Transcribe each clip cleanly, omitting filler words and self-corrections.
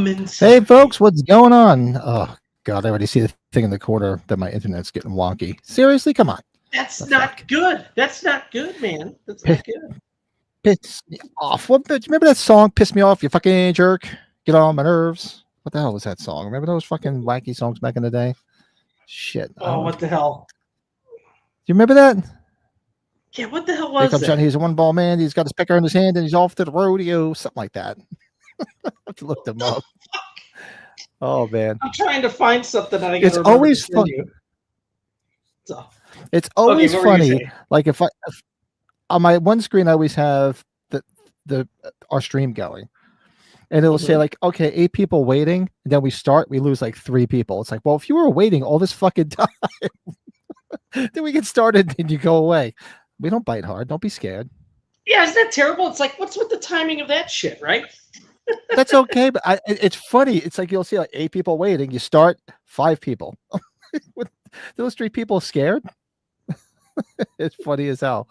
inside. Hey, folks, what's going on? Oh, God, I already see the thing in the corner that my internet's getting wonky. Seriously? Come on. That's not good. That's not good, man. That's Piss, not good. piss me off. What, remember that song, Piss Me Off, you fucking jerk? Get on my nerves. What the hell was that song? Remember those fucking wacky songs back in the day? Shit. Oh, what the hell? Do you remember that? Yeah, what the hell Here was comes Johnny. that? He's a one ball man. He's got his pecker in his hand and he's off to the rodeo. Something like that. I have to look them up. Oh, man. I'm trying to find something that I got It's to remember always to send fun. you. So, It's always what were you funny. saying? Like if on my one screen, I always have the our stream going, and it'll say like, okay, 8 people waiting, and then we start, we lose like 3 people. It's like, well, if you were waiting all this fucking time, then we get started and you go away. We don't bite hard. Don't be scared. Yeah, isn't that terrible? It's like, what's with the timing of that shit, right? That's okay, but it's funny. It's like you'll see like 8 people waiting. You start 5 people. With those 3 people scared. It's funny as hell.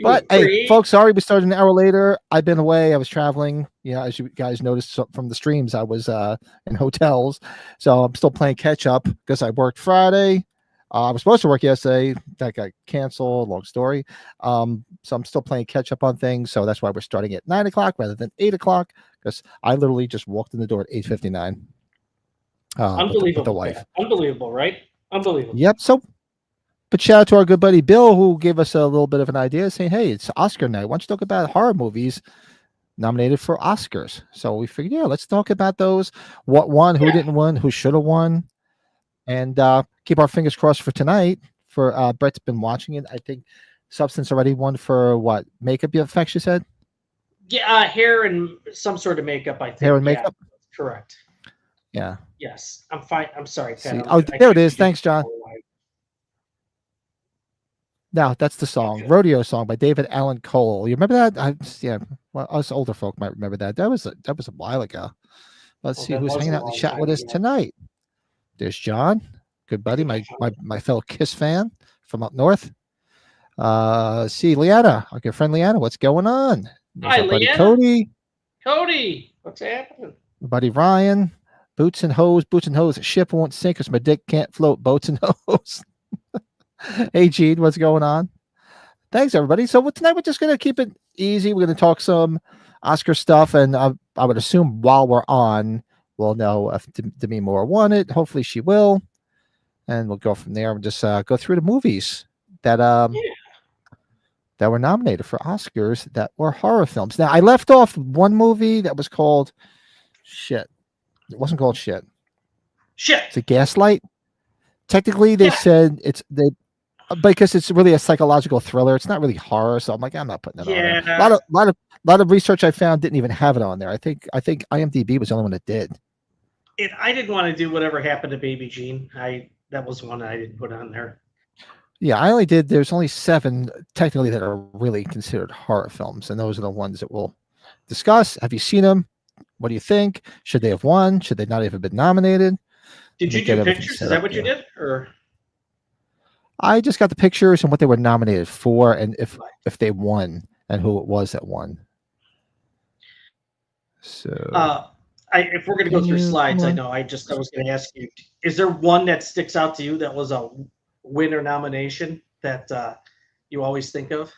But hey, folks, sorry we started an hour later. I've been away. I was traveling. You know, as you guys noticed from the streams, I was in hotels. So I'm still playing catch up because I worked Friday. I was supposed to work yesterday. That got canceled. Long story. So I'm still playing catch up on things. So that's why we're starting at 9 o'clock rather than 8 o'clock, because I literally just walked in the door at 8:59. Unbelievable. With the wife. Unbelievable, right? Unbelievable. Yep. So, but shout out to our good buddy Bill, who gave us a little bit of an idea, saying, hey, it's Oscar night. Why don't you talk about horror movies nominated for Oscars? So we figured, yeah, let's talk about those. What won, who didn't win, who should have won. And keep our fingers crossed for tonight. For Brett's been watching it. I think Substance already won for what? Makeup effects, you said? Yeah, hair and some sort of makeup, I think. Hair and makeup? Yeah, correct. Yeah. Yes. I'm fine. I'm sorry, Pat. Oh, there it is. Thanks, John. No, that's the song, okay. Rodeo Song by David Allan Cole. You remember that? Yeah, well, us older folk might remember that. That was a while ago. Let's see who's hanging out in the chat with us tonight. There's John, good buddy, my fellow Kiss fan from up north. See Leanna, our good friend Leanna. What's going on? There's hi, buddy Leanna. Cody, what's happening? Buddy Ryan, boots and hose. Ship won't sink because my dick can't float. Boats and hose. Hey, Gene, what's going on? Thanks, everybody. So tonight we're just going to keep it easy. We're going to talk some Oscar stuff, and I would assume while we're on, we'll know if Demi Moore won it. Hopefully she will, and we'll go from there and just go through the movies that that were nominated for Oscars that were horror films. Now, I left off one movie that was called Shit. It wasn't called Shit. It's a Gaslight. Technically, they said because it's really a psychological thriller. It's not really horror, so I'm like, I'm not putting it on there. A lot of research I found didn't even have it on there. I think IMDb was the only one that did. I didn't want to do Whatever Happened to Baby Jean. That was one I didn't put on there. Yeah, I only did. There's only 7 technically that are really considered horror films, and those are the ones that we'll discuss. Have you seen them? What do you think? Should they have won? Should they not have been nominated? Did you do pictures? Is that what you did, or? I just got the pictures and what they were nominated for, and if they won, and who it was that won. So, if we're going to go through slides, I know. I was going to ask you: is there one that sticks out to you that was a winner nomination that you always think of?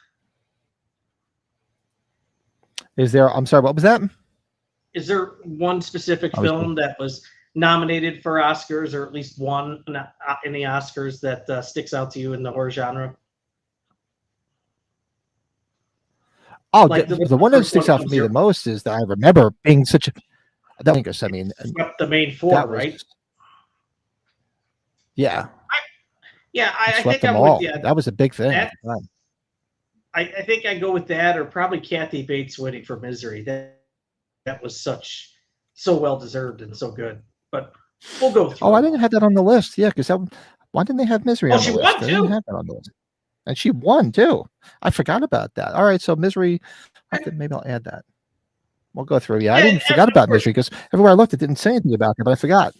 Is there? I'm sorry. What was that? Is there one specific film that was nominated for Oscars, or at least won in the Oscars, that sticks out to you in the horror genre? Oh, like the one that sticks out for me the most is that I remember being such a. I mean, the main 4, right? Yeah. I think I'm with you. That was a big thing. I think I go with that, or probably Kathy Bates winning for Misery. That was so well deserved and so good. But we'll go through. Oh, I didn't have that on the list. Yeah, because why didn't they have Misery on the list? She won too. Didn't have that on the list. And she won too. I forgot about that. All right, so Misery. Maybe I'll add that. We'll go through. Yeah, I didn't forget about Misery because everywhere I looked, it didn't say anything about it, but I forgot.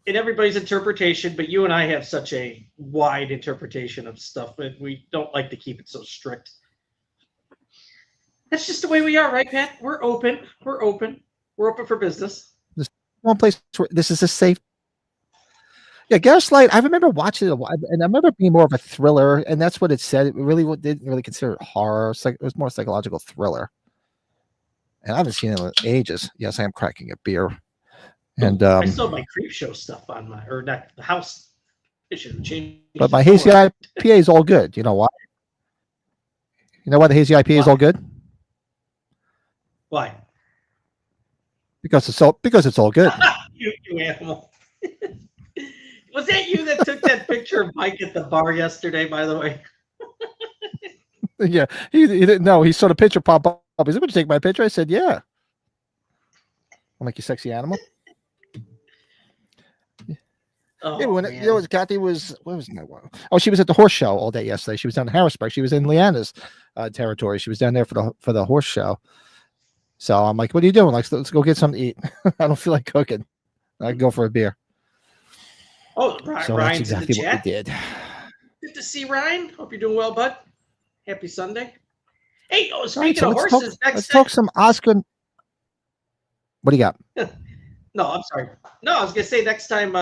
In everybody's interpretation, but you and I have such a wide interpretation of stuff, but we don't like to keep it so strict. That's just the way we are, right, Pat? We're open. We're open for business. one place where this is a safe. Yeah, Gaslight. I remember watching it a while, and I remember it being more of a thriller, and that's what it said. It really didn't really consider it horror. It was more psychological thriller. And I haven't seen it in ages. Yes, I am cracking a beer. And I still have my creep show stuff on my or not the house. It should change. But my hazy IPA is all good. You know why? You know why the hazy IPA is all good? Why? Because it's all good. you animal. Was that you that took that picture of Mike at the bar yesterday, by the way? Yeah, he didn't know. He saw the picture pop up. He said, "Would you take my picture?" I said, "Yeah." I'm like, "You sexy animal." Oh, yeah, when you know, Kathy was where was my one? Oh, she was at the horse show all day yesterday. She was down in Harrisburg. She was in Leanna's territory. She was down there for the horse show. So I'm like, "What are you doing?" Like, let's go get something to eat. I don't feel like cooking. I can go for a beer. Oh, so Ryan's that's exactly in the what chat. we did. Good to see Ryan. Hope you're doing well, bud. Happy Sunday. Hey, speaking Right, so of horses, let's talk some Oscar. What do you got? No, I'm sorry. No, I was gonna say next time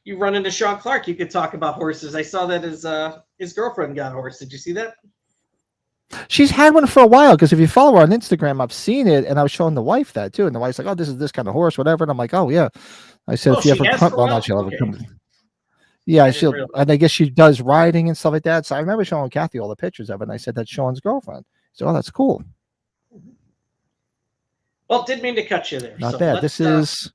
you run into Sean Clark, you could talk about horses. I saw that his girlfriend got a horse. Did you see that? She's had one for a while because if you follow her on Instagram, I've seen it, and I was showing the wife that too, and the wife's like, "Oh, this is this kind of horse, whatever." And I'm like, "Oh yeah." I said, "If you ever come, well, not she'll ever come." Yeah, and I guess she does riding and stuff like that. So I remember showing Kathy all the pictures of it, and I said, "That's Sean's girlfriend." So, oh, that's cool. Well, didn't mean to cut you there. Not bad. This is.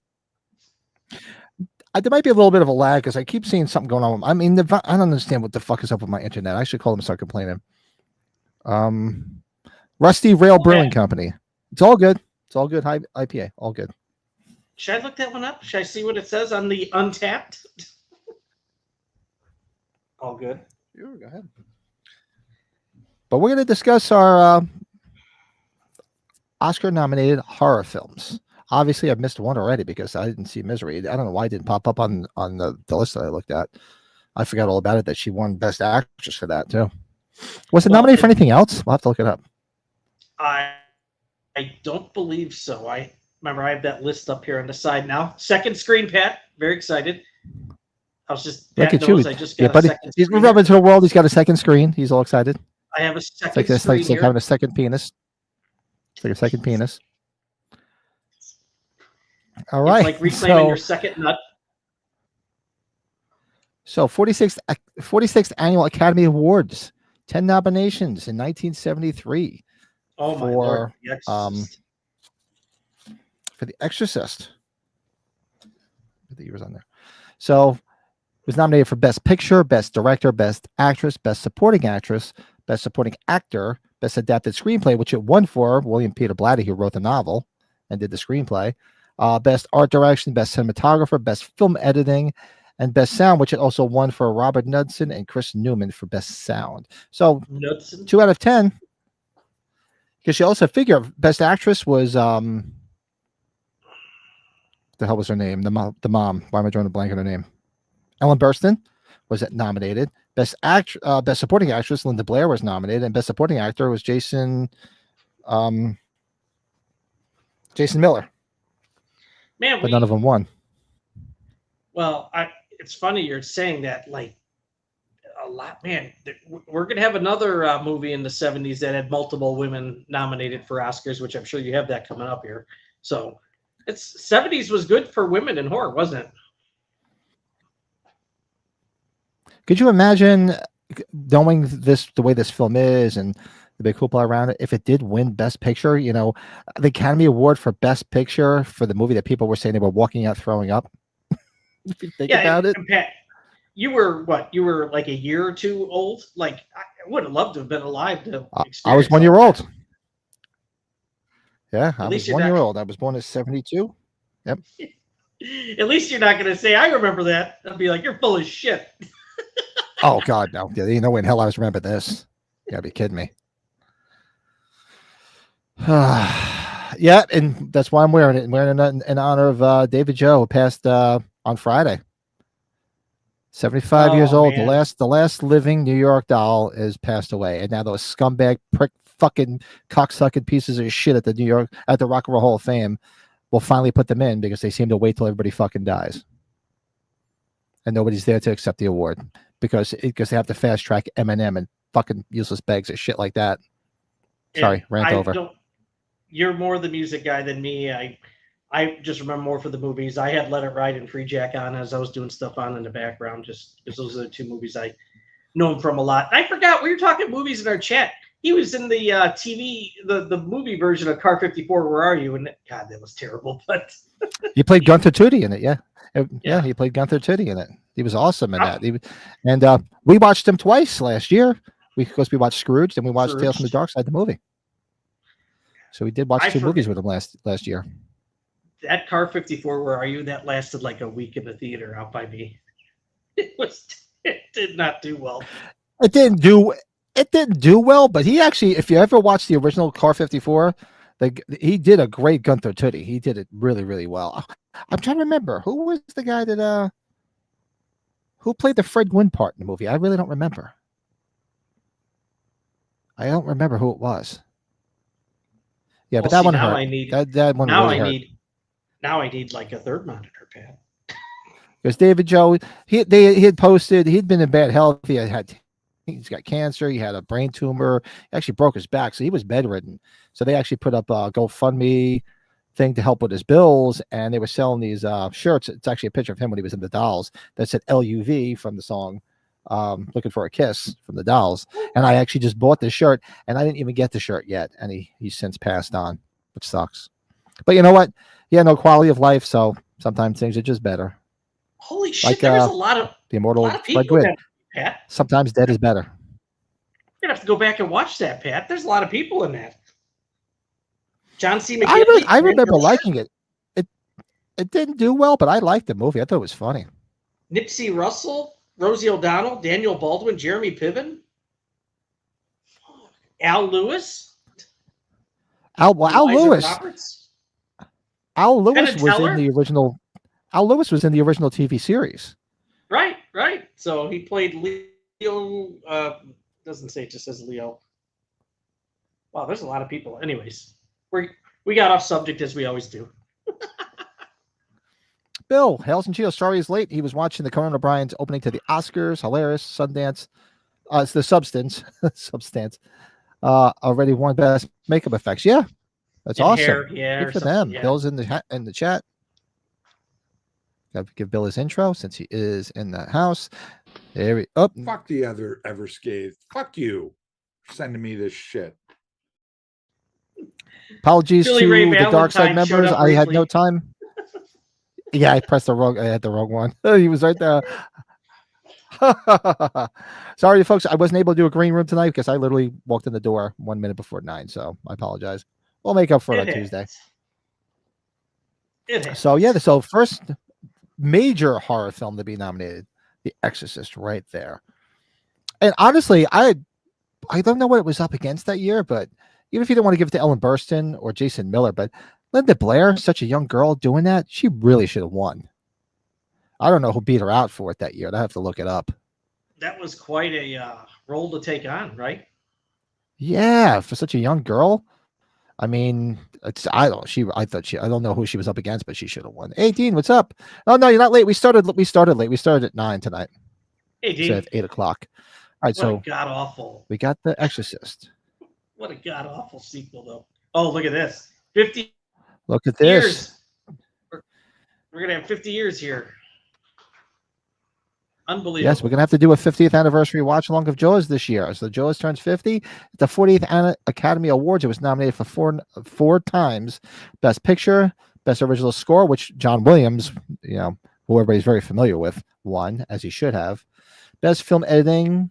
There might be a little bit of a lag because I keep seeing something going on. I mean, I don't understand what the fuck is up with my internet. I should call them and start complaining. Rusty Rail Brewing Company. It's all good. It's all good. High IPA. All good. Should I look that one up? Should I see what it says on the Untapped? All good. Sure, go ahead. But we're going to discuss our Oscar-nominated horror films. Obviously, I've missed one already because I didn't see Misery. I don't know why it didn't pop up on the list that I looked at. I forgot all about it, that she won Best Actress for that, too. Was it nominated for anything else? We'll have to look it up. I don't believe so. I remember I have that list up here on the side now. Second screen, Pat. Very excited. I was just look at you. I just got a second he's moved up into the world. He's got a second screen. He's all excited. I have a second screen. It's like having a second penis. It's like a second penis. All right. It's like reclaiming your second nut. So 46th Annual Academy Awards. 10 nominations in 1973. Oh my Lord. For The Exorcist. The year was on there. So it was nominated for Best Picture, Best Director, Best Actress, Best Supporting Actress, Best Supporting Actor, Best Adapted Screenplay, which it won for William Peter Blatty, who wrote the novel and did the screenplay. Best Art Direction, Best Cinematographer, Best Film Editing, and Best Sound, which it also won for Robert Knudsen and Chris Newman for Best Sound. So Knudsen? 2 out of 10. Because you also figure Best Actress was the hell was her name? The mom. Why am I drawing a blank on her name? Ellen Burstyn was nominated. Best Supporting Actress, Linda Blair was nominated, and Best Supporting Actor was Jason Miller. Man, but none of them won. Well, it's funny you're saying that. Like a lot, man. We're gonna have another movie in the '70s that had multiple women nominated for Oscars, which I'm sure you have that coming up here. So, '70s was good for women in horror, wasn't it? Could you imagine knowing the way this film is and the big hoopla around it, if it did win Best Picture, you know, the Academy Award for Best Picture for the movie that people were saying they were walking out throwing up? If you think about it. Pat, you were what? You were like a year or two old? Like, I would have loved to have been alive to experience I was 1 year old. Yeah, I was 1 year old. I was born in '72. Yep. At least you're not going to say, I remember that. I'll be like, you're full of shit. Oh, God, no. You know when hell I was remember this. You gotta be kidding me. Yeah, and that's why I'm wearing it. I'm wearing it in honor of David Joe, who passed on Friday. 75 years old. Man. The last living New York doll is passed away. And now those scumbag, prick, fucking, cocksucking pieces of shit at the Rock and Roll Hall of Fame will finally put them in because they seem to wait till everybody fucking dies, and nobody's there to accept the award because they have to fast track Eminem and fucking useless bags of shit like that. Sorry, rant over. You're more the music guy than me. I just remember more for the movies. I had Let It Ride and Free Jack on as I was doing stuff on in the background, just because those are the two movies I know him from a lot. I forgot we were talking movies in our chat. He was in the TV, the movie version of Car 54. Where are you? And God, that was terrible. But he played Gunther Tootie in it. Yeah, he played Gunther Tootie in it. He was awesome in that. And we watched him twice last year because we watched Scrooge and we watched Tales from the Dark Side, the movie. So we did watch two movies with him last year. That Car 54, Where Are You? That lasted like a week in the theater out by me. It did not do well. It didn't do well, but he actually, if you ever watched the original Car 54, he did a great Gunther Tootie. He did it really, really well. I'm trying to remember who was the guy that who played the Fred Gwynn part in the movie. I really don't remember. I don't remember who it was. Yeah, but that one hurt. That one really hurt. Now I need like a third monitor pad. Because David Joe, he had posted, he'd been in bad health. He's got cancer. He had a brain tumor. He actually broke his back, so he was bedridden. So they actually put up a GoFundMe thing to help with his bills, and they were selling these shirts. It's actually a picture of him when he was in the Dolls that said LUV from the song Looking for a Kiss from the Dolls. And I actually just bought this shirt, and I didn't even get the shirt yet. And he's since passed on, which sucks. But you know what? He had no quality of life, so sometimes things are just better. Holy shit, there's a lot of the immortal Fred Gwynn. Pat. Sometimes dead is better. You're gonna have to go back and watch that, Pat. There's a lot of people in that. John C. McGinley. I remember liking it. It didn't do well, but I liked the movie. I thought it was funny. Nipsey Russell, Rosie O'Donnell, Daniel Baldwin, Jeremy Piven, Al Lewis. Al Lewis. Al Lewis was in the original. Al Lewis was in the original TV series. Right. So he played Leo. Doesn't say, it just says Leo. Wow, there's a lot of people. Anyways, we got off subject as we always do. Bill, Hails and Cheetos. Sorry he's late. He was watching the Conan O'Brien's opening to the Oscars. Hilarious. Sundance. It's the Substance. Already won Best Makeup Effects. Yeah. That's awesome. Hair, yeah, good for them. Yeah. Bill's in the chat. Got to give Bill his intro since he is in the house. Fuck the other Everscathed. Fuck you for sending me this shit. Apologies to the Dark Side members. I had no time. Yeah, I had the wrong one. He was right there. Sorry, folks. I wasn't able to do a green room tonight because I literally walked in the door 1 minute before 9. So I apologize. We'll make up for it on Tuesday. So first major horror film to be nominated, The Exorcist, right there. And honestly, I don't know what it was up against that year, but even if you don't want to give it to Ellen Burstyn or Jason Miller, but Linda Blair, such a young girl doing that, she really should have won. I don't know who beat her out for it that year. I have to look it up. That was quite a role to take on, right? Yeah, for such a young girl. I mean, I don't know who she was up against, but she should have won. 18, what's up? Oh no, you're not late. We started late. We started at 9 tonight. Instead of 8 o'clock. All right, so god awful. We got The Exorcist. What a god awful sequel, though. Oh, look at this. 50. Look at this. We're gonna have 50 years here. Unbelievable. Yes, we're gonna have to do a 50th anniversary watch along of Jaws this year. So Jaws turns 50. At the 40th Academy Awards, it was nominated for four times: Best Picture, Best Original Score, which John Williams, who everybody's very familiar with, won, as he should have. Best Film Editing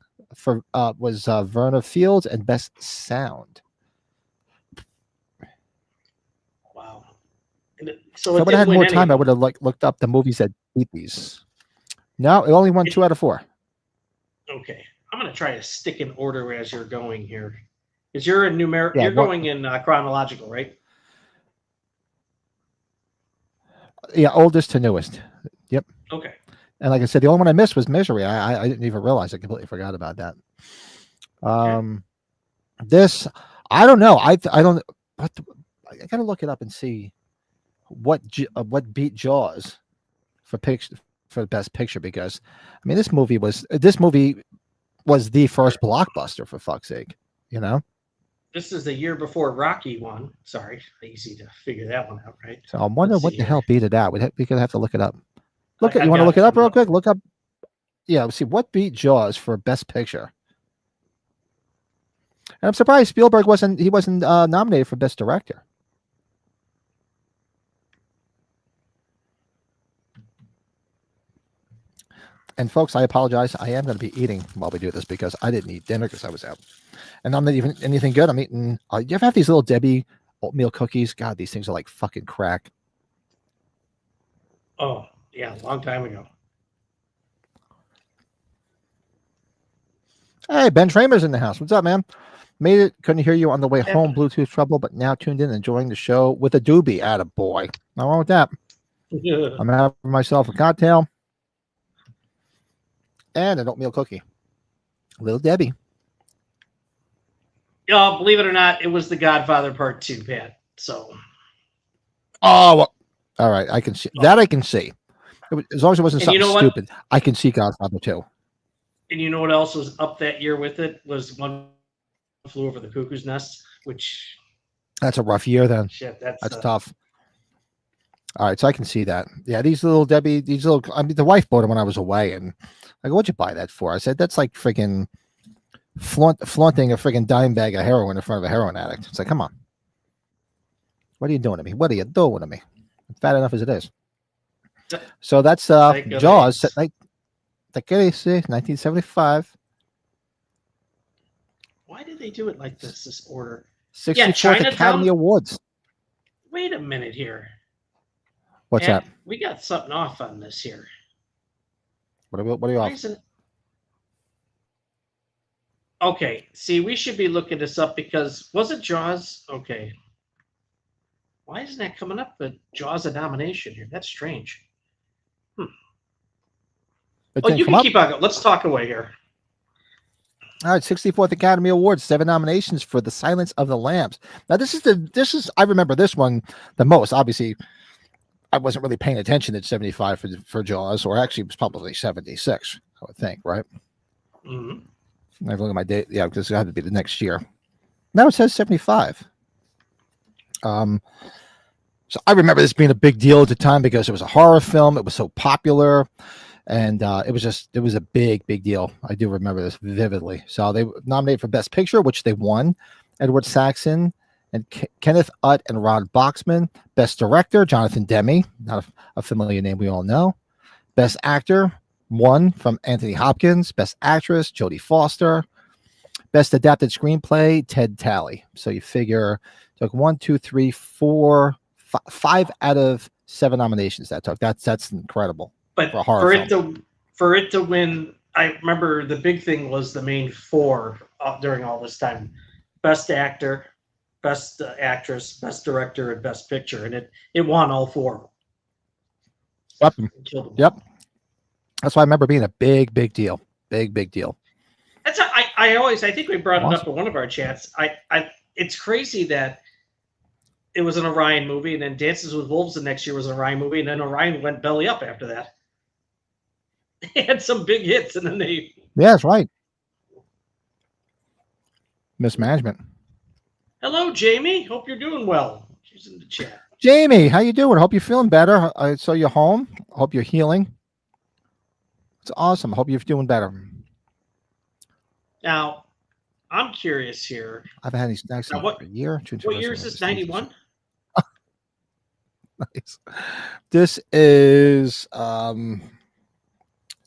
was Verna Fields, and Best Sound. Wow. So if I would have had more time, I would have looked up the movies that beat these. No, it only won 2 out of 4. Okay, I'm gonna try to stick in order as you're going here, because you're in numeric. You're going in chronological, right? Yeah, oldest to newest. Yep. Okay. And like I said, the only one I missed was Misery. I didn't even realize. I completely forgot about that. Okay. This, I don't know. I don't. I gotta look it up and see what beat Jaws for the best picture, because I mean this movie was the first blockbuster, for fuck's sake, you know. This is the year before Rocky won. Sorry, easy to figure that one out, right? So I'm wondering what the hell beat it out. We're gonna have to look it up. You want to look it up real quick? Look up. Yeah, let's see what beat Jaws for best picture. And I'm surprised Spielberg wasn't nominated for best director. And folks, I apologize. I am going to be eating while we do this because I didn't eat dinner because I was out, and I'm not even anything good. I'm eating. You ever have these little Debbie oatmeal cookies? God, these things are like fucking crack. Oh yeah, a long time ago. Hey, Ben Tramer's in the house. What's up, man? Made it. Couldn't hear you on the way home. Bluetooth trouble, but now tuned in, enjoying the show with a doobie. Attaboy. Nothing wrong with that. I'm having myself a cocktail and an oatmeal cookie. Little Debbie. Believe it or not, it was The Godfather Part 2, Pat. So. Oh, well, all right. I can see that. I can see. As long as it wasn't something stupid, I can see Godfather 2. And you know what else was up that year with it? Was One Flew Over the Cuckoo's Nest, which. That's a rough year then. Shit, that's tough. All right, so I can see that. Yeah, these little Debbie, I mean, the wife bought them when I was away, and I go, "What'd you buy that for?" I said, "That's like freaking flaunting a freaking dime bag of heroin in front of a heroin addict." It's like, come on, what are you doing to me? What are you doing to me? I'm fat enough as it is. So that's Jaws. 1975. Why did they do it like this? This order. 64th Academy Awards. Wait a minute here. What's that? We got something off on this here. What are you off? Okay, see, we should be looking this up because was it Jaws? Okay. Why isn't that coming up? The Jaws a nomination here. That's strange. Oh, you can keep on. Let's talk away here. All right, 64th Academy Awards, 7 nominations for The Silence of the Lambs. Now, this is I remember this one the most. Obviously, I wasn't really paying attention at 75 for Jaws, or actually it was probably 76, I would think, right? Mm-hmm. I look at my date, yeah, because it had to be the next year. Now it says 75. So I remember this being a big deal at the time because it was a horror film. It was so popular. And it was a big deal. I do remember this vividly. So they were nominated for Best Picture, which they won. Edward Saxon and Kenneth Utt and Ron Boxman. Best Director, Jonathan Demme, not a familiar name we all know. Best Actor, one from Anthony Hopkins. Best Actress, Jodie Foster. Best Adapted Screenplay, Ted Talley. So you figure took 1, 2, 3, 4, 5 out of 7 nominations that took. That's incredible. But for it to win, I remember the big thing was the main 4 during all this time: Best Actor, Best Actress, Best Director, and Best Picture, and it won all 4. Yep. That's why I remember being a big deal. Big deal. That's I think we brought it up in one of our chats. It's crazy that it was an Orion movie, and then Dances with Wolves the next year was an Orion movie, and then Orion went belly up after that. They had some big hits, and then they. Yeah, that's right. Mismanagement. Hello, Jamie. Hope you're doing well. She's in the chat. Jamie, how you doing? Hope you're feeling better. I saw you home. Hope you're healing. It's awesome. Hope you're doing better. Now, I'm curious here. I've had these snacks for a year. What year is this? 91? Nice. This is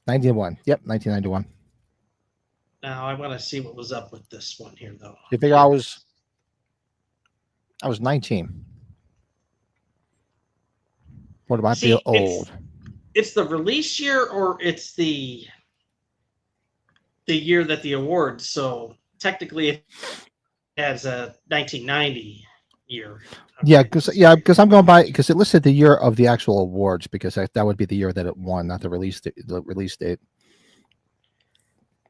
91. Yep, 1991. Now I want to see what was up with this one here, though. You figure I was 19. What am I feel old? It's the release year, or it's the year that the awards. So technically, it has a 1990 year. Yeah, because I'm going by because it listed the year of the actual awards, because that would be the year that it won, not the release date.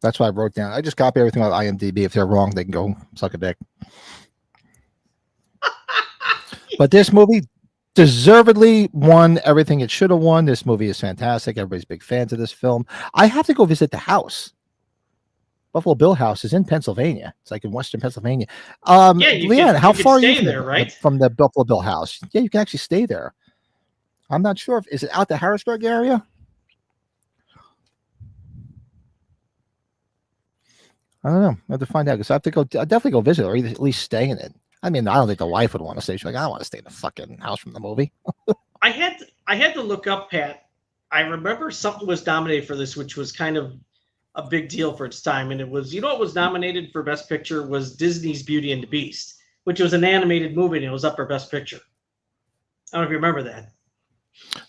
That's why I wrote down. I just copy everything on IMDb. If they're wrong, they can go suck a dick. But this movie, deservedly won everything it should have won. This movie is fantastic. Everybody's big fans of this film. I have to go visit the house. Buffalo Bill House is in Pennsylvania. It's like in Western Pennsylvania. Yeah, Leanne, how far are you from, there, right? from the Buffalo Bill House? Yeah, you can actually stay there. I'm not sure if is it out the Harrisburg area. I don't know. I have to find out because I have to go. I'll definitely go visit or at least stay in it. I mean, I don't think the wife would want to stay. She's like, I don't want to stay in the fucking house from the movie. I had to look up, Pat. I remember something was nominated for this, which was kind of a big deal for its time, and it was, you know, what was nominated for Best Picture was Disney's Beauty and the Beast, which was an animated movie, and it was up for Best Picture. I don't know if you remember that.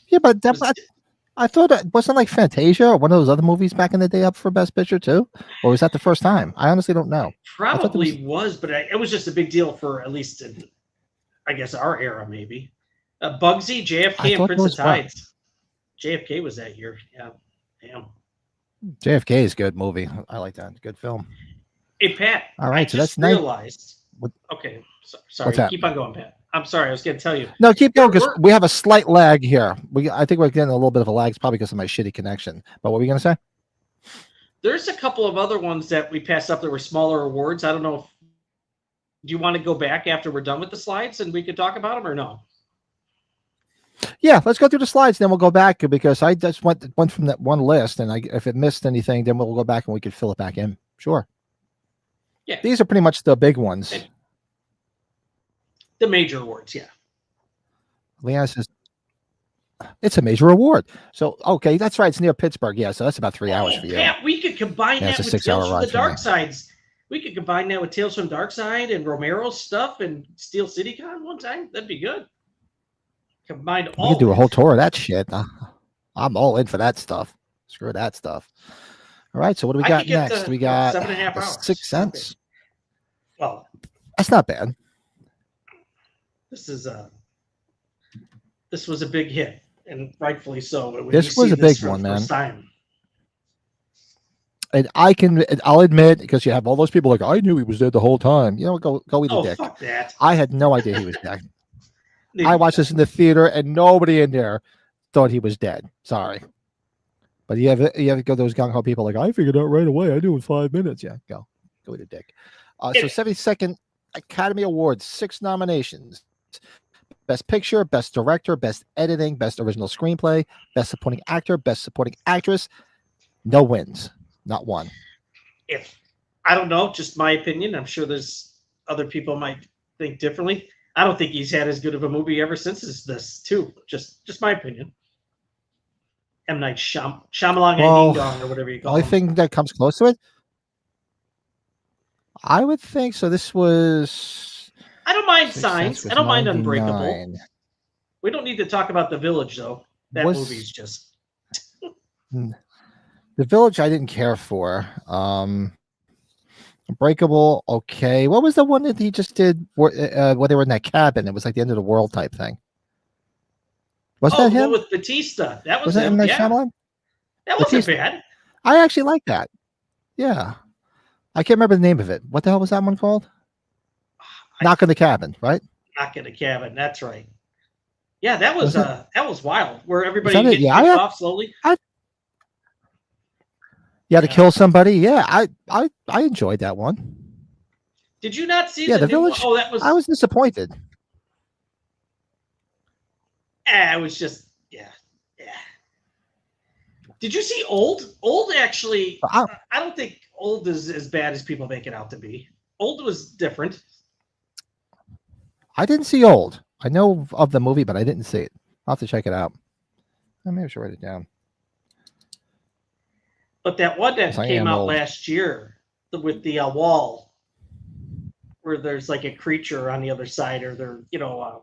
Yeah, but I thought it wasn't like Fantasia or one of those other movies back in the day up for Best Picture too, or was that the first time? I honestly don't know. Probably was, but it was just a big deal for at least in, I guess, our era maybe. Bugsy, JFK, and Prince of Tides. JFK was that year. Yeah, damn. JFK is a good movie. I like that. Good film. Hey Pat. All right, so that's realized. Okay, sorry. Keep on going, Pat. I'm sorry. I was going to tell you. No, keep going because we have a slight lag here. I think we're getting a little bit of a lag. It's probably because of my shitty connection. But what were you going to say? There's a couple of other ones that we passed up that were smaller awards. I don't know if do you want to go back after we're done with the slides and we could talk about them or no? Yeah, let's go through the slides. Then we'll go back because I just went from that one list, and if it missed anything, then we'll go back and we can fill it back in. Sure. Yeah. These are pretty much the big ones. The major awards, yeah. Leanne says it's a major award. So okay, that's right. It's near Pittsburgh. Yeah, so that's about 3 hours for you. Yeah, we could combine that with Tales from the Dark Sides. We could combine that with Tales from Dark Side and Romero's stuff and Steel City Con one time. That'd be good. Combined all. We could do a whole tour of that shit. I'm all in for that stuff. Screw that stuff. All right, so what do we got next? We got 7.5 hours. 6 cents. Well, that's not bad. This was a big hit, and rightfully so. This was a big one, man. And I'll admit, because you have all those people like, I knew he was dead the whole time. You know, go eat a dick. Fuck that. I had no idea he was dead. I watched this in the theater, and nobody in there thought he was dead. Sorry. But you have to go those gung-ho people like, I figured out right away. I knew in 5 minutes. Yeah, go eat a dick. So 72nd Academy Awards, 6 nominations. Best Picture, Best Director, Best Editing, Best Original Screenplay, Best Supporting Actor, Best Supporting Actress. No wins. Not one. I don't know, just my opinion. I'm sure there's other people might think differently. I don't think he's had as good of a movie ever since this too. Just my opinion. M. Night Shyamalan and Ding Dong or whatever you call it. The only thing that comes close to it, I would think so. This was. I don't mind Signs. I don't mind Unbreakable. We don't need to talk about The Village though. That movie's just. The Village, I didn't care for. Unbreakable, okay. What was the one that he just did where they were in that cabin? It was like the end of the world type thing. Was that him? With Batista. That was him. Yeah. That wasn't bad. I actually like that. Yeah. I can't remember the name of it. What the hell was that one called? Knock on the Cabin, right? Knock on the Cabin. That's right. Yeah, that was wild. Where everybody gets kicked off slowly. To kill somebody. Yeah, I enjoyed that one. Did you not see the Village? Oh, that was. I was disappointed. It was just yeah. Did you see Old? Old actually. I don't think Old is as bad as people make it out to be. Old was different. I didn't see Old. I know of the movie, but I didn't see it. I'll have to check it out. Maybe I should write it down. But that one that came out last year with the wall, where there's like a creature on the other side, or they're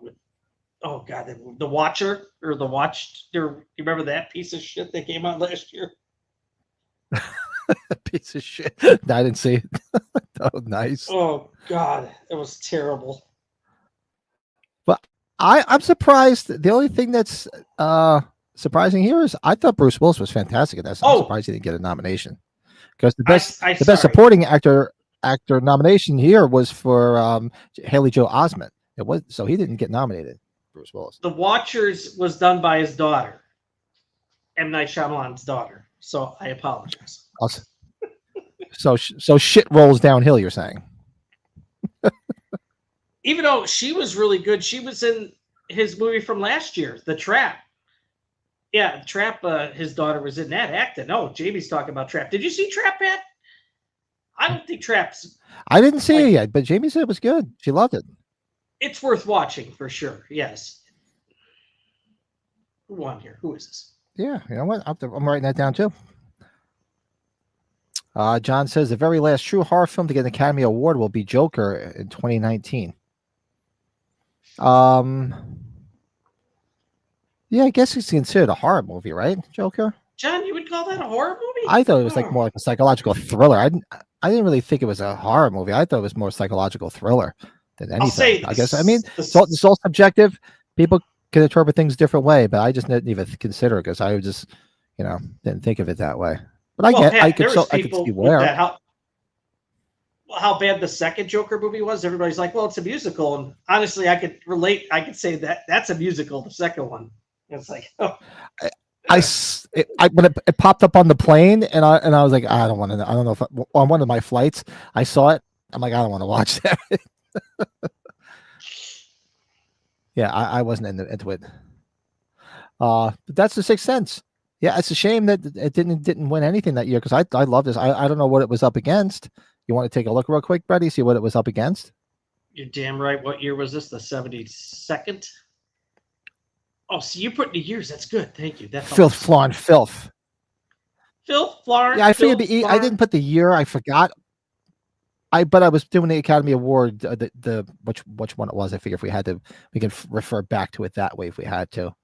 with, oh god, the Watcher or the Watched. You remember that piece of shit that came out last year? Piece of shit. I didn't see it. Oh, nice. Oh god, it was terrible. But I'm surprised. The only thing that's surprising here is I thought Bruce Willis was fantastic at that. So I'm surprised he didn't get a nomination, because the best supporting actor nomination here was for Haley Joel Osment. It was, so he didn't get nominated. Bruce Willis. The Watchers was done by his daughter, M. Night Shyamalan's daughter. So I apologize. So shit rolls downhill, you're saying? Even though she was really good, she was in his movie from last year, The Trap. Yeah, Trap, his daughter was in that acting. No, Jamie's talking about Trap. Did you see Trap, Pat? I don't think Trap's... I didn't see it yet, but Jamie said it was good. She loved it. It's worth watching for sure, yes. Who won here? Who is this? Yeah, you know what? I'm writing that down too. John says the very last true horror film to get an Academy Award will be Joker in 2019. Yeah, I guess it's considered a horror movie, right? Joker. John, you would call that a horror movie? I thought it was like more like a psychological thriller. I didn't really think it was a horror movie. I thought it was more psychological thriller than anything. I'll say I guess. I mean, it's all subjective. People can interpret things a different way, but I just didn't even consider it because I just, didn't think of it that way. But I could see where. How bad the second Joker movie was. Everybody's like, well, it's a musical. And honestly, I could relate. I could say that's a musical, the second one. It's like, oh. When it popped up on the plane and I was like, I don't want to, I don't know if on one of my flights, I saw it. I'm like, I don't want to watch that. Yeah, I wasn't into it. But that's The Sixth Sense. Yeah, it's a shame that it didn't win anything that year because I love this. I don't know what it was up against. You want to take a look real quick, Brady, see what it was up against? You're damn right. What year was this? The 72nd? Oh, so you put the years. That's good. Thank you. Filth, Florn, Filth. Filth, Florn. Yeah, I figured I didn't put the year. I forgot. But I was doing the Academy Award. Which one it was? I figure if we had to, we can refer back to it that way if we had to.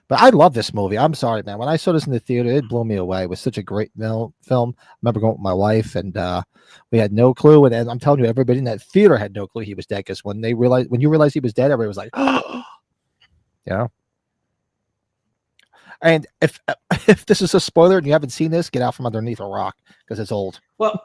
But I love this movie. I'm sorry, man. When I saw this in the theater, it blew me away. It was such a great film. I remember going with my wife, and we had no clue. And I'm telling you, everybody in that theater had no clue he was dead. Because when you realized he was dead, everybody was like, "Oh," And if this is a spoiler and you haven't seen this, get out from underneath a rock because it's old. Well,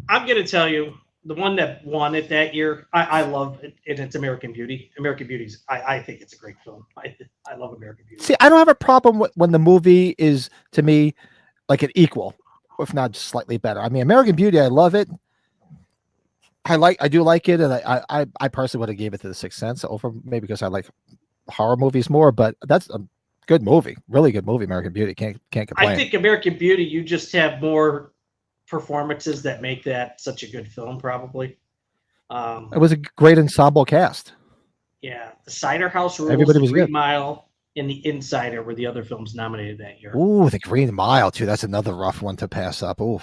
I'm going to tell you, the one that won it that year, I love it, and it's American Beauty. American Beauty's, I think it's a great film. I love American Beauty. See, I don't have a problem when the movie is, to me, like an equal, if not slightly better. I mean, American Beauty, I love it. I do like it, and I personally would have gave it to The Sixth Sense over, maybe because I like horror movies more, but that's a good movie, really good movie. American Beauty, can't complain. I think American Beauty, you just have more performances that make that such a good film, probably. It was a great ensemble cast. Yeah, The Cider House Rules, Everybody was The Green good. Mile, and The Insider were the other films nominated that year. Ooh, The Green Mile too. That's another rough one to pass up. Ooh.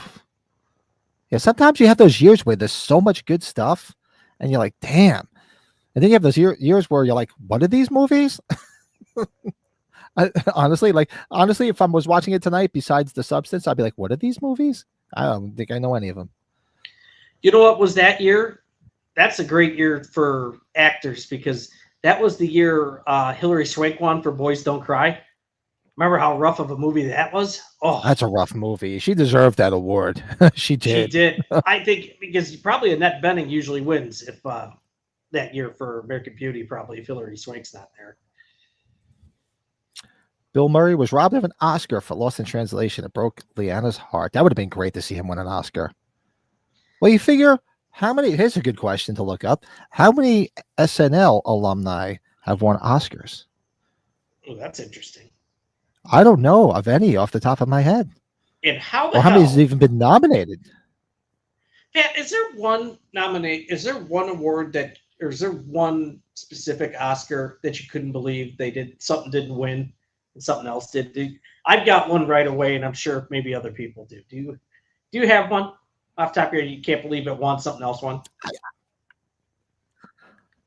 Yeah, sometimes you have those years where there's so much good stuff, and you're like, damn. And then you have those years where you're like, what are these movies? Honestly, if I was watching it tonight, besides The Substance, I'd be like, what are these movies? I don't think I know any of them. You know what was that year? That's a great year for actors because that was the year Hilary Swank won for Boys Don't Cry. Remember how rough of a movie that was? Oh, that's a rough movie. She deserved that award. She did. She did. I think because probably Annette Bening usually wins if that year for American Beauty, probably if Hilary Swank's not there. Bill Murray was robbed of an Oscar for Lost in Translation. It broke Leanna's heart. That would have been great to see him win an Oscar. Well, you figure here's a good question to look up. How many SNL alumni have won Oscars? Oh, that's interesting. I don't know of any off the top of my head. And how many has even been nominated? Pat, is there one award or is there one specific Oscar that you couldn't believe something didn't win? Something else did. I've got one right away, and I'm sure maybe other people do. Do you have one off the top of your head? You can't believe it won, something else won?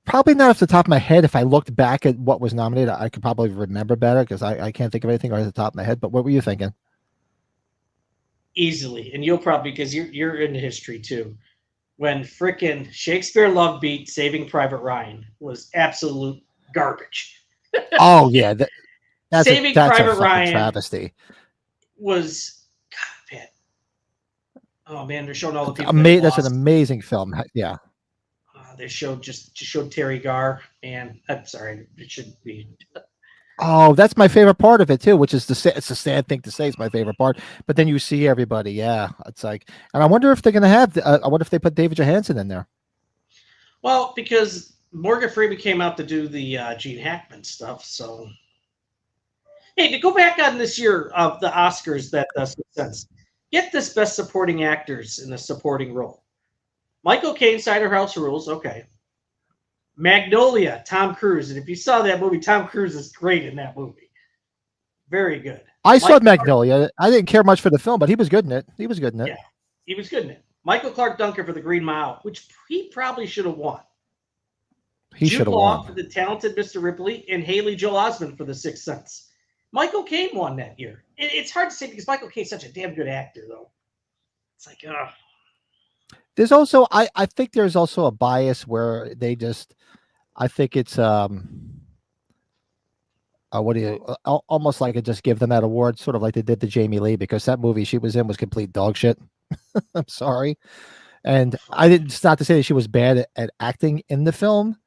Probably not off the top of my head. If I looked back at what was nominated, I could probably remember better because I can't think of anything right at the top of my head. But what were you thinking? Easily, and you'll probably, because you're into history too. When frickin' Shakespeare Love Beat Saving Private Ryan was absolute garbage. Oh yeah. That's Private Ryan travesty. Was God, man. Oh man, they're showing all the people. That's an amazing film. Yeah. they showed just showed Terry Garr, and I'm sorry, it shouldn't be. Oh, that's my favorite part of it too, which is it's a sad thing to say. It's my favorite part, but then you see everybody. Yeah, it's like, and I wonder if they're gonna have. I wonder if they put David Johansen in there. Well, because Morgan Freeman came out to do the Gene Hackman stuff, so. Hey, to go back on this year of the Oscars, that makes sense. Get this Best Supporting Actors in a supporting role. Michael Caine, Cider House Rules, okay. Magnolia, Tom Cruise. And if you saw that movie, Tom Cruise is great in that movie. Very good. I saw Magnolia. I didn't care much for the film, but he was good in it. He was good in it. Yeah, he was good in it. Michael Clark Duncan for The Green Mile, which he probably should have won. He should have won. For The Talented Mr. Ripley, and Haley Joel Osment for The Sixth Sense. Michael Caine won that year. It's hard to say because Michael Caine's such a damn good actor, though. It's like, There's also, I think there's also a bias where they just, I think it's what do you almost like it just give them that award, sort of like they did to Jamie Lee, because that movie she was in was complete dog shit. I'm sorry, and I didn't. It's not to say that she was bad at acting in the film.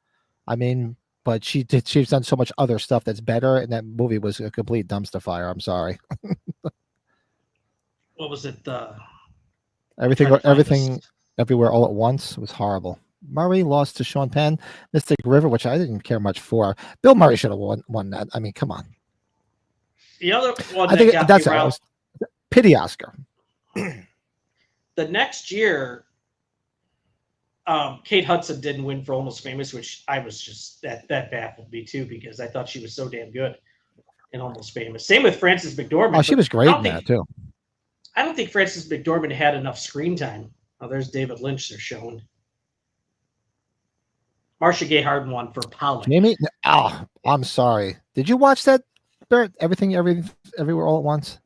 I mean, but she's done so much other stuff that's better, and that movie was a complete dumpster fire. I'm sorry. What was it? Everything, everywhere, all at once was horrible. Murray lost to Sean Penn. Mystic River, which I didn't care much for. Bill Murray should have won that. I mean, come on. The other one, I think that's a pity Oscar. The next year, Kate Hudson didn't win for Almost Famous, which I was just that baffled me too, because I thought she was so damn good in Almost Famous. Same with Frances McDormand. Oh, she was great in that too. I don't think Frances McDormand had enough screen time. Oh, there's David Lynch. They're showing. Marcia Gay Harden won for Pollock. Jamie, oh, I'm sorry. Did you watch that? Everything, everywhere, all at once.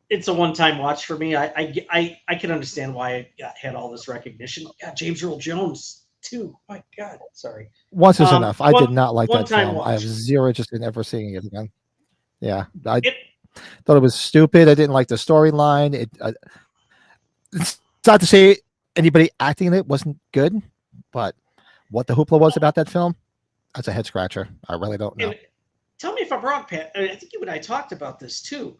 It's a one-time watch for me. I can understand why it had all this recognition. God, James Earl Jones too. My God, sorry. Once is enough. I did not like that film. Watch. I have zero interest in ever seeing it again. Yeah, I thought it was stupid. I didn't like the storyline. It's not to say anybody acting in it wasn't good, but what the hoopla was about that film, that's a head scratcher. I really don't know. Tell me if I'm wrong, Pat. I think you and I talked about this too.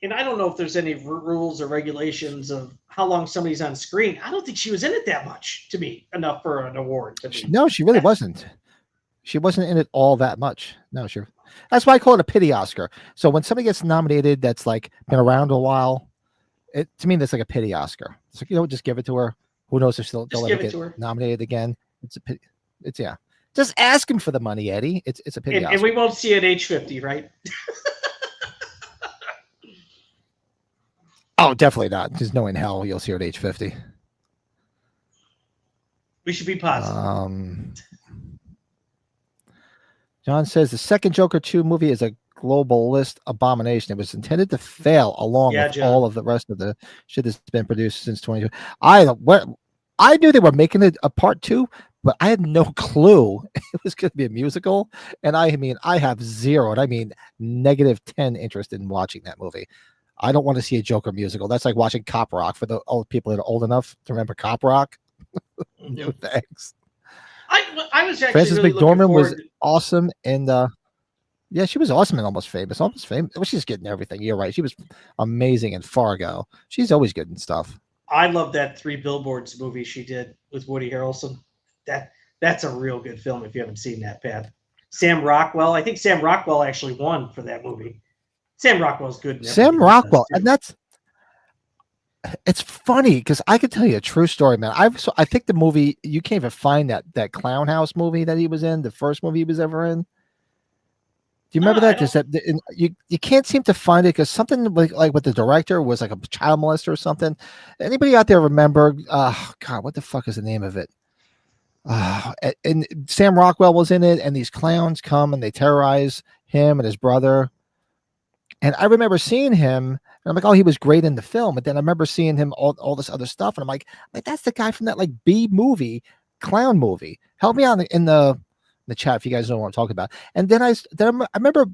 And I don't know if there's any rules or regulations of how long somebody's on screen. I don't think she was in it that much to me, enough for an award. No, she really wasn't. She wasn't in it all that much. No, sure. That's why I call it a pity Oscar. So when somebody gets nominated that's like been around a while, to me, that's like a pity Oscar. It's like, just give it to her. Who knows if they'll ever get nominated again. It's a pity. Yeah. Just ask him for the money, Eddie. It's a pity Oscar. And we won't see it at age 50, right? Oh, definitely not. There's no in hell you'll see her at age 50. We should be positive. John says the second Joker 2 movie is a globalist abomination. It was intended to fail along with all of the rest of the shit that's been produced since 22. I knew they were making it a part 2, but I had no clue it was going to be a musical. And I mean, I have zero, and I mean -10 interest in watching that movie. I don't want to see a Joker musical. That's like watching Cop Rock for the old people that are old enough to remember Cop Rock. No thanks. I was actually Frances really McDormand was awesome, and yeah, she was awesome in Almost Famous. Almost Famous. Well, she's getting everything. You're right. She was amazing in Fargo. She's always good in stuff. I love that 3 Billboards movie she did with Woody Harrelson. That's a real good film if you haven't seen that, Pat. Sam Rockwell. I think Sam Rockwell actually won for that movie. Sam Rockwell's good. Sam Rockwell, and it's funny because I could tell you a true story, man. I think the movie, you can't even find that Clown House movie that he was in, the first movie he was ever in. Do you remember that? Because you can't seem to find it because something like with the director was like a child molester or something. Anybody out there remember? God, what the fuck is the name of it? And Sam Rockwell was in it, and these clowns come and they terrorize him and his brother. And I remember seeing him, and I'm like, oh, he was great in the film. But then I remember seeing him all this other stuff, and I'm like, that's the guy from that like B movie, clown movie. Help me out in the chat if you guys know what I'm talking about. And then I remember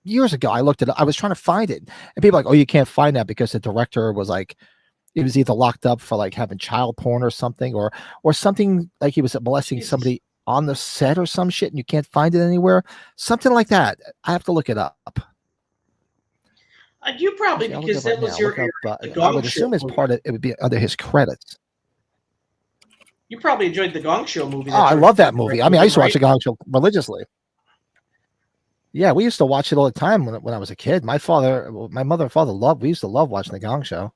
years ago, I looked at it, I was trying to find it, and people were like, oh, you can't find that because the director was like he was either locked up for like having child porn or something, or something like he was molesting Jesus. somebody on the set or some shit, and you can't find it anywhere. Something like that. I have to look it up. You probably, Actually, I'll look because it up that right was now. your Look up, era, the I Gong would Show assume as movie. part of it would be under his credits. You probably enjoyed the Gong Show movie. Oh, I love that movie. I mean, I used to watch right? the Gong Show religiously. Yeah, we used to watch it all the time when I was a kid. My mother and father we used to love watching the Gong Show.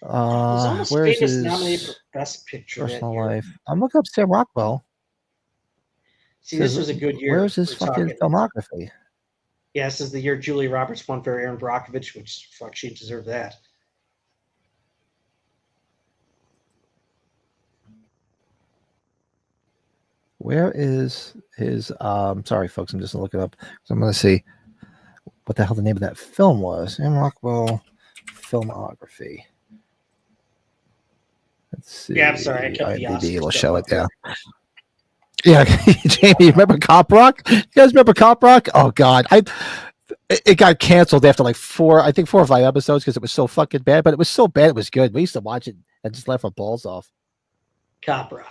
It was almost Where's famous nominated his for Best Picture personal that year. life? I'm looking up Sam Rockwell. See, this was a good year. Where's his We're fucking talking- filmography? Yeah, this is the year Julia Roberts won for Aaron Brockovich, which fuck, she deserved that. Where is his? Sorry, folks, I'm just looking up. So I'm going to see what the hell the name of that film was. Sam Rockwell filmography. Let's see. Yeah, I'm sorry, I kept the IMDb, Oscar it'll stuff show up it. Yeah. Yeah, Jamie, you remember Cop Rock? You guys remember Cop Rock? Oh God, it got canceled after like 4 or 5 episodes because it was so fucking bad. But it was so bad, it was good. We used to watch it and just laugh our balls off. Cop Rock.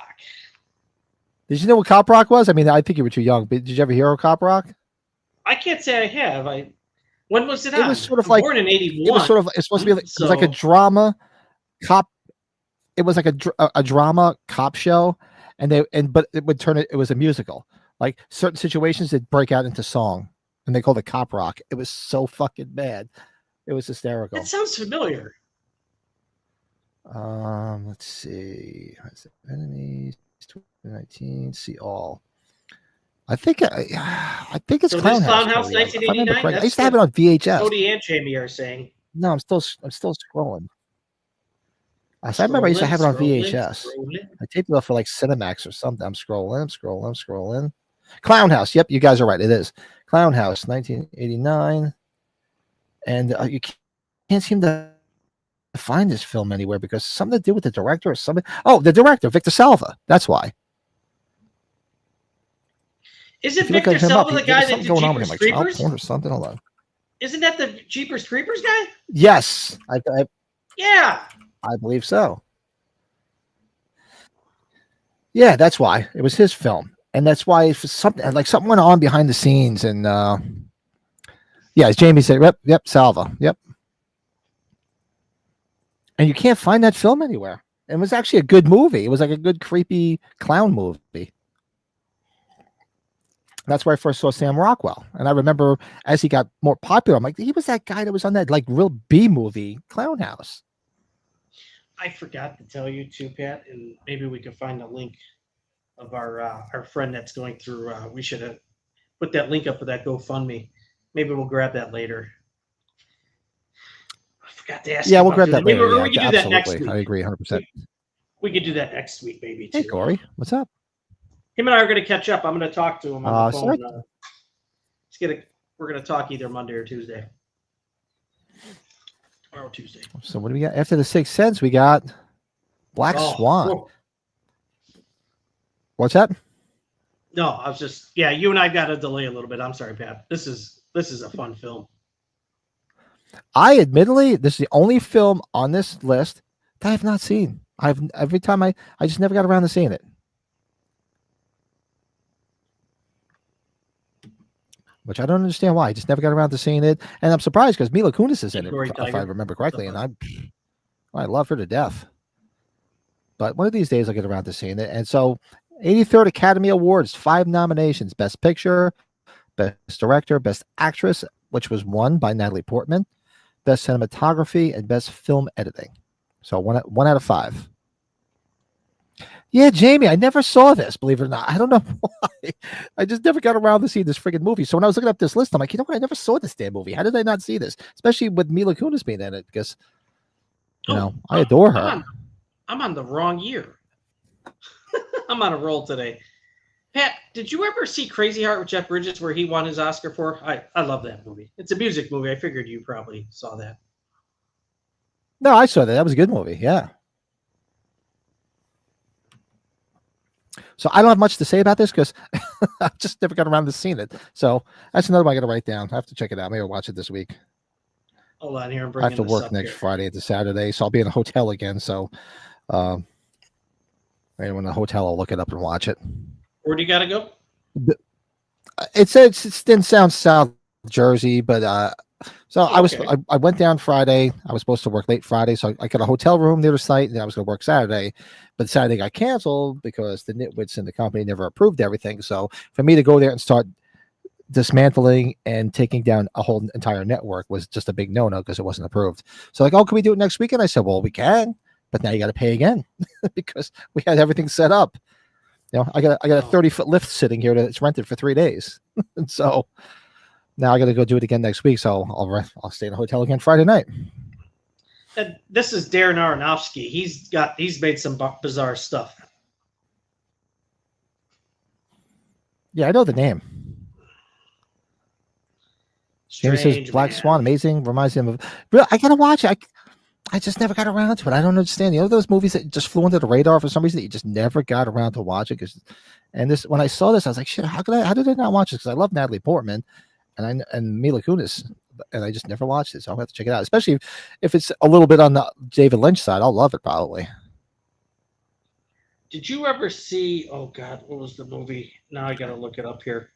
Did you know what Cop Rock was? I mean, I think you were too young, but did you ever hear of Cop Rock? I can't say I have. When was it on? It was sort of I'm like born in '81. it was sort of. It's supposed to be. Like, It was like a So- drama cop. It was like a drama cop show, but it would turn it. It was a musical. Like certain situations, it'd break out into song, and they called it Cop Rock. It was so fucking bad. It was hysterical. That sounds familiar. Let's see. Enemies 2019. See all. I think it's So this Clown Clown House. House Cody. If I remember 1989? correctly. I used to That's have it on VHS. Cody and Jamie are saying. No, I'm still scrolling. I remember I used to have it on VHS. I taped it off for like Cinemax or something. I'm scrolling. Clown House. Yep, you guys are right. It is Clown House, 1989. And you can't seem to find this film anywhere because something to do with the director or something. Oh, the director, Victor Salva. That's why. Isn't If you look at Victor him up, Salva the there was guy that something did going on with Jeepers him, like child Creepers? porn or something. Hold on. Isn't that the Jeepers Creepers guy? Yes, Yeah. I believe so. Yeah, that's why it was his film, and that's why something went on behind the scenes. And yeah, as Jamie said, yep, Salva, yep. And you can't find that film anywhere. It was actually a good movie. It was like a good creepy clown movie. That's where I first saw Sam Rockwell, and I remember as he got more popular, I'm like, he was that guy that was on that like real B movie, Clown House. I forgot to tell you too, Pat, and maybe we can find a link of our friend that's going through. We should have put that link up for that GoFundMe. Maybe we'll grab that later. I forgot to ask. Yeah, you we'll about grab that doing later. we Yeah, can do that next absolutely. week. I agree 100%. We could do that next week, maybe too. Hey, Corey, what's up? Him and I are going to catch up. I'm going to talk to him on the phone. Sorry. We're going to talk either Monday or Tuesday. Or Tuesday. So what do we got after the Sixth Sense? We got Black Swan. Whoa. What's that? No, I was just you and I got a delay a little bit. I'm sorry, Pat. This is a fun film. Admittedly, this is the only film on this list that I have not seen. Every time I just never got around to seeing it. Which I don't understand why. I just never got around to seeing it. And I'm surprised because Mila Kunis is in it, if I remember correctly. And I love her to death. But one of these days I'll get around to seeing it. And so 83rd Academy Awards, 5 nominations: Best Picture, Best Director, Best Actress, which was won by Natalie Portman, Best Cinematography, and Best Film Editing. So one out of 5. Yeah, Jamie, I never saw this, believe it or not. I don't know why. I just never got around to see this friggin' movie. So when I was looking up this list, I'm like, you know what? I never saw this damn movie. How did I not see this? Especially with Mila Kunis being in it, because I adore her. I'm on the wrong year. I'm on a roll today. Pat, did you ever see Crazy Heart with Jeff Bridges where he won his Oscar for? I love that movie. It's a music movie. I figured you probably saw that. No, I saw that. That was a good movie. Yeah. So I don't have much to say about this because I just never got around to seeing it. So that's another one I got to write down. I have to check it out. Maybe I'll watch it this week. Hold on here. I'm I bringing have to this work up next here. Friday to Saturday, so I'll be in a hotel again. So, anyone in the hotel, I'll look it up and watch it. Where do you got to go? It says it's in South Jersey, but so Okay. I went down Friday. I was supposed to work late Friday, so I got a hotel room near the site, and I was going to work Saturday. But Saturday got canceled because the nitwits in the company never approved everything. So for me to go there and start dismantling and taking down a whole entire network was just a big no-no because it wasn't approved. So like, oh, can we do it next weekend? I said, well, we can, but now you got to pay again because we had everything set up. You know, I got a 30-foot lift sitting here that's rented for 3 days, and so now I got to go do it again next week. So I'll stay in a hotel again Friday night. And this is Darren Aronofsky. He's made some bizarre stuff. Yeah, I know the name. James says Strange, Black man. Swan, amazing. Reminds him of. But I gotta watch it. I just never got around to it. I don't understand. You know those movies that just flew under the radar for some reason that you just never got around to watch it. And this, when I saw this, I was like, shit. How did I not watch this? Because I love Natalie Portman, and Mila Kunis, and I just never watched it. So I'll have to check it out. Especially if it's a little bit on the David Lynch side, I'll love it probably. Did you ever see? Oh God, what was the movie? Now I got to look it up here.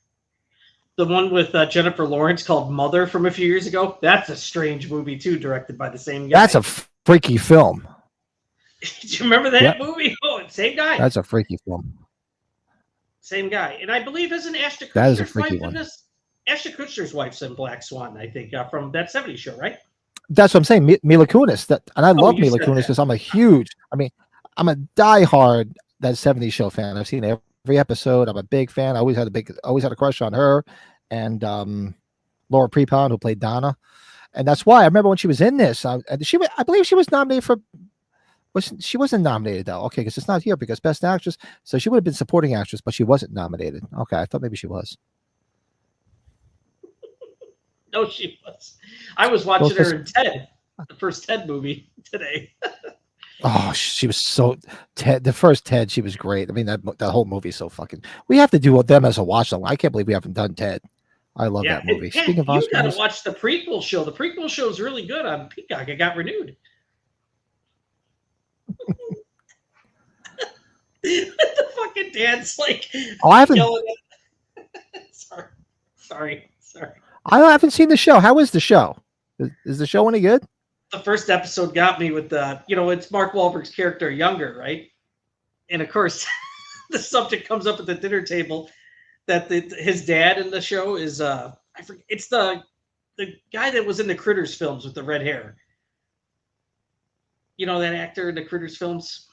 The one with Jennifer Lawrence called Mother from a few years ago. That's a strange movie too, directed by the same guy. That's a freaky film. Did you remember that movie? Oh, same guy. That's a freaky film. Same guy, and I believe isn't Ashton Kutcher's That is a freaky wife one. in this? Ashton Kutcher's wife's in Black Swan, I think, from that '70s show, right? That's what I'm saying. Mila Kunis. And I love Mila Kunis because I'm a I'm a diehard that '70s show fan. I've seen every episode. I'm a big fan. I always had a crush on her, and Laura Prepon, who played Donna, and that's why I remember when she was in this. I believe she was nominated for. She wasn't nominated though. Okay, because it's not here because Best Actress. So she would have been supporting actress, but she wasn't nominated. Okay, I thought maybe she was. No, she was. I was watching her in Ted, the first Ted movie today. Oh, she was so Ted. The first Ted, she was great. I mean, that whole movie is so fucking. We have to do them as a watch along. I can't believe we haven't done Ted. I love that movie. And, Speaking of Oscars, you got to watch the prequel show. The prequel show is really good on Peacock. It got renewed. The fucking dad's like, I haven't. Sorry. I haven't seen the show. How is the show? Is the show any good? The first episode got me with it's Mark Wahlberg's character younger, right? And of course, the subject comes up at the dinner table that his dad in the show is I forget, it's the guy that was in the Critters films with the red hair. You know that actor in the Critters films?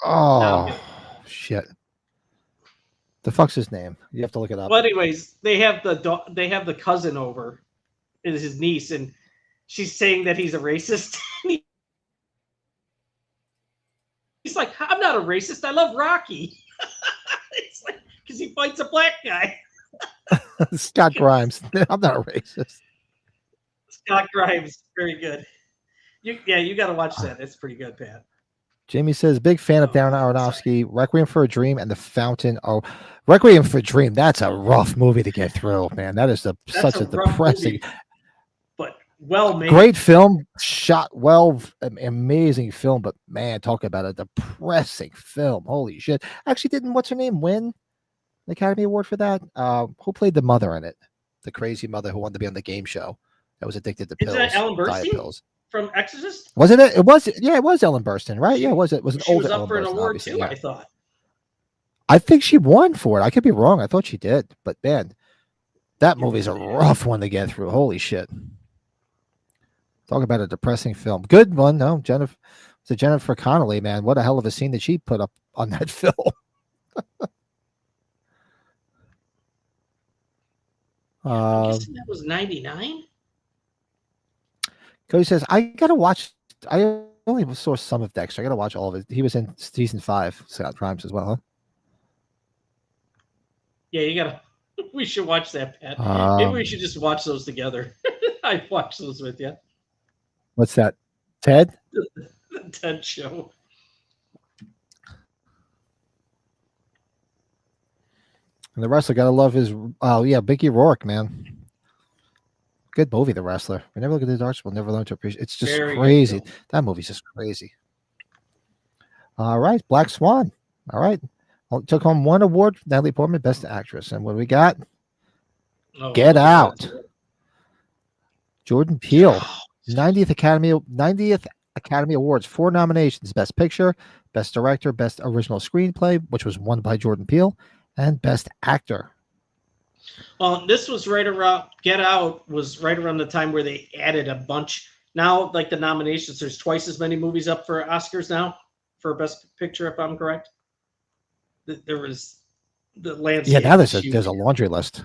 Oh, shit. The fuck's his name? You have to look it up. Well, anyways, they have the cousin over, is his niece, and she's saying that he's a racist. He's like, I'm not a racist. I love Rocky. It's like because he fights a black guy. Scott Grimes. I'm not a racist. Scott Grimes, very good. You got to watch that. It's pretty good, Pat. Jamie says, big fan of Darren Aronofsky, Requiem for a Dream, and The Fountain. Oh, Requiem for a Dream. That's a rough movie to get through, man. That is such a depressing, movie, but well made. Great film, shot well, amazing film. But man, talk about a depressing film. Holy shit! Actually, didn't what's her name win the Academy Award for that? Who played the mother in it? The crazy mother who wanted to be on the game show that was addicted to pills. Is that Ellen Burstyn? Pills. From Exorcist? Was it? It was. Yeah, it was Ellen Burstyn, right? Yeah, it was. It was an older. She was up Ellen for an Burstyn, award obviously. too. Yeah. I thought. I think she won for it. I could be wrong. I thought she did, but man, that movie's a rough one to get through. Holy shit! Talk about a depressing film. Good one, no, Jennifer Connelly, man. What a hell of a scene that she put up on that film. I'm guessing that was 99. Cody says, I gotta watch. I only saw some of Dexter. I gotta watch all of it. He was in season 5, Scott Grimes as well, huh? Yeah, you gotta. We should watch that, Pat. Maybe we should just watch those together. I'd watch those with you. What's that? Ted? The Ted show. And the wrestler gotta love his. Oh yeah, Mickey Rourke, man. Good movie, The Wrestler. We never look at the darts. We'll never learn to appreciate. It's just Very good crazy. film. That movie's just crazy. All right, Black Swan. All right, well, took home 1 award. Natalie Portman, Best Actress. And what do we got? Oh, Get look at Out. that. Jordan Peele, 90th Academy Awards, 4 nominations: Best Picture, Best Director, Best Original Screenplay, which was won by Jordan Peele, and Best Actor. Well, this was right around Get Out was right around the time where they added a bunch. Now, like the nominations, there's twice as many movies up for Oscars now for Best Picture, if I'm correct. There was the landscape. Yeah, now there's a laundry list.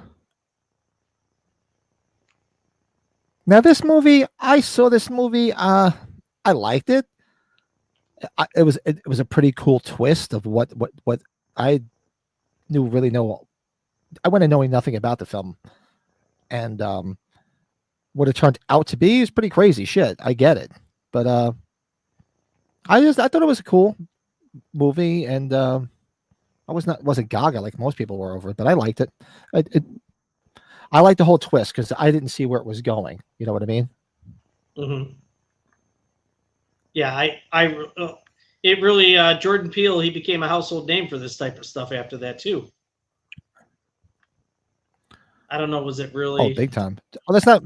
Now this movie, I saw this movie. I liked it. It was a pretty cool twist of what I knew. I went in knowing nothing about the film, and what it turned out to be is pretty crazy shit. I get it, but I thought it was a cool movie, and I wasn't gaga like most people were over it, but I liked it. I liked the whole twist because I didn't see where it was going. You know what I mean? Mm-hmm. Yeah, it really Jordan Peele, he became a household name for this type of stuff after that too. I don't know, was it really? Oh, big time. Oh, that's not.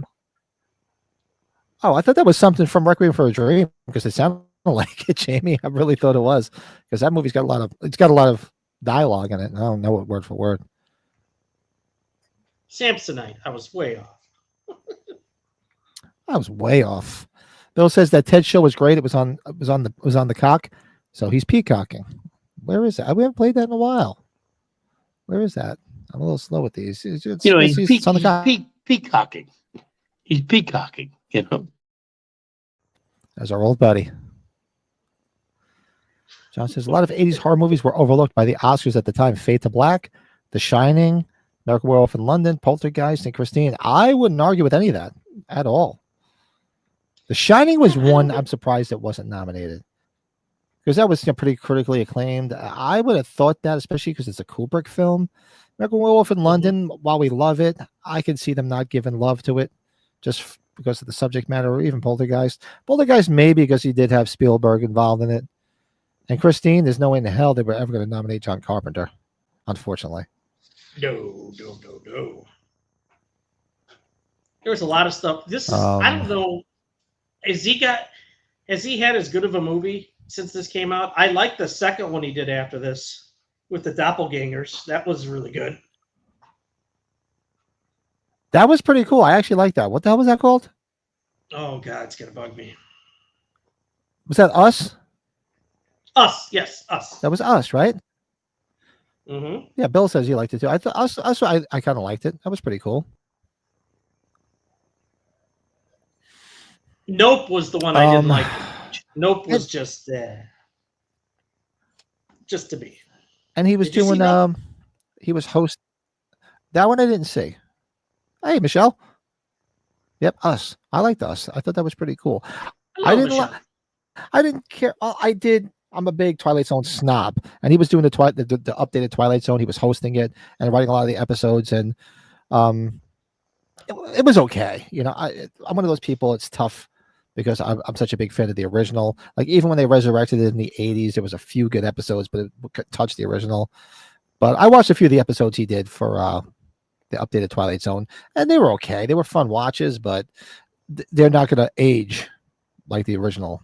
Oh, I thought that was something from Requiem for a Dream because it sounded like it, Jamie. I really thought it was because that movie's got a lot of dialogue in it. I don't know it word for word. Samsonite. I was way off. I was way off. Bill says that TED show was great. It was on the cock, so he's peacocking. Where is that? We haven't played that in a while. Where is that? I'm a little slow with these. He's peacocking. He's peacocking. You know. As our old buddy. John says a lot of 80s horror movies were overlooked by the Oscars at the time. Fade to Black, The Shining, American Werewolf in London, Poltergeist, and Christine. I wouldn't argue with any of that at all. The Shining was one I'm surprised it wasn't nominated because that was pretty critically acclaimed. I would have thought that, especially because it's a Kubrick film. American Werewolf in London, while we love it, I can see them not giving love to it just because of the subject matter, or even Poltergeist. Poltergeist maybe because he did have Spielberg involved in it. And Christine, there's no way in the hell they were ever going to nominate John Carpenter, unfortunately. No. There was a lot of stuff. This is, I don't know. Has he had as good of a movie since this came out? I like the second one he did after this with the doppelgangers. That was really good. That was pretty cool. I actually like that. What the hell was that called? Oh God, it's gonna bug me. Was that Us? Us, yes, Us. That was Us, right? Mm-hmm. Yeah, Bill says he liked it too. I thought Us I kind of liked it. That was pretty cool. Nope was the one I didn't like. Nope was just to be. And he was doing he was host. That one I didn't see. Hey, Michelle. Yep, Us. I liked Us. I thought that was pretty cool. I didn't care. I did. I'm a big Twilight Zone snob, and he was doing the updated Twilight Zone. He was hosting it and writing a lot of the episodes, and it was okay. You know, I'm one of those people. It's tough because I'm such a big fan of the original. Like even when they resurrected it in the 80s, there was a few good episodes, but it couldn't touch the original. But I watched a few of the episodes he did for the updated Twilight Zone, and they were okay. They were fun watches, but they're not going to age like the original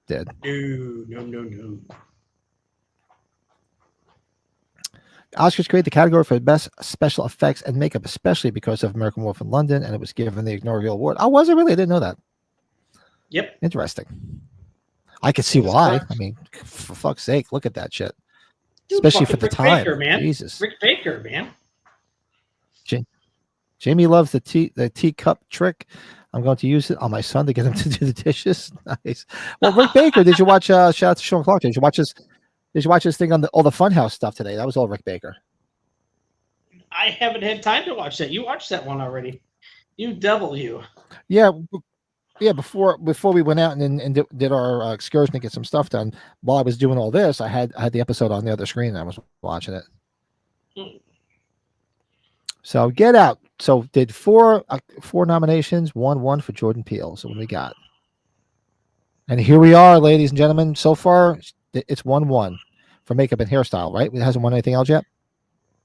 did. No. Oscars created the category for best special effects and makeup, especially because of American Werewolf in London, and it was given the inaugural award. Oh, was it really? I didn't know that. Yep. Interesting. I could see why. I mean, for fuck's sake, look at that shit. Especially for the time. Baker, man. Jesus. Rick Baker, man. Jamie loves the teacup trick. I'm going to use it on my son to get him to do the dishes. Nice. Well, Rick Baker, did you watch shout out to Sean Clark? Did you watch his thing on all the Funhouse stuff today? That was all Rick Baker. I haven't had time to watch that. You watched that one already. You devil, you. Yeah. Before we went out and did our excursion to get some stuff done, while I was doing all this, I had the episode on the other screen and I was watching it. So Get Out. So did four nominations, one for Jordan Peele. So what do we got? And here we are, ladies and gentlemen. So far, it's 1-1 for makeup and hairstyle, right? It hasn't won anything else yet.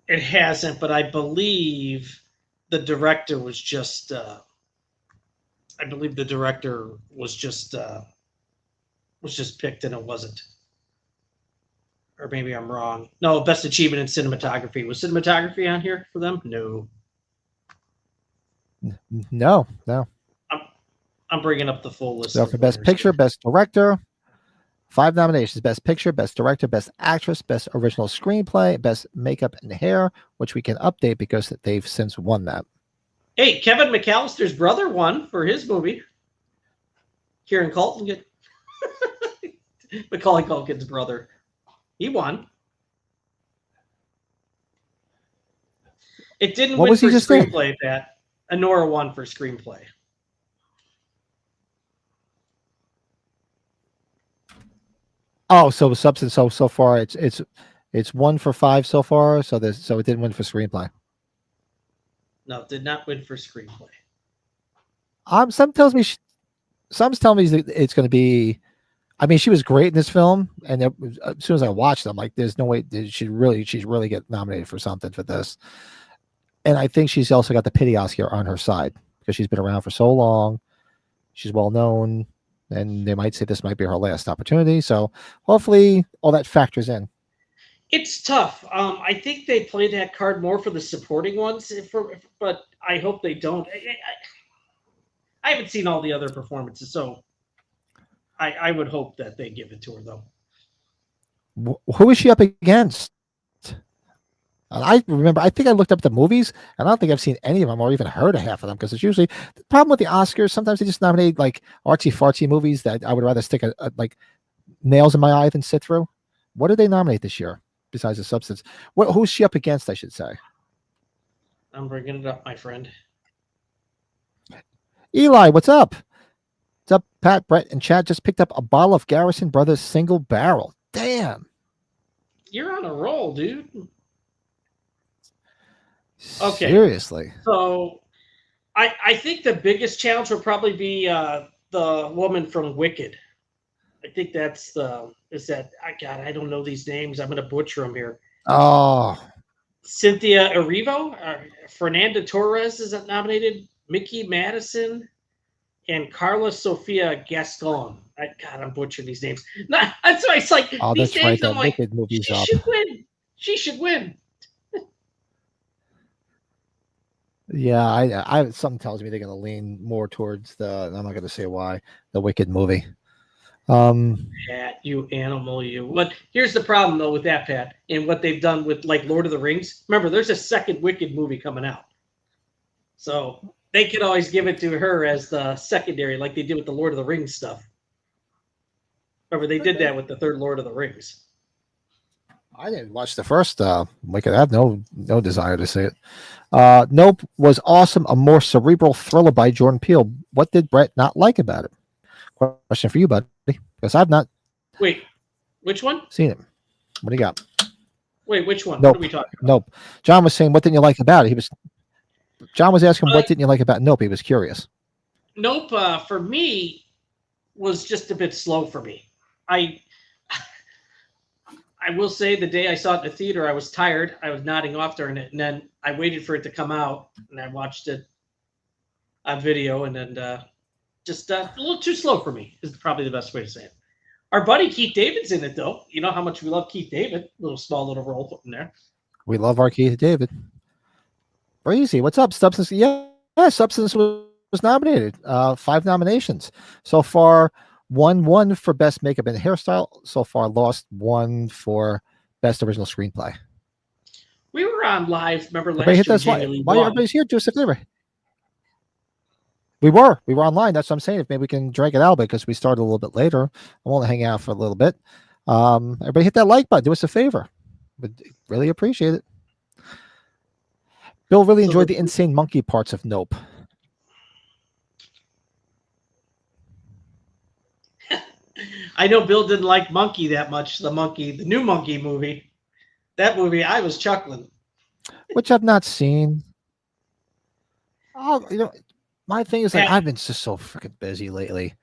It hasn't, but I believe the director was just. I believe the director was just picked, and it wasn't. Or maybe I'm wrong. No, best achievement in cinematography. Was cinematography on here for them? No. No. I'm bringing up the full list. So for best picture, best director, 5 nominations: best picture, best director, best actress, best original screenplay, best makeup and hair, which we can update because they've since won that. Hey, Kevin McAllister's brother won for his movie. Kieran Culkin, Macaulay Culkin's brother. He won. It didn't win for screenplay, Pat. Honora won for screenplay. Oh, so substance. So far it's 1 for 5 so far. So it didn't win for screenplay. No, it did not win for screenplay. Some tells me it's going to be. I mean, she was great in this film, and as soon as I watched it, I'm like, "There's no way she's really get nominated for something for this." And I think she's also got the pity Oscar on her side because she's been around for so long. She's well known, and they might say this might be her last opportunity. So hopefully, all that factors in. It's tough. I think they play that card more for the supporting ones, but I hope they don't. I haven't seen all the other performances, so I would hope that they give it to her, though. Who is she up against? I remember, I think I looked up the movies, and I don't think I've seen any of them or even heard of half of them because it's usually the problem with the Oscars. Sometimes they just nominate like artsy fartsy movies that I would rather stick like nails in my eye than sit through. What did they nominate this year besides the substance? Who's she up against, I should say? I'm bringing it up, my friend. Eli, what's up? What's up, Pat, Brett, and Chad just picked up a bottle of Garrison Brothers Single Barrel. Damn. You're on a roll, dude. Okay. Seriously. So I think the biggest challenge would probably be the woman from Wicked. I think I don't know these names. I'm going to butcher them here. Oh. Cynthia Erivo, Fernanda Torres is nominated, Mickey Madison, and Carla Sofia Gascon. I'm butchering these names. That's why it's like these names. I'm like, she should win. She should win. Yeah, I something tells me they're going to lean more towards I'm not going to say why, the Wicked movie. Pat, you animal, you. But here's the problem though with that, Pat, and what they've done with like Lord of the Rings. Remember, there's a second Wicked movie coming out, so they could always give it to her as the secondary, like they did with the Lord of the Rings stuff. Remember, they did that with the third Lord of the Rings. I didn't watch the first Wicked. I have no desire to see it. Nope was awesome. A more cerebral thriller by Jordan Peele. What did Brett not like about it? Question for you, buddy. Because I've not. Wait, which one? Seen it. What do you got? Wait, which one? Nope. What are we talking about? Nope. John was saying, what didn't you like about it? John was asking, what didn't you like about Nope? He was curious. Nope, for me, was just a bit slow for me. I will say the day I saw it in the theater, I was tired. I was nodding off during it, and then I waited for it to come out, and I watched it on video, and then just a little too slow for me is probably the best way to say it. Our buddy Keith David's in it, though. You know how much we love Keith David. Small little role in there. We love our Keith David. Breezy, what's up? Substance, yeah, Substance was nominated. 5 nominations so far. Won for best makeup and hairstyle. So far, lost 1 for best original screenplay. We were on live. Remember last year? Why everybody's here? Do us a favor. We were online. That's what I'm saying. If maybe we can drag it out because we started a little bit later. I want to hang out for a little bit. Everybody hit that like button. Do us a favor. Would really appreciate it. Bill really enjoyed the insane monkey parts of Nope. I know Bill didn't like Monkey that much. The new Monkey movie. That movie, I was chuckling. Which I've not seen. Oh, my thing is like Pat, I've been just so freaking busy lately.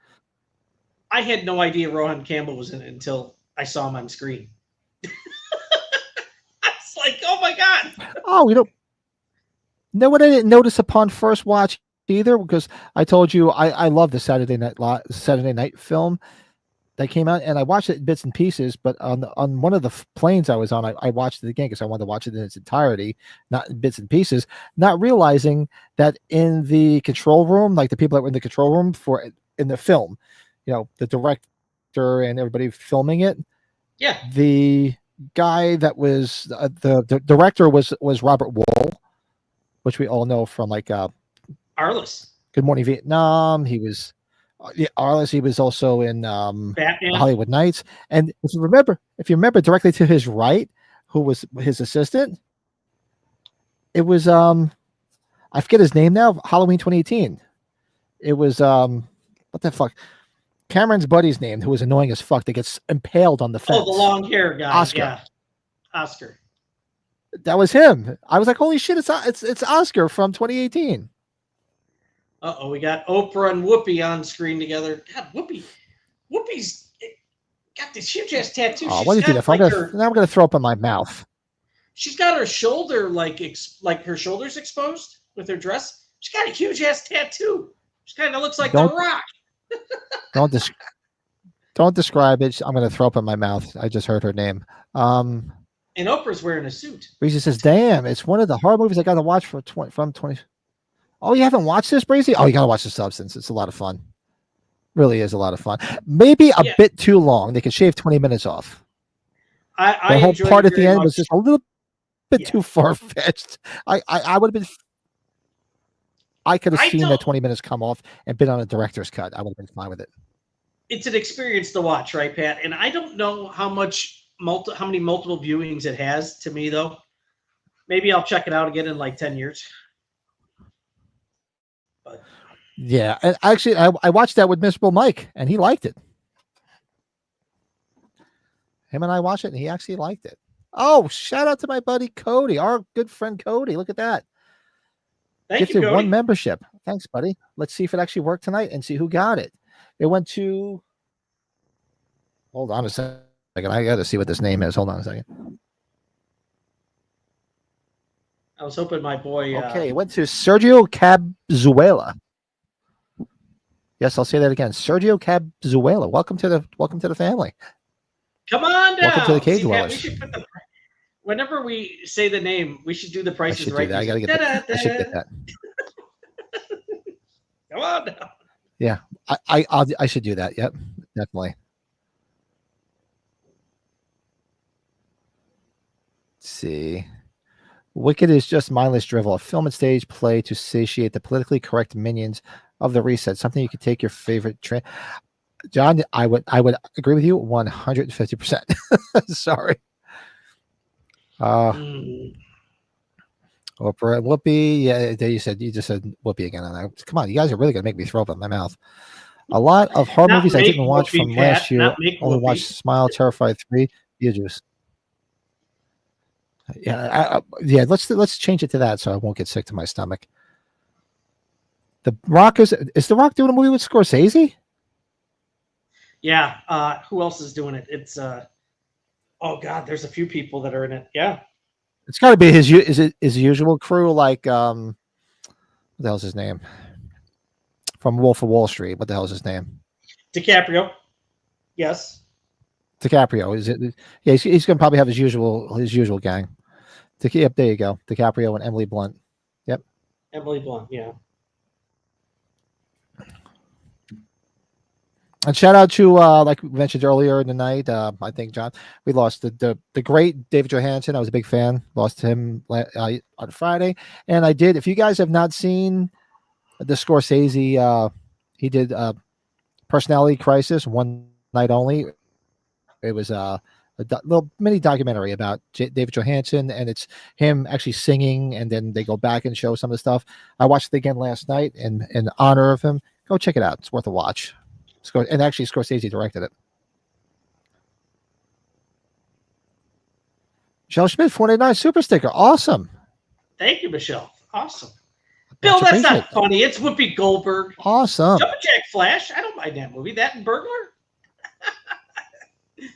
I had no idea Rohan Campbell was in it until I saw him on screen. I was like, oh my God. Oh, no, what I didn't notice upon first watch either, because I told you I love the Saturday night film that came out, and I watched it in bits and pieces. But on one of the planes I was on, I watched it again because I wanted to watch it in its entirety, not in bits and pieces. Not realizing that in the control room, like the people that were in the control room in the film, the director and everybody filming it, Yeah. the guy that was the director was Robert Wool, which we all know from like Arliss. Good Morning Vietnam. He was Arliss. He was also in Batman. Hollywood Nights. And if you remember directly to his right, who was his assistant, it was I forget his name now. Halloween 2018. It was what the fuck? Cameron's buddy's name, who was annoying as fuck, that gets impaled on the fence. Oh, the long hair guy. Oscar. Yeah. Oscar. That was him. I was like, holy shit, it's Oscar from 2018. Uh-oh, we got Oprah and Whoopi on screen together. God, Whoopi's got this huge ass tattoo. Oh, what did you do that? Now I'm gonna throw up in my mouth. She's got her shoulder like her shoulders exposed with her dress. She's got a huge ass tattoo. She kind of looks like The Rock. Don't describe it. I'm gonna throw up in my mouth. I just heard her name. And Oprah's wearing a suit. Breezy says, "Damn, it's one of the horror movies I got to watch from 20." Oh, you haven't watched this, Breezy? Oh, you got to watch The Substance. It's a lot of fun. Really is a lot of fun. Maybe a bit too long. They could shave 20 minutes off. The whole part at the end was just a little bit too far fetched. I would have been. I could have seen that 20 minutes come off and been on a director's cut. I would have been fine with it. It's an experience to watch, right, Pat? And I don't know how many multiple viewings it has to me, though. Maybe I'll check it out again in like 10 years. But yeah, and actually, I watched that with Miserable Mike, and he liked it. Him and I watched it, and he actually liked it. Oh, shout out to my buddy Cody, our good friend Cody. Look at that. Thank you, Cody. 1 membership. Thanks, buddy. Let's see if it actually worked tonight and see who got it. It went to. Hold on a second. I got to see what this name is. Hold on a second. I was hoping my boy. Okay, it went to Sergio Cabzuela. Yes, I'll say that again. Sergio Cabzuela. Welcome to the family. Come on down. Welcome to the Cave Dwellers. We should put whenever we say the name, we should do the prices right. I gotta get that. I should get that. Come on down. Yeah, I should do that. Yep, definitely. Let's see. Wicked is just mindless drivel, a film and stage play to satiate the politically correct minions of the reset. Something you could take your favorite trend. John, I would agree with you 150%. Sorry. Oprah and Whoopi. Yeah, you just said Whoopi again. Come on, you guys are really gonna make me throw up in my mouth. A lot of horror movies I didn't watch from last year. Only watched Smile, Terrified 3, Beetlejuice. Yeah, let's change it to that so I won't get sick to my stomach. The Rock is The Rock doing a movie with Scorsese? Yeah. Who else is doing it? It's oh God, there's a few people that are in it. Yeah. It's got to be his usual crew, like what the hell's his name? From Wolf of Wall Street. What the hell is his name? DiCaprio. Yes. DiCaprio. Is it? Yeah, he's gonna probably have his usual gang. Yep, there you go. DiCaprio and Emily Blunt. Yep. Emily Blunt, yeah. And shout out to like we mentioned earlier in the night. I think John, we lost the great David Johansen. I was a big fan. Lost him on Friday, and I did. If you guys have not seen the Scorsese, he did Personality Crisis, one night only. It was a little mini documentary about David Johansen, and it's him actually singing, and then they go back and show some of the stuff. I watched it again last night in honor of him. Go check it out. It's worth a watch. And actually, Scorsese directed it. Michelle Schmidt, 499 super sticker. Awesome. Thank you, Michelle. Awesome. Bill, that's not funny. It's Whoopi Goldberg. Awesome. Jumpin' Jack Flash. I don't mind that movie. That and Burglar.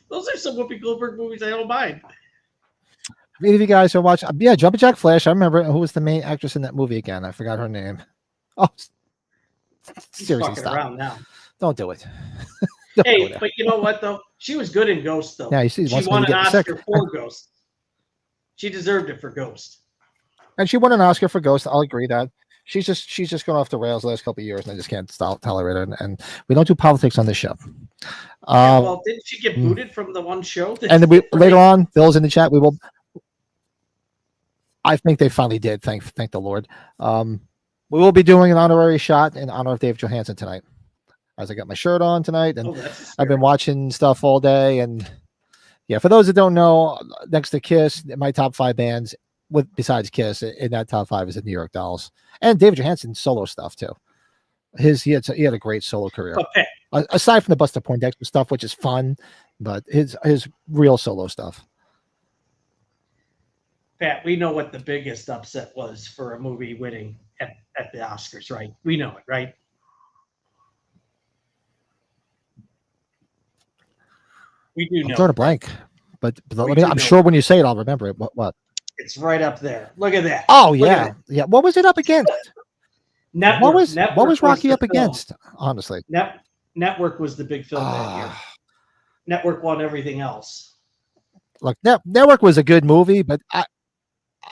Those are some Whoopi Goldberg movies I don't mind. Any of you guys are watching? Yeah, Jumpin' Jack Flash. I remember who was the main actress in that movie again. I forgot her name. Oh, seriously, stop. Around now. Don't do it. Hey, but you know what though? She was good in Ghost though. Yeah, you see, she won an Oscar for Ghost. She deserved it for Ghost. And she won an Oscar for Ghost. I'll agree that. She's just gone off the rails the last couple of years, and I just can't tolerate her. And we don't do politics on this show. Well, didn't she get booted from the one show? And then later on, Bill's in the chat. We will. I think they finally did. Thank the Lord. We will be doing an honorary shot in honor of Dave Johansen tonight. As I got my shirt on tonight, and I've been watching stuff all day. And yeah, for those that don't know, next to Kiss, my top 5 bands, besides Kiss, in that top 5 is the New York Dolls and David Johansen's solo stuff too. He had a great solo career. Okay. Aside from the Buster Poindexter stuff, which is fun, but his real solo stuff. Pat, we know what the biggest upset was for a movie winning at the Oscars, right? We know it, right? We do know. I'm drawing a blank, but I'm sure when you say it, I'll remember it. What? It's right up there. Look at that. Oh yeah, yeah. What was it up against? Network. What was Rocky up against? Honestly, Network was the big film that year. Network won everything else. Look, Network was a good movie, but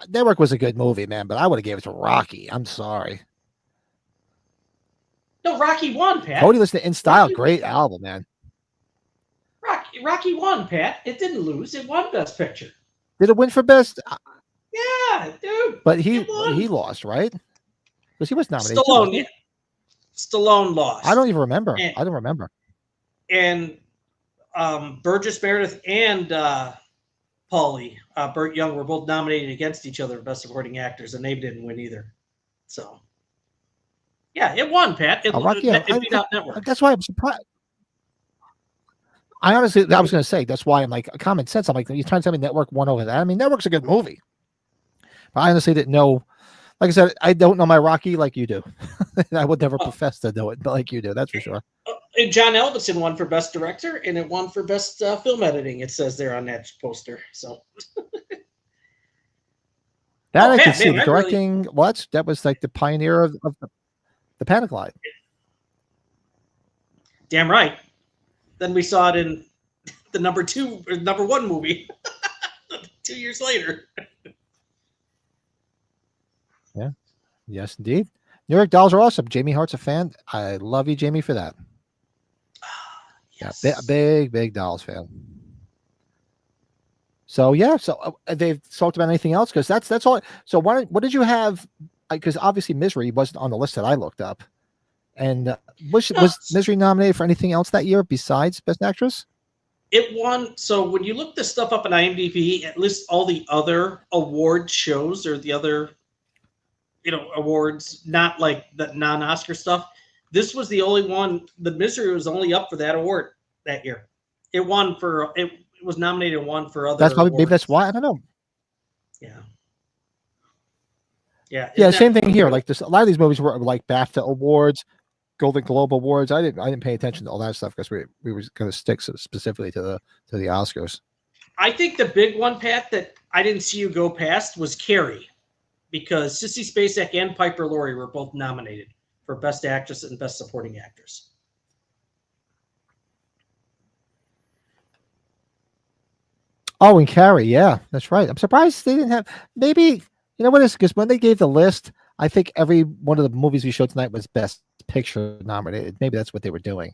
Network was a good movie, man. But I would have gave it to Rocky. I'm sorry. No, Rocky won, Pat. Cody listened to In Style. Great album, man. Rocky won, Pat. It didn't lose. It won Best Picture. Did it win for Best? Yeah, dude. But he lost, right? Because he was nominated. Stallone lost. I don't even remember. I don't remember. And Burgess Meredith and Paulie, Burt Young, were both nominated against each other for Best Supporting Actors, and they didn't win either. So, yeah, it won, Pat. It beat out Network. That's why I'm surprised. I was going to say, that's why I'm like, common sense. I'm like, you're trying to tell me Network won over that? I mean, Network's a good movie. But I honestly didn't know. Like I said, I don't know my Rocky like you do. I would never profess to know it, but like you do, that's for sure. And John Elvison won for Best Director, and it won for Best Film Editing. It says there on that poster. So that I can see. The directing, that was like the pioneer of the Panic Line. Damn right. Then we saw it in the number 1 movie 2 years later. Yeah. Yes, indeed. New York Dolls are awesome. Jamie Hart's a fan. I love you, Jamie, for that. Yes. Yeah, big Dolls fan. So yeah, they've talked about anything else because that's all. So what did you have? Because obviously Misery wasn't on the list that I looked up. And was Misery nominated for anything else that year besides Best Actress? It won. So when you look this stuff up on IMDb, it lists all the other award shows or the other, awards, not like the non-Oscar stuff. This was the only one. The Misery was only up for that award that year. It won for. It was nominated and won for other. That's probably maybe that's why I don't know. Yeah. Yeah. Yeah. Same thing here. Like this, a lot of these movies were like BAFTA awards, Golden Globe awards. I didn't pay attention to all that stuff because we were going to stick specifically to the Oscars. I think the big one, Pat, that I didn't see you go past was Carrie, because Sissy Spacek and Piper Laurie were both nominated for Best Actress and Best Supporting Actress. Oh, and Carrie, yeah, that's right. I'm surprised they didn't have. Maybe what is, because when they gave the list, I think every one of the movies we showed tonight was Best Picture nominated. Maybe that's what they were doing.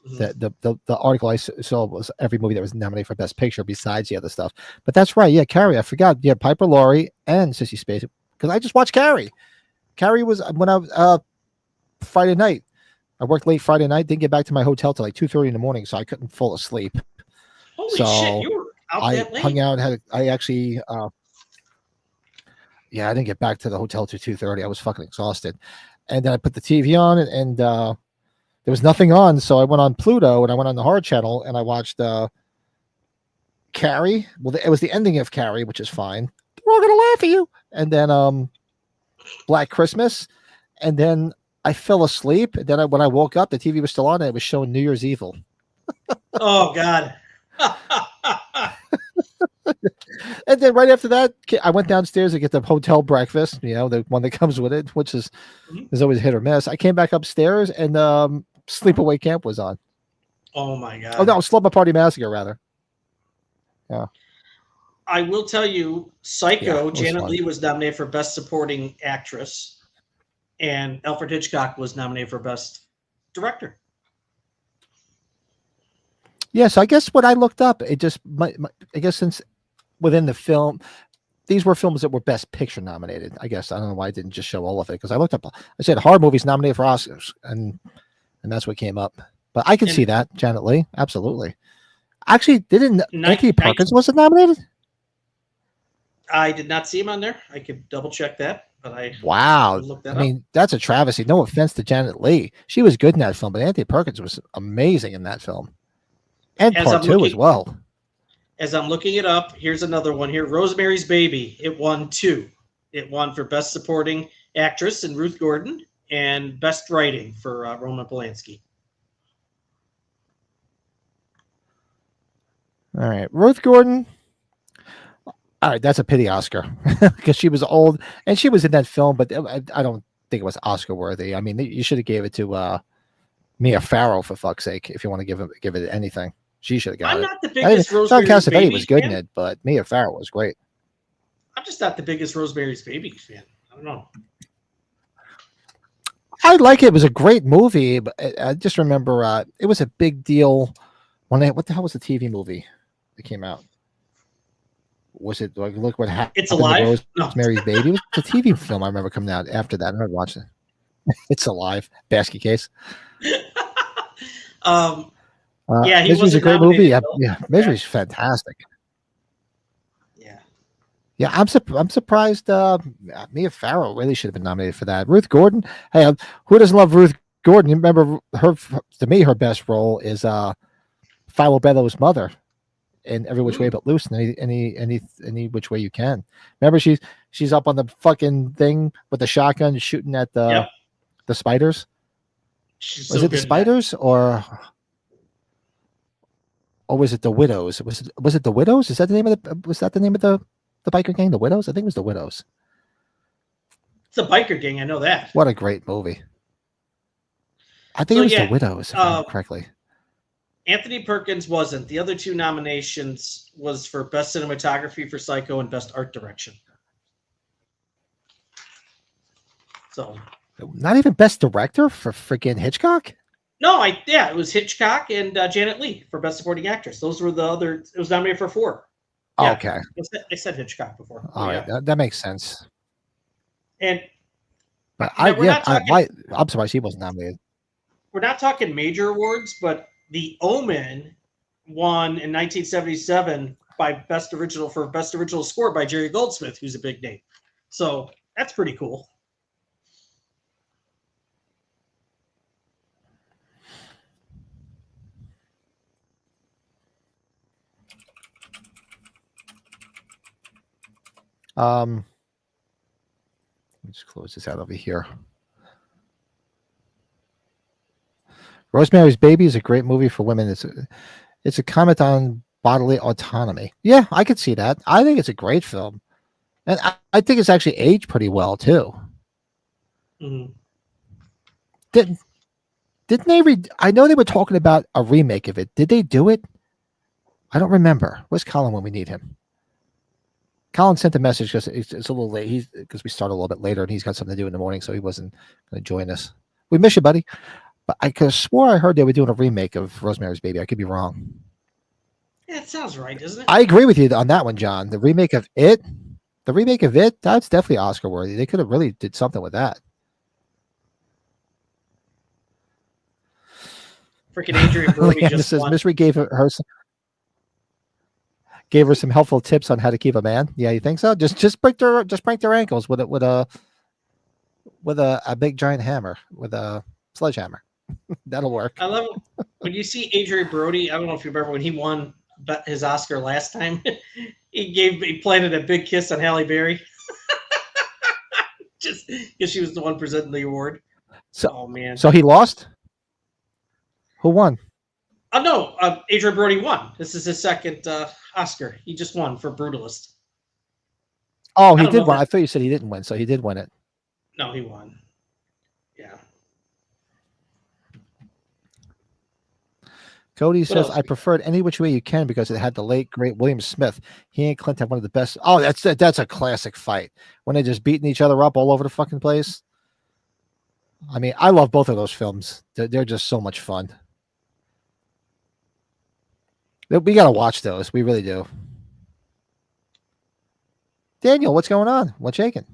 Mm-hmm. The article I saw was every movie that was nominated for Best Picture besides the other stuff. But that's right. Yeah, Carrie. I forgot. Yeah, Piper Laurie and Sissy Spacek, because I just watched Carrie. Carrie was when I was Friday night. I worked late Friday night. Didn't get back to my hotel till like 2:30 in the morning, so I couldn't fall asleep. Holy shit! You were out that late. I hung out. I actually. Yeah, I didn't get back to the hotel till 2:30. I was fucking exhausted, and then I put the TV on, and there was nothing on, so I went on Pluto and I went on the horror channel and I watched Carrie. Well, it was the ending of Carrie, which is fine. We're all gonna laugh at you. And then Black Christmas, and then I fell asleep. And then when I woke up, the TV was still on, and it was showing New Year's Evil. Oh God. And then right after that, I went downstairs to get the hotel breakfast, the one that comes with it, which is always hit or miss. I came back upstairs, and Sleepaway Camp was on. Oh my God. Oh no, Slumber Party Massacre rather. Yeah. I will tell you, Psycho, Yeah, Janet fun. Leigh was nominated for Best Supporting Actress, and Alfred Hitchcock was nominated for Best Director. Yes, I guess when I looked up, it just I guess since within the film, these were films that were Best Picture nominated. I guess I don't know why I didn't just show all of it, because I looked up. I said horror movies nominated for Oscars, and that's what came up. But I can see that Janet Leigh, absolutely. Actually, didn't Anthony Perkins wasn't nominated? I did not see him on there. I could double check that, but wow. I mean, that's a travesty. No offense to Janet Leigh, she was good in that film, but Anthony Perkins was amazing in that film, and part two as well. As I'm looking it up, here's another one here. Rosemary's Baby. It won 2. It won for Best Supporting Actress in Ruth Gordon and Best Writing for Roman Polanski. All right, Ruth Gordon. All right, that's a pity Oscar because she was old and she was in that film, but I don't think it was Oscar worthy. I mean, you should have gave it to Mia Farrow, for fuck's sake. If you want to give it anything, she should have got it. I'm not the biggest Rosemary's John Cassavetes Baby was good fan. in it, but Mia Farrow was great. I'm just not the biggest Rosemary's Baby fan. I don't know. I like it. It was a great movie, but I just remember it was a big deal when what the hell was the TV movie that came out? Was it like Look What Happened? It's Alive. Rosemary's Baby. It was a TV film I remember coming out after that. I remember watching it. It's Alive. Basket case. Yeah, Misery's a great movie. Yeah, Misery's fantastic. Yeah, I'm surprised. Mia Farrow really should have been nominated for that. Ruth Gordon. Hey, who doesn't love Ruth Gordon? You remember her? To me, her best role is Philo Bellows' mother in Every Which Way But Loose, and any which way you can. Remember, she's up on the fucking thing with the shotgun shooting at the spiders. Was it the spiders or was it the Widows? Was it the Widows? Is that the name of the biker gang? The Widows? I think it was the Widows. It's a biker gang. I know that. What a great movie. I think it was the Widows, if I remember correctly. Anthony Perkins wasn't. The other 2 nominations was for Best Cinematography for Psycho and Best Art Direction. So, not even Best Director for freaking Hitchcock? No, it was Hitchcock and Janet Leigh for Best Supporting Actress. Those were the other. It was nominated for 4. Yeah, okay. I said Hitchcock before. All right, that makes sense. And but I'm surprised he wasn't nominated. We're not talking major awards, but The Omen won in 1977 by Best Original Score by Jerry Goldsmith, who's a big name. So that's pretty cool. Let me just close this out over here. Rosemary's Baby is a great movie for women. It's a comment on bodily autonomy. Yeah, I could see that. I think it's a great film. And I think it's actually aged pretty well, too. Mm-hmm. Didn't they I know they were talking about a remake of it. Did they do it? I don't remember. Where's Colin when we need him? Colin sent a message because it's a little late. Because we started a little bit later and he's got something to do in the morning, so he wasn't going to join us. We miss you, buddy. But I could have swore I heard they were doing a remake of Rosemary's Baby. I could be wrong. Yeah, it sounds right, doesn't it? I agree with you on that one, John. The remake of it, that's definitely Oscar worthy. They could have really did something with that. Freaking Adrian Brody just says Misery gave her some helpful tips on how to keep a man. Yeah, you think so? Just break their ankles with a big giant hammer, with a sledgehammer. That'll work. I love it. When you see Adrian Brody. I don't know if you remember when he won his Oscar last time. he planted a big kiss on Halle Berry. Just because she was the one presenting the award. So, oh man. So he lost. Who won? Oh no, Adrian Brody won. This is his second Oscar. He just won for Brutalist. Oh, he did win. I thought you said he didn't win, so he did win it. No, he won. Yeah. Cody says, I preferred Any Which Way You Can because it had the late, great William Smith. He and Clint have one of the best. Oh, that's a classic fight. When they're just beating each other up all over the fucking place. I mean, I love both of those films. They're just so much fun. We got to watch those. We really do. Daniel, what's going on? What's shaking?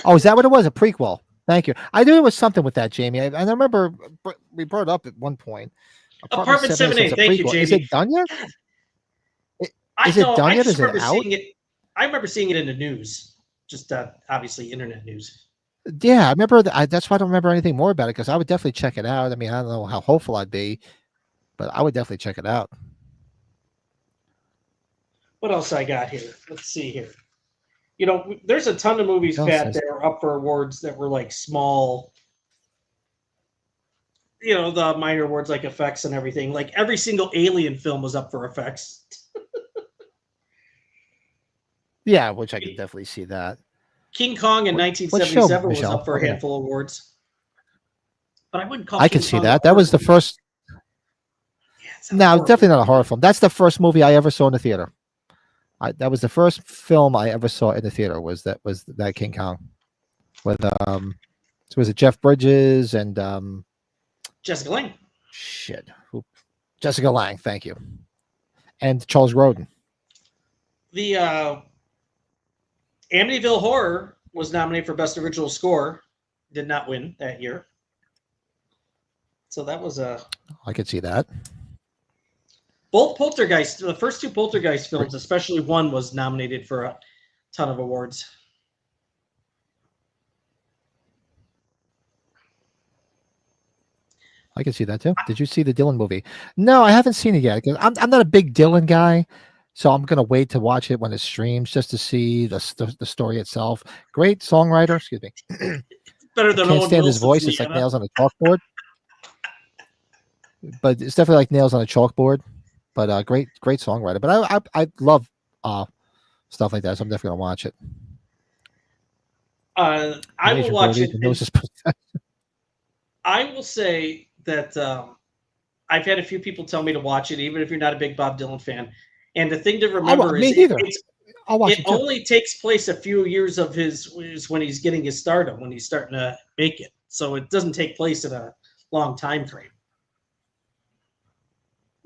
Oh, is that what it was? A prequel. Thank you. I knew it was something with that, Jamie. I remember we brought it up at one point. Apartment 7A. Thank you, Jamie. Is it done yet? Is it done yet? Is it out? I remember seeing it in the news. Just obviously internet news. Yeah, I remember. That's why I don't remember anything more about it, because I would definitely check it out. I mean, I don't know how hopeful I'd be, but I would definitely check it out. What else I got here? Let's see here. You know, there's a ton of movies, Pat, that are up for awards that were like small, you know, the minor awards like effects and everything. Like every single Alien film was up for effects. Yeah, which I could definitely see that. King Kong in 1977 was up for a handful of awards. But I wouldn't call I can see that. That was the first. Yeah, no, definitely not a horror film. That's the first movie I ever saw in the theater. That was the first film I ever saw in the theater. Was that King Kong with so was it Jeff Bridges and Jessica Lange? Shit, Jessica Lange. Thank you, and Charles Grodin. The Amityville Horror was nominated for Best Original Score. Did not win that year. So that was I could see that. Both Poltergeist, the first two Poltergeist films, especially one, was nominated for a ton of awards. I can see that too. Did you see the Dylan movie? No, I haven't seen it yet because I'm not a big Dylan guy, so I'm gonna wait to watch it when it streams just to see the story itself. Great songwriter. Excuse me. Better than can't stand his voice. It's like nails on a chalkboard. But it's definitely like nails on a chalkboard. But great songwriter. But I love stuff like that, so I'm definitely gonna watch it. I will watch it. I will say that I've had a few people tell me to watch it, even if you're not a big Bob Dylan fan. And the thing to remember is it only takes place a few years of is when he's getting his stardom, when he's starting to make it. So it doesn't take place in a long time frame.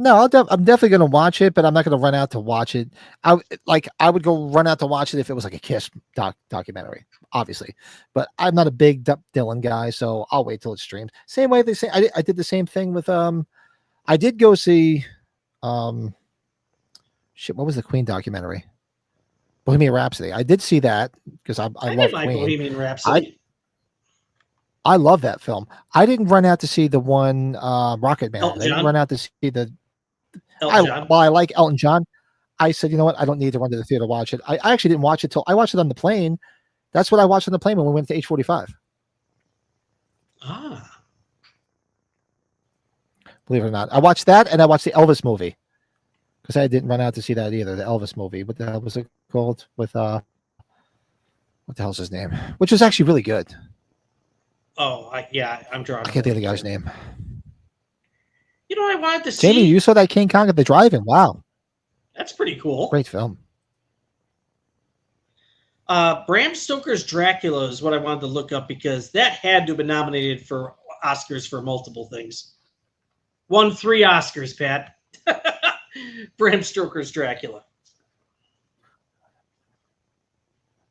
No, I'm definitely going to watch it, but I'm not going to run out to watch it. I would go run out to watch it if it was like a Kiss documentary, obviously. But I'm not a big Dylan guy, so I'll wait till it streams. Same way they say I did the same thing with I did go see shit. What was the Queen documentary? Bohemian Rhapsody. I did see that because I love Queen. Bohemian Rhapsody. I love that film. I didn't run out to see the one Rocket Man. I didn't run out to see the. While I like Elton John, I said, you know what? I don't need to run to the theater to watch it. I actually didn't watch it till I watched it on the plane. That's what I watched on the plane when we went to H45. Ah. Believe it or not, I watched that and I watched the Elvis movie because I didn't run out to see that either. The Elvis movie, what the hell was it called? With what the hell's his name? Which was actually really good. Oh, I'm drawing. I can't think of the guy's name. You know, I wanted to see. Jamie, you saw that King Kong at the drive-in. Wow. That's pretty cool. Great film. Bram Stoker's Dracula is what I wanted to look up because that had to have been nominated for Oscars for multiple things. Won 3 Oscars, Pat. Bram Stoker's Dracula.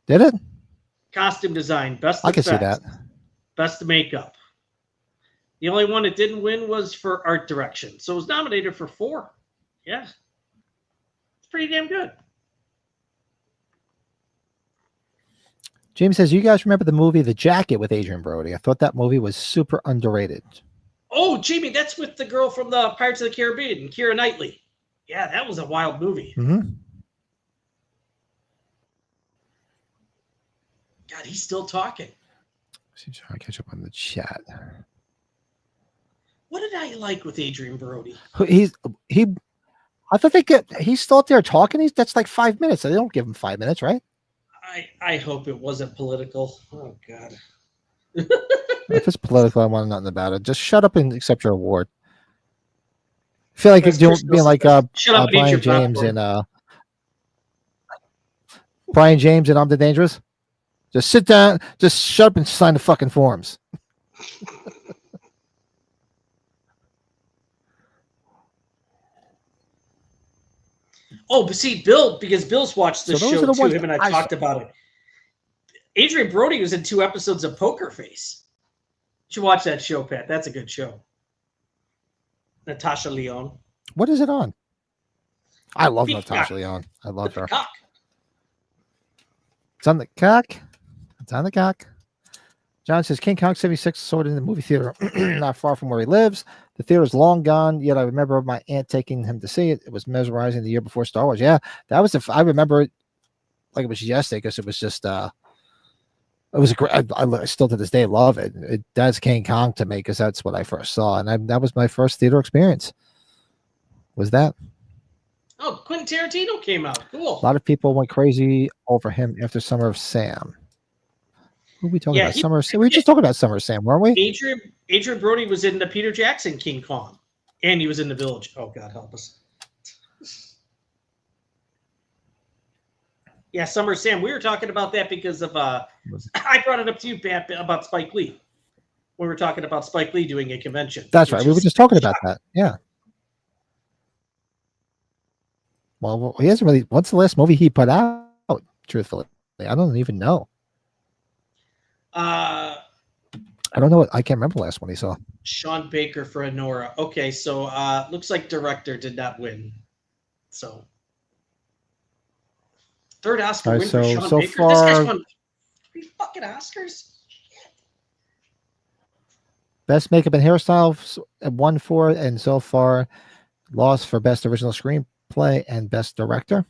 Did it? Costume design, best I can see that. Best makeup. The only one it didn't win was for art direction. So it was nominated for 4. Yeah. It's pretty damn good. James says, you guys remember the movie The Jacket with Adrian Brody? I thought that movie was super underrated. Oh, Jamie, that's with the girl from the Pirates of the Caribbean, Keira Knightley. Yeah, that was a wild movie. Mm-hmm. God, he's still talking. She's trying to catch up on the chat. What did I like with Adrian Brody? I thought he's still up there talking. That's like 5 minutes. They don't give him 5 minutes, right? I hope it wasn't political. Oh God. If it's political, I want nothing about it. Just shut up and accept your award. I feel like being like Brian James and Brian James and I'm the Dangerous. Just sit down, just shut up and sign the fucking forms. Oh, but see, because Bill's watched this show too. Him and I talked about it. Adrian Brody was in 2 episodes of Poker Face. You should watch that show, Pat. That's a good show. Natasha Lyonne. What is it on? I love Natasha Lyonne. I love her. Cock. It's on the cock. It's on the cock. John says King Kong 76 saw it in the movie theater not far from where he lives. The theater is long gone, yet I remember my aunt taking him to see it. It was mesmerizing the year before Star Wars. Yeah, that was I remember it like it was yesterday because it was just it was a great. I still to this day love it. That's King Kong to me because that's what I first saw, and that was my first theater experience. Was that? Oh, Quentin Tarantino came out. Cool. A lot of people went crazy over him after Summer of Sam. Who are we talking about? Summer of Sam. We were just talking about Summer of Sam, weren't we? Adrian Brody was in the Peter Jackson King Kong, and he was in The Village. Oh God, help us. Yeah, Summer of Sam. We were talking about that because of I brought it up to you, Pat, about Spike Lee. We were talking about Spike Lee doing a convention. That's right. We were just talking about that. Yeah. Well, he hasn't really. What's the last movie he put out? Truthfully, I don't even know. I don't know. I can't remember the last one he saw. Sean Baker for Honora. Okay, so looks like director did not win. So third Oscar win for Sean Baker. Far, this guy's won 3 fucking Oscars. Best makeup and hairstyle won for, and so far lost for best original screenplay and best director.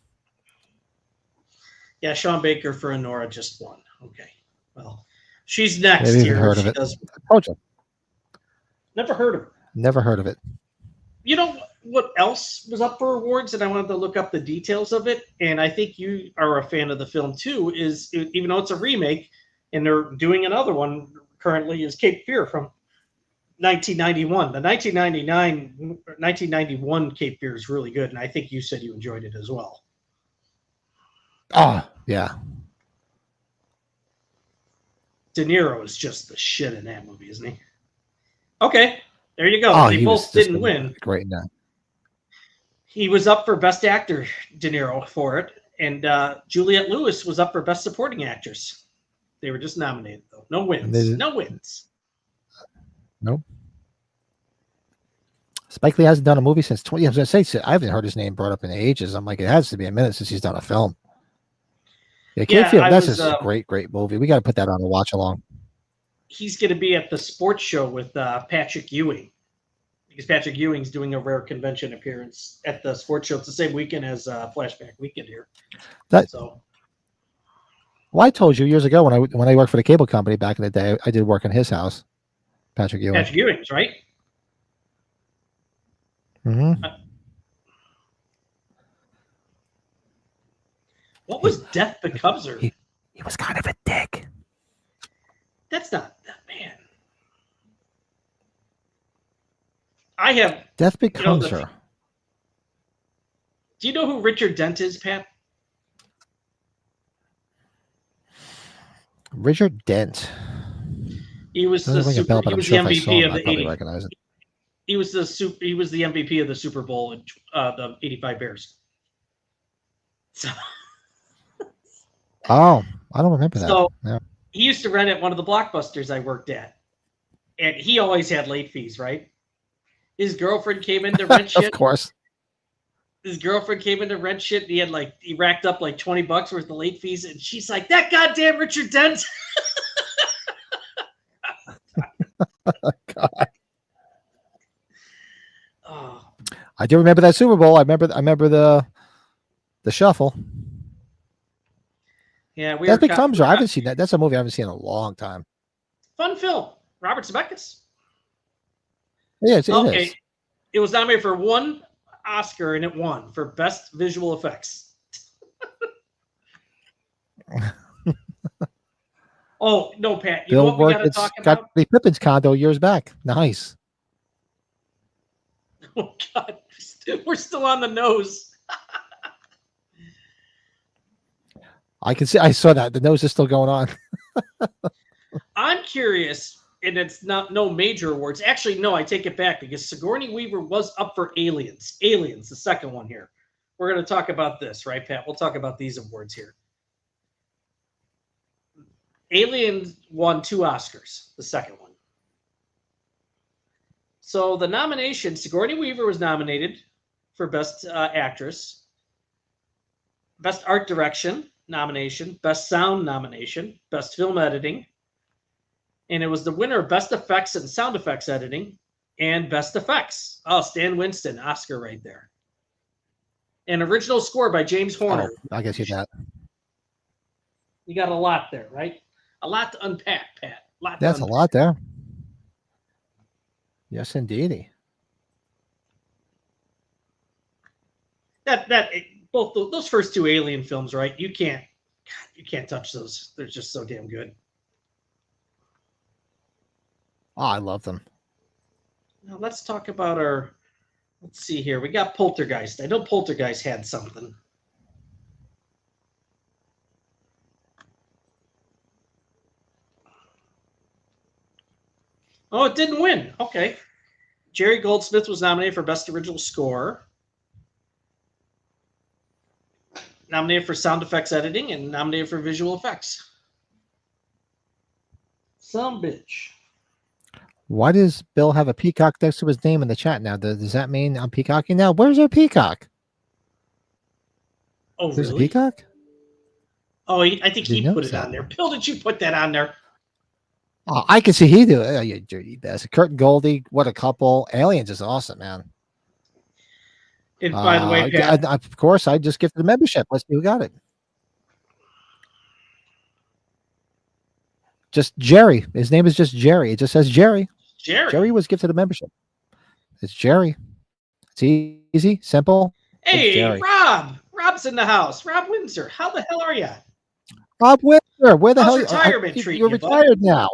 Yeah, Sean Baker for Honora just won. Okay, well. She's next here. Heard of it. Told you. Never heard of her. Never heard of it. You know what else was up for awards? And I wanted to look up the details of it. And I think you are a fan of the film too. Is even though it's a remake, and they're doing another one currently, is Cape Fear from 1991. The 1991 Cape Fear is really good, and I think you said you enjoyed it as well. Oh yeah. De Niro is just the shit in that movie, isn't he? Okay, there you go. They both didn't win. Great now. He was up for Best Actor, De Niro, for it, and Juliette Lewis was up for Best Supporting Actress. They were just nominated, though. No wins. No wins. Nope. Spike Lee hasn't done a movie since 20. I was going to say, I haven't heard his name brought up in ages. I'm like, it has to be a minute since he's done a film. Yeah, that's a great movie. We got to put that on a watch along. He's going to be at the sports show with Patrick Ewing, because Patrick Ewing's doing a rare convention appearance at the sports show. It's the same weekend as Flashback Weekend here. Well, I told you years ago when I worked for the cable company back in the day, I did work in his house. Patrick Ewing. Patrick Ewing's right. Mm-hmm. What was Death Becomes Her? He was kind of a dick. That's not that man. I have Death Becomes Her. Do you know who Richard Dent is, Pat? Richard Dent. He was the MVP of the 80s. He was the MVP of the Super Bowl in the '85 Bears. So. Oh, I don't remember that. So he used to rent at one of the Blockbusters I worked at, and he always had late fees, right? His girlfriend came in to rent shit. Of course. His girlfriend came in to rent shit. And he racked up like $20 worth of late fees, and she's like, "That goddamn Richard Dent." God. Oh. I do remember that Super Bowl. I remember the shuffle. Yeah, we That becomes her. I haven't seen that. That's a movie I haven't seen in a long time. Fun film. Robert Zemeckis. Yeah, it okay. is. It was nominated for 1 Oscar and it won for Best Visual Effects. Oh no, Pat! You know what we got to talk about? Scottie Pippen's condo years back. Nice. Oh God, we're still on the nose. I can see. I saw that the nose is still going on. I'm curious, and it's not no major awards. Actually, no, I take it back because Sigourney Weaver was up for Aliens. Aliens, the second one here. We're going to talk about this, right, Pat? We'll talk about these awards here. Aliens won 2 Oscars, the second one. So the nomination, Sigourney Weaver was nominated for Best Actress, Best Art Direction nomination, Best Sound nomination, Best Film Editing, and it was the winner of Best Effects and Sound Effects Editing and Best Effects. Oh, Stan Winston, Oscar right there. And original score by James Horner. Oh, I guess you that. You got a lot there, right? A lot to unpack, Pat. That's a lot there. Yes, indeedy. That both those first 2 Alien films, right? You can't touch those. They're just so damn good. Oh, I love them. Now let's talk about our. Let's see here. We got Poltergeist. I know Poltergeist had something. Oh, it didn't win. Okay. Jerry Goldsmith was nominated for Best Original Score. Nominated for Sound Effects Editing and nominated for Visual Effects. Some bitch. Why does Bill have a peacock next to his name in the chat now? Does that mean I'm peacocking now? Where's our peacock? Oh, There's really? a peacock? Oh, I think he put it on there. Bill, did you put that on there? Oh, I can see he do it. Oh, you dirty bastard. Kurt and Goldie, what a couple. Aliens is awesome, man. And by the way, Pat, of course, I just gifted a membership. Let's see who got it. Just Jerry. His name is just Jerry. It just says Jerry. Jerry was gifted a membership. It's Jerry. It's easy, simple. Hey, Rob. Rob's in the house. Rob Windsor. How the hell are you? Rob Windsor. Where the hell retirement you're retired now.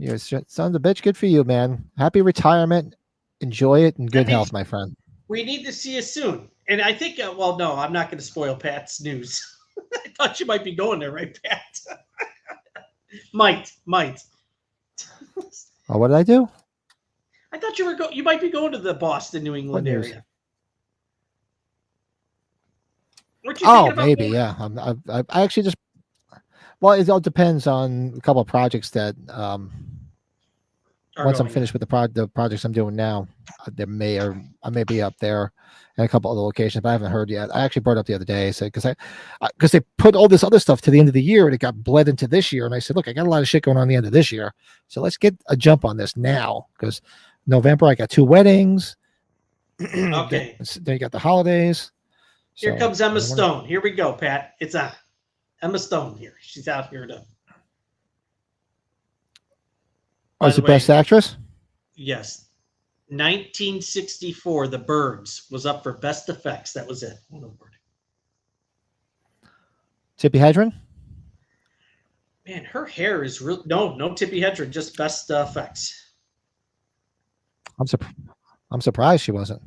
You're son of a bitch. Good for you, man. Happy retirement. Enjoy it in good health, my friend. We need to see you soon. And I think, well, no, I'm not going to spoil Pat's news. I thought you might be going there, right, Pat? might. Oh, what did I do? I thought you might be going to the Boston, New England area. Oh, maybe, yeah. I actually just, well, it all depends on a couple of projects that once I'm finished with the projects I'm doing now, I may be up there in a couple other locations, but I haven't heard yet. I actually brought it up the other day, so because they put all this other stuff to the end of the year and it got bled into this year, and I said, look, I got a lot of shit going on the end of this year, so let's get a jump on this now, because November I got 2 weddings. Okay. Then you got the holidays. Here comes Emma Stone. Here we go, Pat. It's on. Emma Stone here. She's out here to. Oh, is the best actress? Yes. 1964, The Birds was up for best effects. That was it. Tippi Hedren? Man, her hair is real. No Tippi Hedren, just best effects. I'm surprised she wasn't.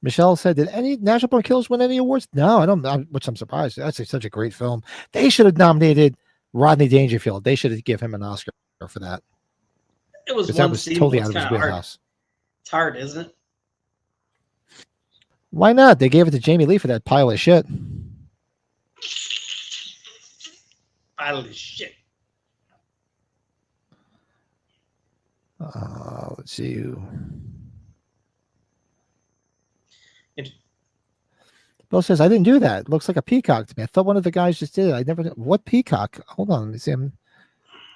Michelle said, did any National Born Killers win any awards? No, I don't, which I'm surprised. That's such a great film. They should have nominated Rodney Dangerfield. They should have given him an Oscar for that. It was that was totally out of his wheelhouse. It's hard, isn't it? Why not? They gave it to Jamie Lee for that pile of shit. Pile of shit. Let's see. Bill says, I didn't do that. It looks like a peacock to me. I thought one of the guys just did it. I never did. What peacock? Hold on. Let me see.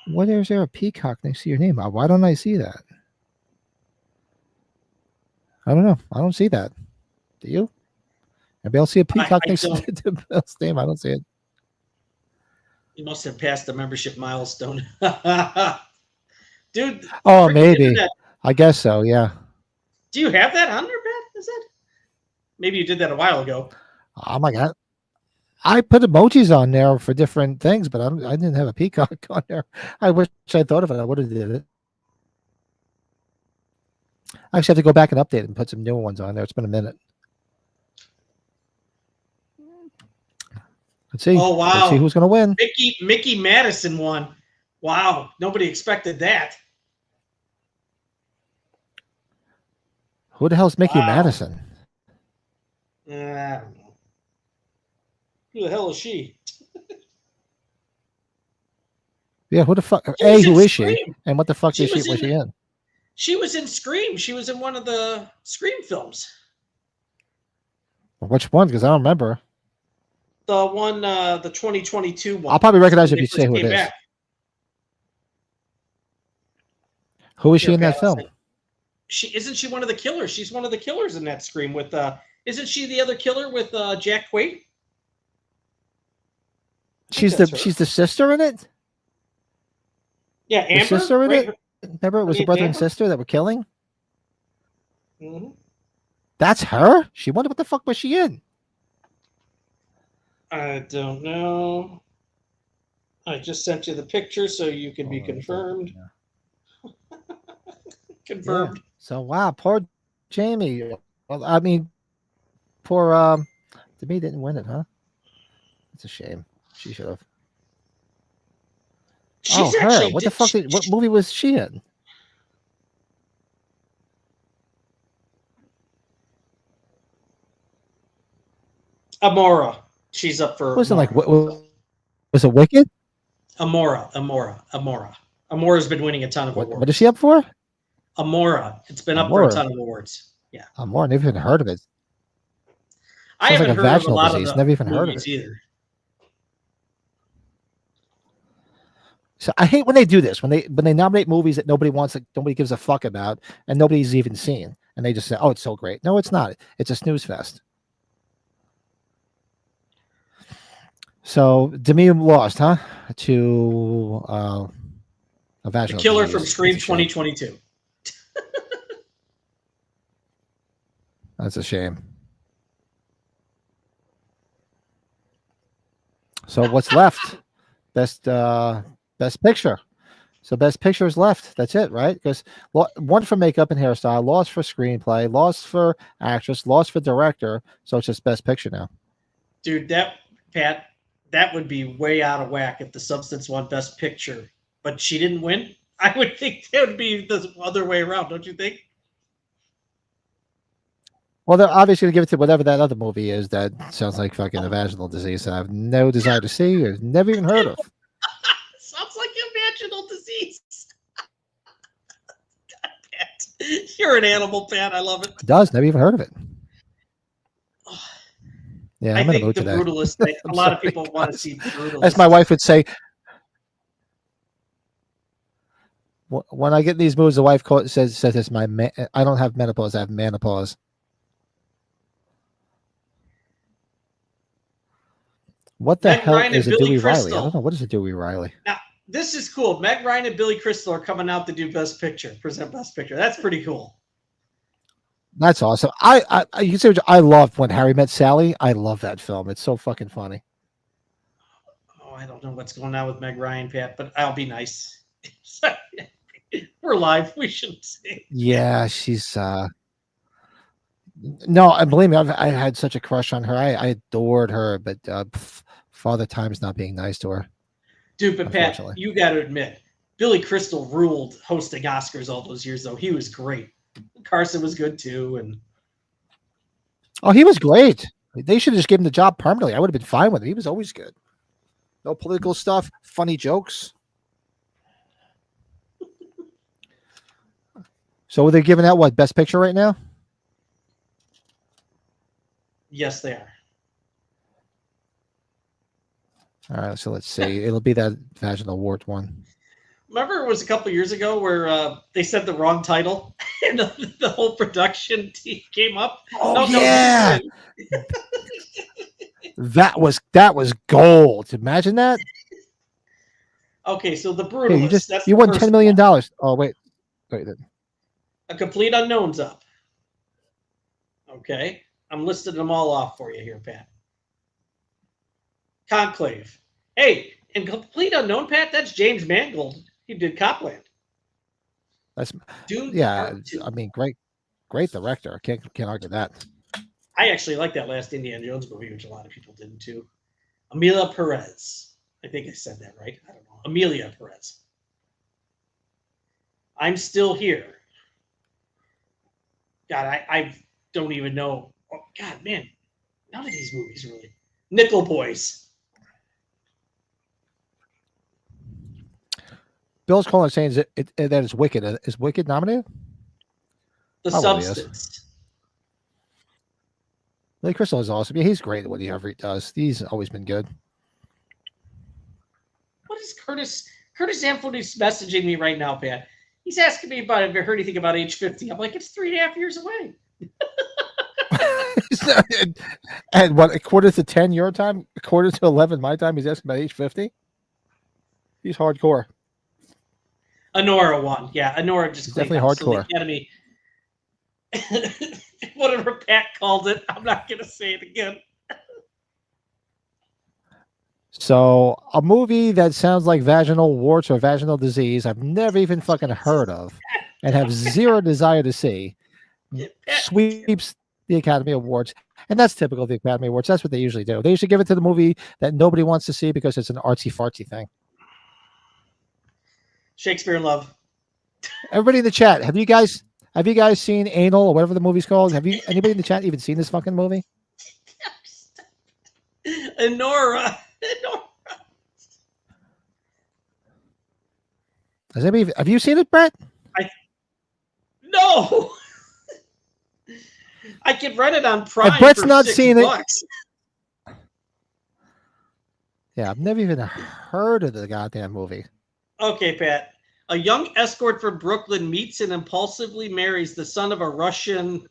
What is there a peacock next to your name? Why don't I see that? I don't know. I don't see that. Do you? Maybe I'll see a peacock next to Bill's name. I don't see it. You must have passed the membership milestone. Dude. Oh, maybe. Internet. I guess so, yeah. Do you have that on there, Pat? Is that? Maybe you did that a while ago. Oh my God. I put emojis on there for different things, but I didn't have a peacock on there. I wish I thought of it. I would have did it. I actually have to go back and update it and put some new ones on there. It's been a minute. Let's see. Oh, wow. Let's see who's going to win. Mickey Madison won. Wow. Nobody expected that. Who the hell's Mickey Madison? I don't know. Who the hell is she? Yeah, who the fuck? Who is she? And what the fuck was she in? She was in Scream. She was in one of the Scream films. Which one? Because I don't remember. The one, the 2022 one. I'll probably recognize if you say who it is. Back. Who is she in that film? Isn't she one of the killers? She's one of the killers in that Scream with isn't she the other killer with Jack Quaid? She's the sister in it? Yeah, Amber. The sister in it? Remember it was the brother and sister that were killing? Mm-hmm. That's her? What the fuck was she in? I don't know. I just sent you the picture so you can be confirmed. Yeah. Confirmed. Yeah. So wow, poor Jamie. Well, I mean, poor Demi didn't win it, huh? It's a shame. She should have. She's her. What the fuck? What movie was she in? Amora. She's up for. Wasn't like what? Was it Wicked? Amora. Amora's been winning a ton of awards. What is she up for? Amora. It's been up for a ton of awards. Yeah. Amora. Never even heard of it. I haven't heard of a lot of the never even heard of it either. So I hate when they do this, when they nominate movies that nobody wants, that nobody gives a fuck about, and nobody's even seen, and they just say, "Oh, it's so great." No, it's not. It's a snooze fest. So Demi lost, huh? To a vaginal. The killer from Scream 2022. That's a shame. So what's left? Best picture. So best picture is left. That's it, right? Because one for makeup and hairstyle, lost for screenplay, lost for actress, lost for director. So it's just best picture now. Dude, that would be way out of whack if The Substance won best picture, but she didn't win. I would think that would be the other way around, don't you think? Well, they're obviously going to give it to whatever that other movie is that sounds like fucking a vaginal disease that I have no desire to see or never even heard of. Sounds like a vaginal disease. God, Pat. You're an animal, Pat. I love it. It does. Never even heard of it. Yeah, I'm in a mood today. Brutalist thing. A lot of people want to see Brutalist. As my wife would say, when I get in these moods, the wife says it's I don't have menopause, I have menopause. What the hell is a Dewey Riley? I don't know. What is a Dewey Riley? Now, this is cool. Meg Ryan and Billy Crystal are coming out to do Best Picture, present Best Picture. That's pretty cool. That's awesome. You can say I love When Harry Met Sally. I love that film. It's so fucking funny. Oh, I don't know what's going on with Meg Ryan, Pat, but I'll be nice. We're live. We shouldn't say. Yeah, she's. No, and believe me, I had such a crush on her. I adored her, but Father Time's not being nice to her. Dude, but Pat, you got to admit, Billy Crystal ruled hosting Oscars all those years, though. He was great. Carson was good too, and he was great. They should have just given him the job permanently. I would have been fine with it. He was always good. No political stuff, funny jokes. So are they giving out what, Best Picture right now? Yes, they are. All right, so let's see. It'll be that vaginal wart one. Remember, it was a couple of years ago where they said the wrong title, and the whole production team came up. Oh yeah, that was gold. Imagine that. Okay, so The Hey, Brutalist. That's you the won first $10 million. one. Oh wait. A Complete Unknown's up. Okay, I'm listing them all off for you here, Pat. Conclave. Hey, in Complete Unknown, Pat, that's James Mangold. He did Copland. That's Dune yeah. Part 2. I mean, great director. Can't argue that. I actually like that last Indiana Jones movie, which a lot of people didn't too. Amelia Perez. I think I said that right. I don't know. Amelia Perez. I'm Still Here. God, I don't even know. Oh, God, man. None of these movies really. Nickel Boys. Bill's calling saying that it's Wicked. Is Wicked nominated? The Probably Substance. Is. Billy Crystal is awesome. Yeah, he's great at whatever he does. He's always been good. What is Curtis? Curtis Anthony's messaging me right now, Pat. He's asking me about if I heard anything about age 50. I'm like, it's 3.5 years away. And what, a quarter to 10 your time? A quarter to 11 my time? He's asking about age 50? He's hardcore. Honora won. Yeah, Honora just He's cleaned definitely up. hardcore. So the Academy, whatever Pat called it, I'm not going to say it again. So a movie that sounds like vaginal warts or vaginal disease I've never even fucking heard of and have zero desire to see sweeps the Academy Awards. And that's typical of the Academy Awards. That's what they usually do. They usually give it to the movie that nobody wants to see because it's an artsy-fartsy thing. Shakespeare in Love. Everybody in the chat, have you guys seen Anal or whatever the movie's called? Have you anybody in the chat even seen this fucking movie? Honora. Have you seen it, Brett? No. I could rent it on Prime. And Brett's for not $6. seen it. Yeah, I've never even heard of the goddamn movie. Okay, Pat. A young escort from Brooklyn meets and impulsively marries the son of a Russian.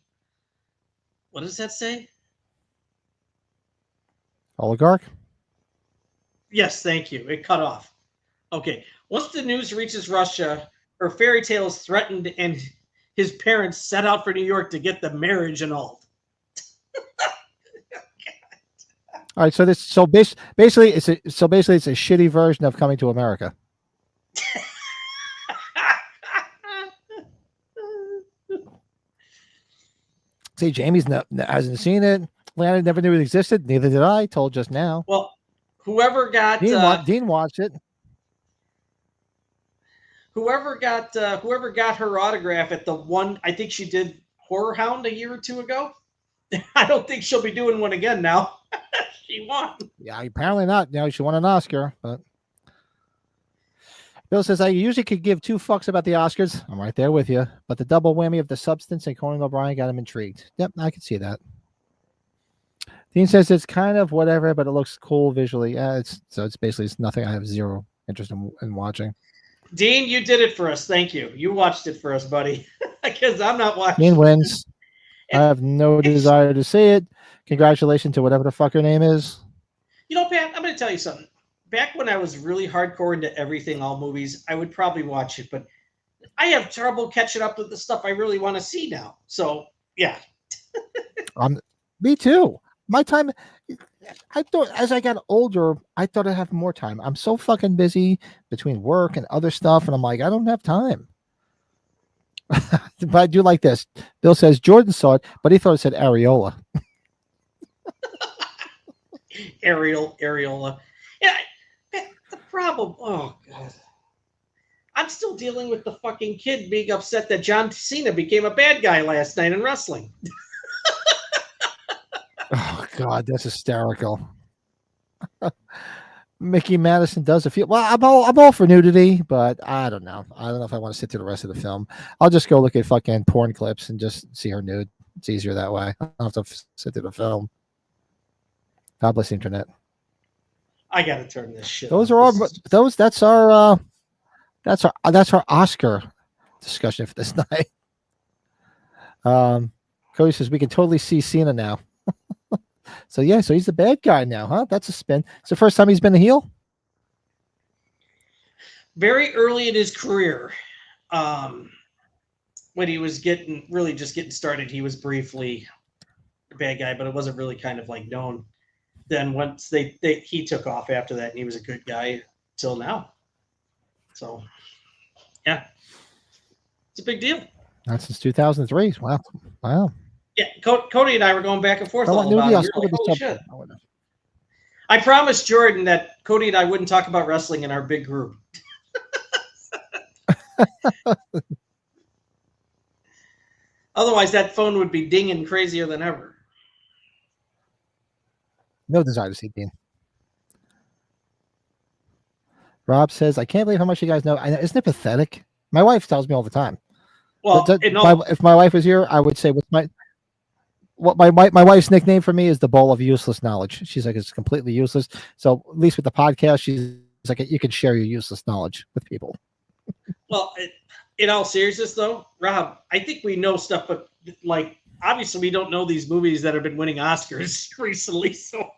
What does that say? Oligarch? Yes, thank you. It cut off. Okay. Once the news reaches Russia, her fairy tale is threatened and his parents set out for New York to get the marriage annulled. All right, so basically it's a shitty version of Coming to America. See, Jamie's hasn't seen it. Lana never knew it existed. Neither did I. Told just now. Well, whoever got Dean watched it. Whoever got her autograph at the one, I think she did Horror Hound a year or two ago. I don't think she'll be doing one again now. She won. Yeah, apparently not. Now she won an Oscar, but Bill says I usually could give two fucks about the Oscars. I'm right there with you, but the double whammy of The Substance and Conan O'Brien got him intrigued. Yep, I can see that. Dean says it's kind of whatever, but it looks cool visually. It's basically nothing. I have zero interest in watching. Dean, you did it for us. Thank you. You watched it for us, buddy. Because I'm not watching. Dean wins. I have no desire to see it. Congratulations to whatever the fuck her name is. You know, Pat, I'm going to tell you something. Back when I was really hardcore into everything, all movies, I would probably watch it, but I have trouble catching up with the stuff I really want to see now. So, yeah. Me too. My time, I thought as I got older, I thought I'd have more time. I'm so fucking busy between work and other stuff, and I'm like, I don't have time. But I do like this. Bill says Jordan saw it, but he thought it said areola. Areola. Yeah, the problem. Oh God, I'm still dealing with the fucking kid being upset that John Cena became a bad guy last night in wrestling. Oh God, that's hysterical. Mickey Madison does a few. Well, I'm all for nudity, but I don't know. I don't know if I want to sit through the rest of the film. I'll just go look at fucking porn clips and just see her nude. It's easier that way. I don't have to sit through the film. God bless the internet. I gotta turn this shit. Those are all those. That's our Oscar discussion for this night. Cody says we can totally see Cena now. So yeah, so he's the bad guy now, huh? That's a spin. It's the first time he's been a heel. very early in his career, when he was just getting started, he was briefly a bad guy, but it wasn't really kind of like known. Then once he took off after that, and he was a good guy till now. So, yeah, it's a big deal. Not since 2003. Wow. Yeah, Cody and I were going back and forth all about it. Like, holy shit. I promised Jordan that Cody and I wouldn't talk about wrestling in our big group. Otherwise, that phone would be dinging crazier than ever. No desire to see Dean. Rob says, I can't believe how much you guys know. Isn't it pathetic? My wife tells me all the time. Well, if my wife was here, I would say my wife's nickname for me is the bowl of useless knowledge. She's like, it's completely useless. So at least with the podcast, she's like, you can share your useless knowledge with people. Well, in all seriousness, though, Rob, I think we know stuff, but like obviously we don't know these movies that have been winning Oscars recently. So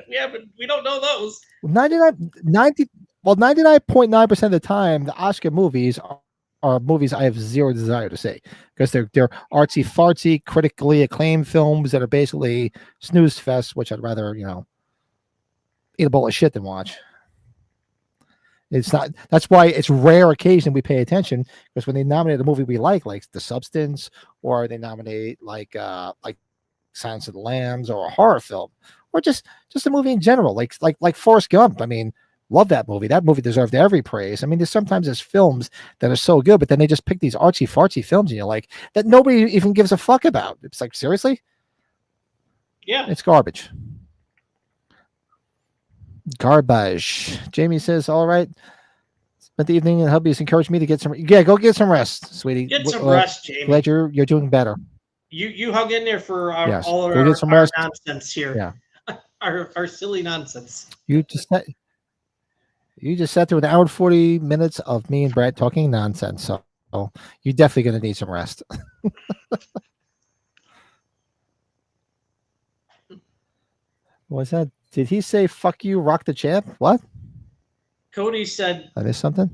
we don't know those. 99.9% of the time, the Oscar movies are movies I have zero desire to see because they're artsy fartsy, critically acclaimed films that are basically snooze fest, which I'd rather, eat a bowl of shit than watch. It's not. That's why it's rare occasion we pay attention, because when they nominate a movie we like The Substance, or they nominate like Silence of the Lambs, or a horror film, or just a movie in general, like Forrest Gump. I mean, love that movie. That movie deserved every praise. I mean, there's films that are so good, but then they just pick these artsy fartsy films, and you're like, that nobody even gives a fuck about. It's like, seriously? Yeah, it's garbage. Garbage. Jamie says, all right. Spent the evening and hubby's encouraged me to get some. Yeah, go get some rest, sweetie. Get some rest, Jamie. Glad you're doing better. You hung in there for all of our nonsense here. Yeah. our silly nonsense. You just sat through an hour and 40 minutes of me and Brad talking nonsense. So you're definitely going to need some rest. What's that? Did he say "fuck you, Rock the Champ"? What? Cody said. I missed something.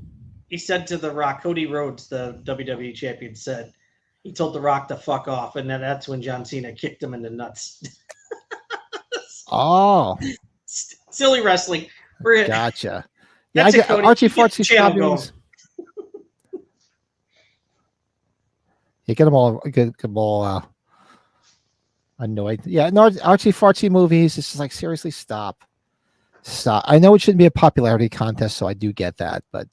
He said to The Rock, Cody Rhodes, the WWE champion, said he told The Rock to fuck off, and then that's when John Cena kicked him in the nuts. Oh, silly wrestling. Gotcha. Yeah, I get Archie Fartsy Strawberries. You get them all. Get them all. Annoyed. Yeah, no, Archie Fartsy movies. It's just like, seriously, stop. I know it shouldn't be a popularity contest, so I do get that, but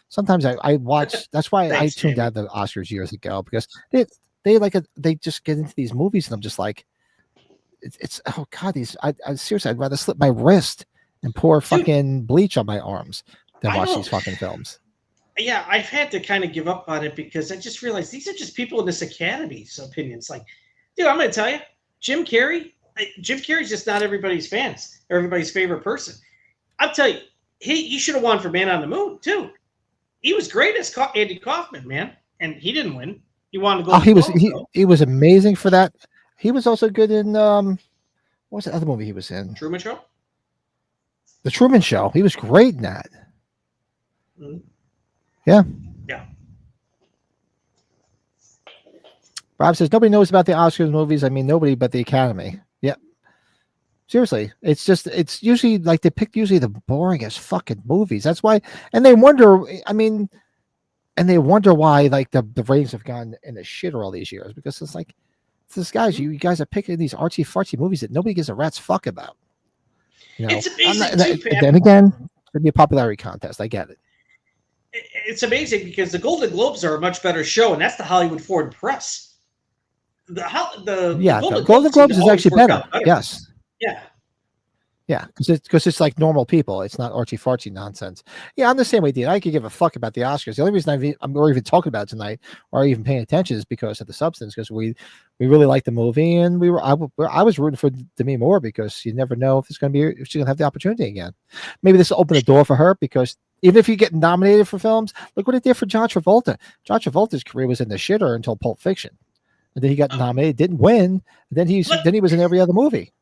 sometimes I watch. That's why I tuned out the Oscars years ago, because they just get into these movies, and I'm just like, it's oh god, I seriously, I'd rather slip my wrist and pour fucking bleach on my arms than watch these fucking films. Yeah, I've had to kind of give up on it, because I just realized these are just people in this Academy's opinions. Like, dude, I'm gonna tell you, Jim Carrey's just not everybody's fans or everybody's favorite person. I'll tell you, he should have won for Man on the Moon too. He was great as Andy Kaufman, man, and he didn't win. He wanted to go. He was amazing for that. He was also good in what was the other movie he was in? Truman Show. The Truman Show. He was great in that. Mm-hmm. Yeah. Yeah. Rob says nobody knows about the Oscars movies. I mean, nobody but the Academy. Yeah. Seriously, it's usually like they pick the boringest fucking movies. That's why, and they wonder. I mean, and they wonder why like the ratings have gone in the shitter all these years, because it's like, this guys, you guys are picking these artsy fartsy movies that nobody gives a rat's fuck about. It's amazing. Then again, it'd be a popularity contest. I get it. It's amazing because the Golden Globes are a much better show, and that's the Hollywood Foreign Press. The Golden Globes is actually better. Yes. Yeah. Yeah, because it's like normal people. It's not artsy fartsy nonsense. Yeah, I'm the same way, Dean. I could give a fuck about the Oscars. The only reason we're even talking about it tonight, or even paying attention, is because of The Substance. Because we really liked the movie, and I was rooting for Demi Moore, because you never know if she's gonna have the opportunity again. Maybe this will open the door for her, because even if you get nominated for films, look what it did for John Travolta. John Travolta's career was in the shitter until Pulp Fiction, and then he got nominated, didn't win, and then he was in every other movie.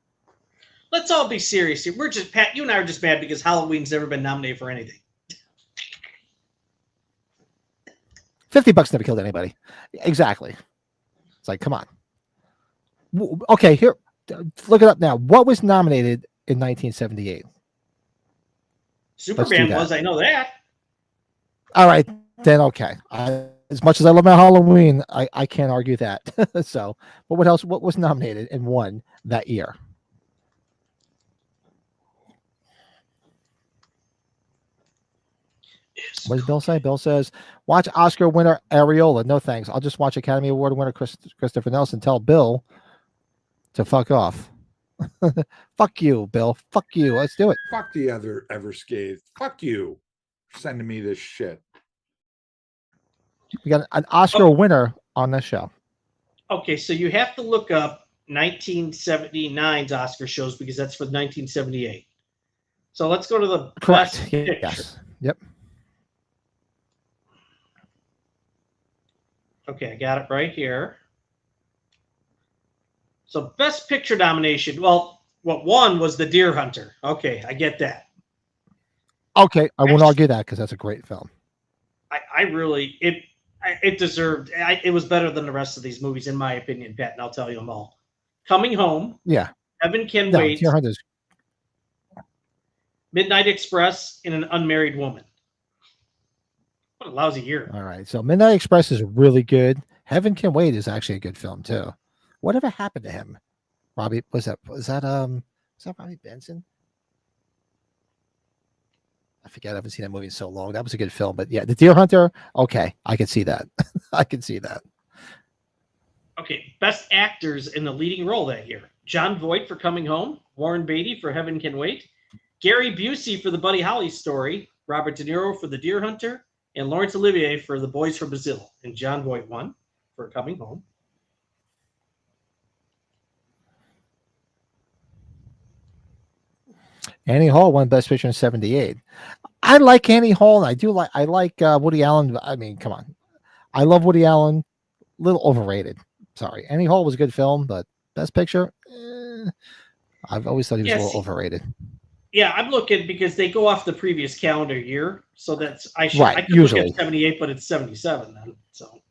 Let's all be serious here. Pat, you and I are just mad because Halloween's never been nominated for anything. $50 never killed anybody. Exactly. It's like, come on. Okay, here, look it up now. What was nominated in 1978? Superman was. I know that. All right, then okay. As much as I love my Halloween, I can't argue that. So, but what else? What was nominated and won that year? What does Bill say? Bill says, watch Oscar winner Areola. No thanks. I'll just watch Academy Award winner Christopher Nelson. Tell Bill to fuck off. Fuck you, Bill. Fuck you. Let's do it. Fuck the other ever scathed. Fuck you. Sending me this shit. We got an Oscar winner on the show. Okay, so you have to look up 1979's Oscar shows because that's for 1978. So let's go to the Correct. best picture. Yes. Yep. Okay, I got it right here. So best picture nomination. Well, what won was The Deer Hunter. Okay, I get that. Okay, I won't argue that because that's a great film. I really it deserved. It was better than the rest of these movies, in my opinion, Pat. And I'll tell you them all. Coming Home. Yeah. Heaven Can Wait. Deer Hunter's... Midnight Express and An Unmarried Woman. What a lousy year. All right, so Midnight Express is really good. Heaven Can Wait is actually a good film too. Whatever happened to him? Robbie, was that Robbie Benson? I forget. I haven't seen that movie in so long. That was a good film, but yeah, The Deer Hunter. Okay, I can see that. I can see that. Okay, best actors in the leading role that year: Jon Voight for Coming Home, Warren Beatty for Heaven Can Wait, Gary Busey for The Buddy Holly Story, Robert De Niro for The Deer Hunter, and Laurence Olivier for The Boys from Brazil. And Jon Voight won for Coming Home. Annie Hall won Best Picture in '78. I like Annie Hall. And I like Woody Allen. I mean, come on. I love Woody Allen. A little overrated. Sorry. Annie Hall was a good film, but Best Picture, I've always thought he was a little overrated. Yeah, I'm looking because they go off the previous calendar year. So that's, I could usually look at 78, but it's 77 then. So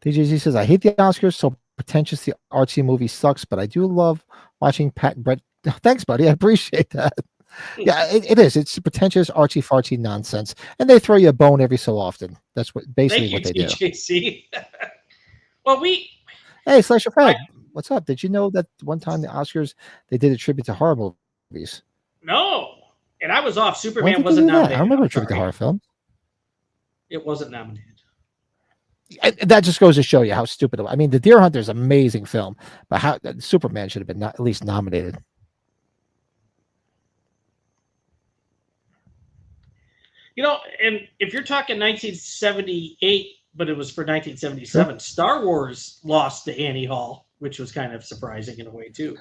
DJZ says, I hate the Oscars, so pretentious the artsy movie sucks, but I do love watching Pat and Brett. Thanks, buddy. I appreciate that. Yeah, it is. It's pretentious, artsy fartsy nonsense, and they throw you a bone every so often. That's what what they do. Well, hey, Slasher Fred, what's up? Did you know that one time the Oscars they did a tribute to horror movies? No, and I was off. Superman wasn't nominated. I remember a tribute to horror film. It wasn't nominated. That just goes to show you how stupid. I mean, The Deer Hunter is an amazing film, but how Superman should have been at least nominated. You know, and if you're talking 1978, but it was for 1977, Star Wars lost to Annie Hall, which was kind of surprising in a way too.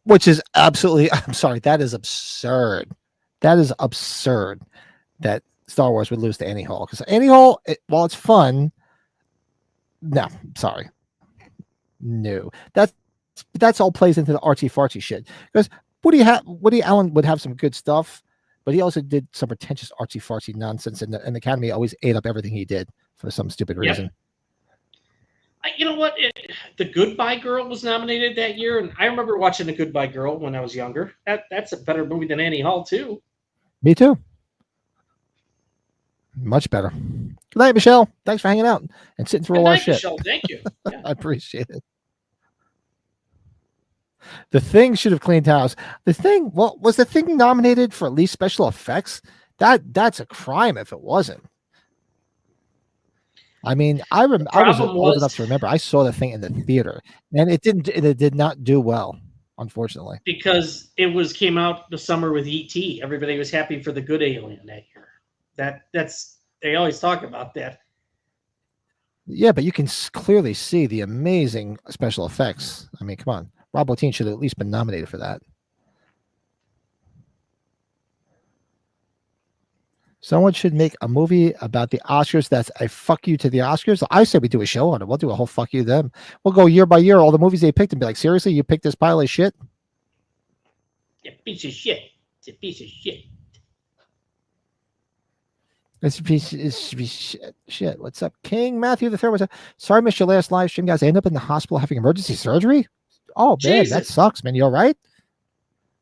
Which is absolutely, I'm sorry, that is absurd. That is absurd that Star Wars would lose to Annie Hall. Because Annie Hall, while it's fun, no, sorry. No. That's all plays into the artsy fartsy shit. Because Woody Allen would have some good stuff, but he also did some pretentious artsy fartsy nonsense, and the Academy always ate up everything he did for some stupid reason. You know what? The Goodbye Girl was nominated that year, and I remember watching The Goodbye Girl when I was younger. That's a better movie than Annie Hall too. Me too. Much better. Good night, Michelle. Thanks for hanging out and sitting through all our shit. Michelle, thank you. Yeah. I appreciate it. The Thing should have cleaned house. The Thing, well, was The Thing nominated for at least special effects? That's a crime if it wasn't. I mean, I was old enough to remember. I saw The Thing in the theater, and it did not do well, unfortunately. Because it came out the summer with E.T. Everybody was happy for The Good Alien that year. They always talk about that. Yeah, but you can clearly see the amazing special effects. I mean, come on. Rob Bottin should have at least been nominated for that. Someone should make a movie about the Oscars that's a fuck you to the Oscars. I say we do a show on it. We'll do a whole fuck you them. We'll go year by year, all the movies they picked, and be like, seriously, you picked this pile of shit? Yeah, piece of shit. It's a piece of shit. Shit. What's up, King Matthew the Third? What's up? Sorry, missed your last live stream, guys. I ended up in the hospital having emergency surgery. Oh man, Jesus. that sucks, man. You all right?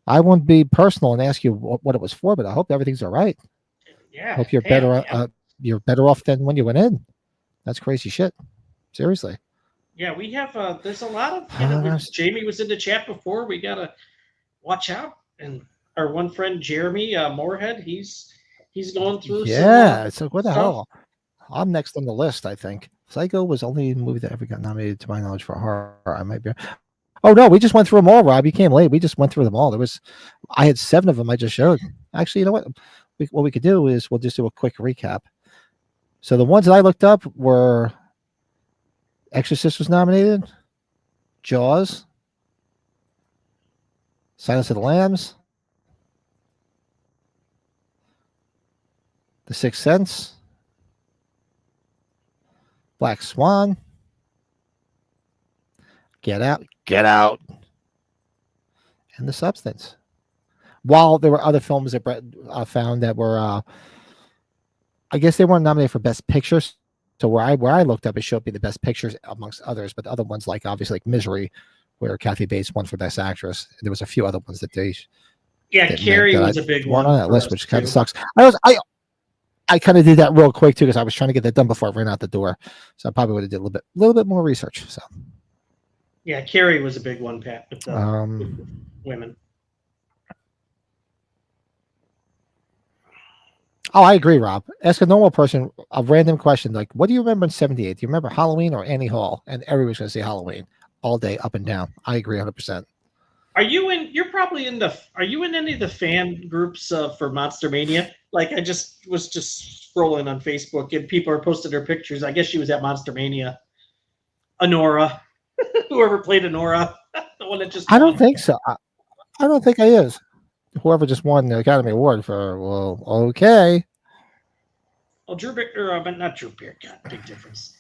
I won't be personal and ask you what it was for, but I hope everything's all right. Yeah. Hope you're better. You're better off than when you went in. That's crazy shit. Seriously. Yeah, we have. There's a lot of. Jamie was in the chat before. We gotta watch out. And our one friend Jeremy Moorhead, he's going through. Yeah. So what the hell? I'm next on the list, I think. Psycho was only a movie that ever got nominated, to my knowledge, for horror. I might be. Oh no, we just went through them all, Rob. You came late. We just went through them all. I had 7 of them. I just showed. Actually, you know what? What we could do is we'll just do a quick recap. So the ones that I looked up were Exorcist was nominated, Jaws, Silence of the Lambs, The Sixth Sense, Black Swan, Get Out, and The Substance. While there were other films that Brett found that were, I guess they weren't nominated for Best Pictures. So where I looked up, it showed me the Best Pictures amongst others, but the other ones, like obviously like Misery, where Kathy Bates won for Best Actress. And there was a few other ones that they. Yeah, Carrie was a big one on that list, which kind of sucks. I kind of did that real quick too because I was trying to get that done before I ran out the door. So I probably would have did a little bit more research. So. Yeah, Carrie was a big one, Pat, with women. Oh, I agree, Rob. Ask a normal person a random question like, what do you remember in 78? Do you remember Halloween or Annie Hall? And everybody's going to say Halloween all day, up and down. I agree 100%. Are you in any of the fan groups for Monster Mania? Like, I was scrolling on Facebook and people are posting their pictures. I guess she was at Monster Mania. Honora. Whoever played Honora. The one that just I don't think so. I don't think I is. Whoever just won the Academy Award for, well, okay. Oh, Drew Barrymore, but not Drew Barrymore. God, big difference.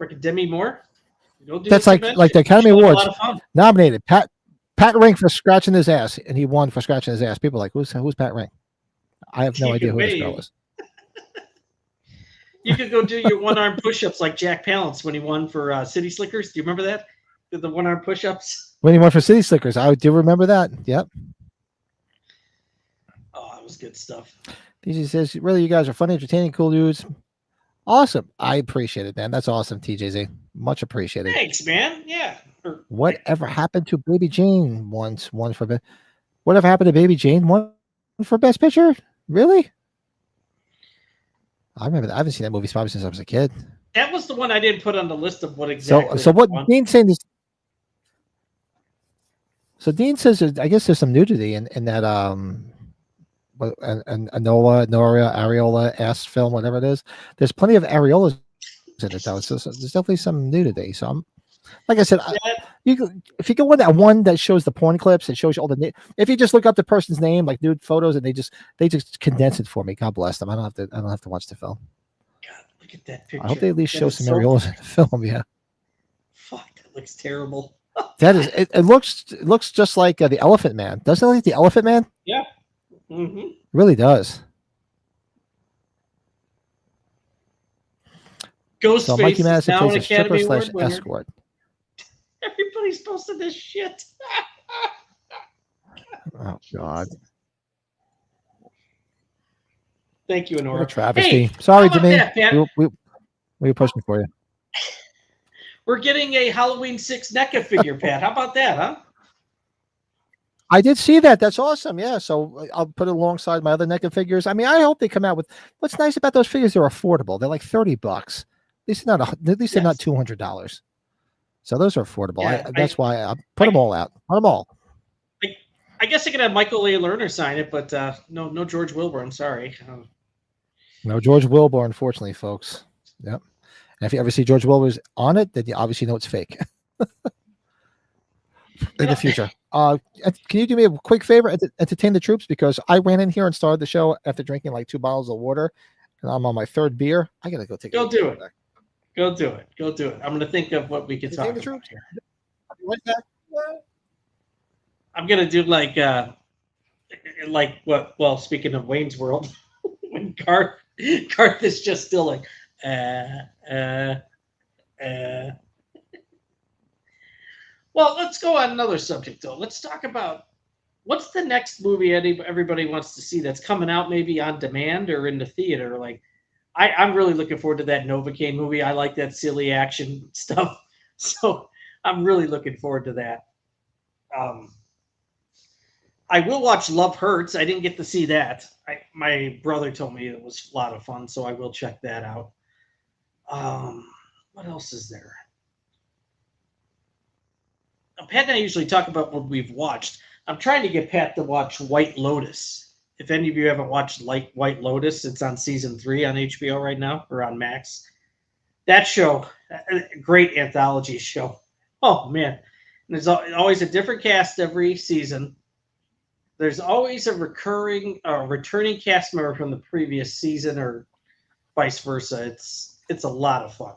Freaking Demi Moore. That's like the Academy Awards nominated Pat Rink for scratching his ass, and he won for scratching his ass. People are like, who's Pat Rink? I have no idea who this girl is. You could go do your one-arm push-ups like Jack Palance when he won for City Slickers. Do you remember that? Did the one-arm push-ups? When he won for City Slickers, I do remember that. Yep. Oh, that was good stuff. TJ says, really, you guys are funny, entertaining, cool dudes. Awesome. I appreciate it, man. That's awesome, TJZ. Much appreciated. Thanks, man. Yeah. Whatever happened to Baby Jane once? Whatever happened to Baby Jane? One for Best Picture? Really? I remember that. I haven't seen that movie probably since I was a kid. That was the one I didn't put on the list of what exactly. So what Dean's saying is. So Dean says, I guess there's some nudity in that and Nola Areola ass film, whatever it is. There's plenty of areolas in it though. So there's definitely some nudity. So I'm, like I said, if you go on that one that shows the porn clips, it shows you all the. If you just look up the person's name, like nude photos, and they just condense it for me. God bless them. I don't have to watch the film. God, look at that picture. I hope they at least show some areolas in the film. Yeah. Fuck, that looks terrible. That is. It looks just like the Elephant Man. Doesn't it look like the Elephant Man? Yeah. Mm-hmm. It really does. Ghostface so Mikey Madison plays a stripper / escort. Everybody's posting this shit. Oh God. Thank you, Honora. What a travesty. Hey, sorry, Jimmy. We were pushing for you. We're getting a Halloween 6 NECA figure, Pat. How about that, huh? I did see that. That's awesome. Yeah. So I'll put it alongside my other NECA figures. I mean, I hope they come out with. What's nice about those figures? They're affordable. They're like $30. At least they're not $200. So those are affordable. Yeah, that's why I put them all out. Put them all. I guess I could have Michael A. Lerner sign it, but no George Wilbur. I'm sorry. No George Wilbur, unfortunately, folks. Yep. And if you ever see George Wilbur's on it, then you obviously know it's fake. In the future. Can you do me a quick favor? Entertain the troops, because I ran in here and started the show after drinking like 2 bottles of water, and I'm on my 3rd beer. I gotta go take. Go do it. Go do it. Go do it. I'm gonna think of what we could talk about here. I'm gonna do like what? Well, speaking of Wayne's World, when Garth is just still like, uh. Well, let's go on another subject, though. Let's talk about what's the next movie everybody wants to see that's coming out maybe on demand or in the theater. Like, I'm really looking forward to that Novocaine movie. I like that silly action stuff. So I'm really looking forward to that. I will watch Love Hurts. I didn't get to see that. My brother told me it was a lot of fun, so I will check that out. What else is there? Pat and I usually talk about what we've watched. I'm trying to get Pat to watch White Lotus. If any of you haven't watched White Lotus, it's on season 3 on HBO right now, or on Max. That show, a great anthology show. Oh, man. And there's always a different cast every season. There's always a returning cast member from the previous season or vice versa. It's a lot of fun.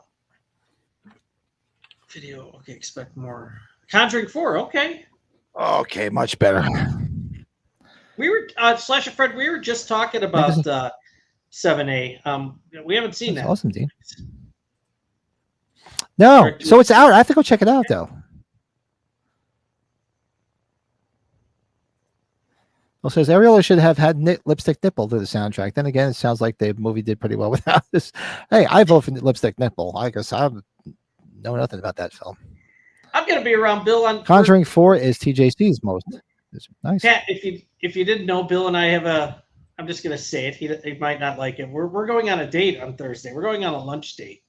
Video, okay, expect more. Conjuring 4, okay. Okay, much better. We were Slash and Fred. We were just talking about 7A. We haven't seen that. Awesome, Dean. No, so it's out. I have to go check it out, though. Well, says Ariel should have had Lipstick Nipple to the soundtrack. Then again, it sounds like the movie did pretty well without this. Hey, I vote for Lipstick Nipple. I guess I know nothing about that film. I'm going to be around Bill on Conjuring 4 is TJC's most. It's nice. Pat, if you didn't know, Bill and I have I'm just going to say it. He might not like it. We're going on a date on Thursday. We're going on a lunch date.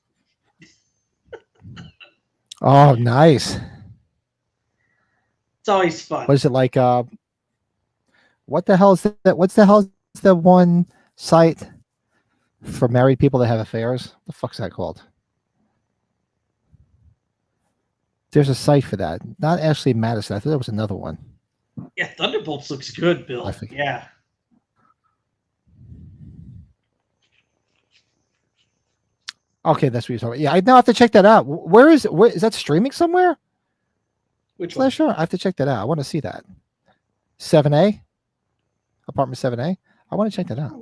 Oh, nice. It's always fun. What is it like? What the hell is that? What's the hell is the one site for married people that have affairs? What the fuck's that called? There's a site for that. Not Ashley Madison. I thought there was another one. Yeah, Thunderbolts looks good, Bill. Yeah. Okay, that's what you're talking about. Yeah, I now have to check that out. Where is that streaming somewhere? Which one? Sure, I have to check that out. I want to see that. 7A? Apartment 7A? I want to check that out.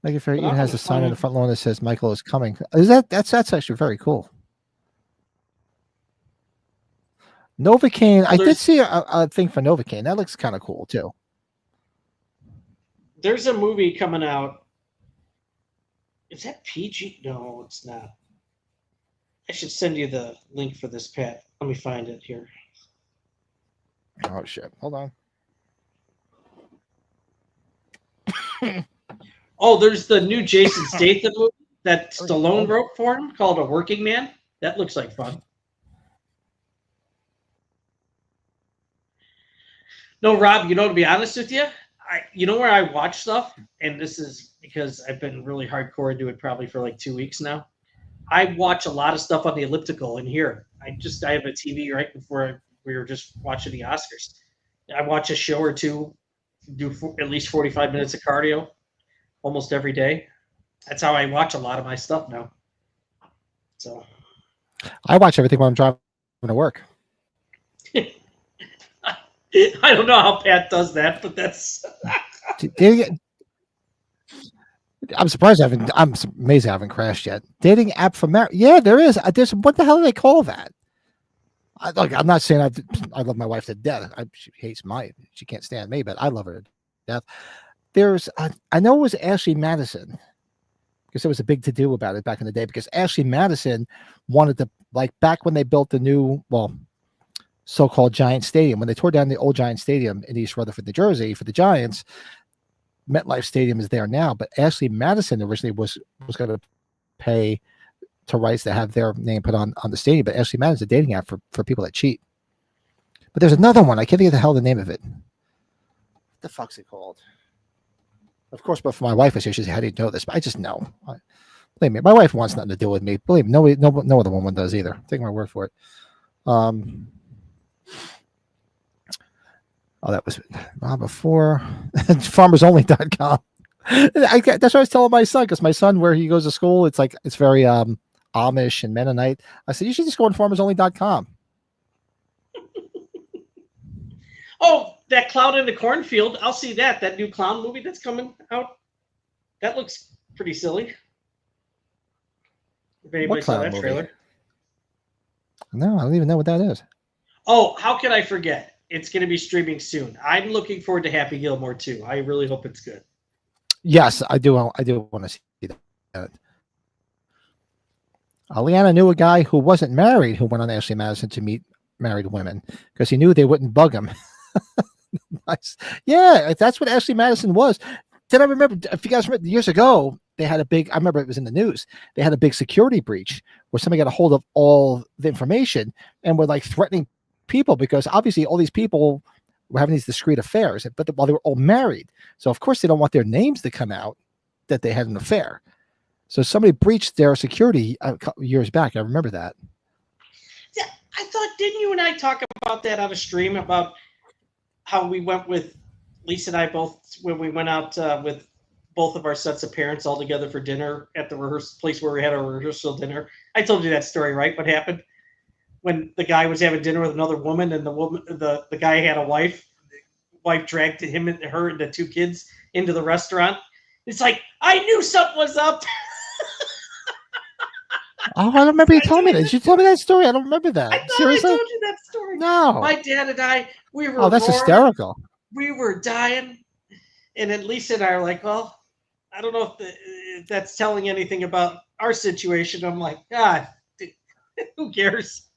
Like if it even has a sign on the front lawn that says Michael is coming. That's actually very cool. Novocaine. I did see a thing for Novocaine. That looks kind of cool too. There's a movie coming out. Is that PG? No, it's not. I should send you the link for this, Pat. Let me find it here. Oh shit! Hold on. Oh, there's the new Jason Statham movie that Stallone wrote for him called A Working Man. That looks like fun. No, Rob, to be honest with you, you know where I watch stuff? And this is because I've been really hardcore into it probably for like 2 weeks now. I watch a lot of stuff on the elliptical in here. I have a TV right before we were just watching the Oscars. I watch a show or two, do at least 45 minutes of cardio almost every day. That's how I watch a lot of my stuff now. So I watch everything while I'm driving to work. I don't know how Pat does that, but that's. I'm surprised I'm amazed I haven't crashed yet. Dating app for marriage? Yeah, there is. There's what the hell do they call that? I'm not saying I love my wife to death. She hates she can't stand me, but I love her to death. There's I know it was Ashley Madison because there was a big to do about it back in the day because Ashley Madison wanted to back when they built the new so-called Giant Stadium, when they tore down the old Giant Stadium in East Rutherford, New Jersey for the Giants. MetLife Stadium is there now, but Ashley Madison originally was going to pay to rights to have their name put on the stadium, but Ashley Madison's a dating app for people that cheat. But there's another one. I can't think of the hell the name of it. What the fuck's it called? Of course, but for my wife, I say, how do you know this? But I just know. Believe me, my wife wants nothing to do with me. Believe me, no other woman does either. Take my word for it. That was before farmersonly.com. That's what I was telling my son, because my son, where he goes to school, it's very Amish and Mennonite. I said, you should just go on farmersonly.com. Oh, that Clown in the Cornfield. I'll see that new clown movie that's coming out. That looks pretty silly. If anybody What saw clown that movie? trailer. No, I don't even know what that is. Oh, how could I forget? It's going to be streaming soon. I'm looking forward to Happy Gilmore too. I really hope it's good. Yes, I do. I do want to see that. Leanna knew a guy who wasn't married who went on Ashley Madison to meet married women because he knew they wouldn't bug him. Nice. Yeah, that's what Ashley Madison was. Did I remember? If you guys remember, years ago, they had a big. I remember it was in the news. They had a big security breach where somebody got a hold of all the information and were like threatening people because obviously all these people were having these discreet affairs, but while they were all married, so of course they don't want their names to come out that they had an affair. So somebody breached their security a couple years back. I remember that. Yeah, I thought, didn't you and I talk about that on a stream about how we went with Lisa and I both when we went out with both of our sets of parents all together for dinner at the rehearsal place where we had our rehearsal dinner. I told you that story, right? What happened when the guy was having dinner with another woman and the guy had a wife. The wife dragged him and her and the two kids into the restaurant. It's like, I knew something was up. Oh, I don't remember you telling me that. Did you tell me that story? I don't remember that. I thought Seriously? I told you that story. No. My dad and I, we were. Oh, that's roaring. hysterical. We were dying, and then Lisa and I are like, "Well, I don't know if that's telling anything about our situation." I'm like, God, who cares?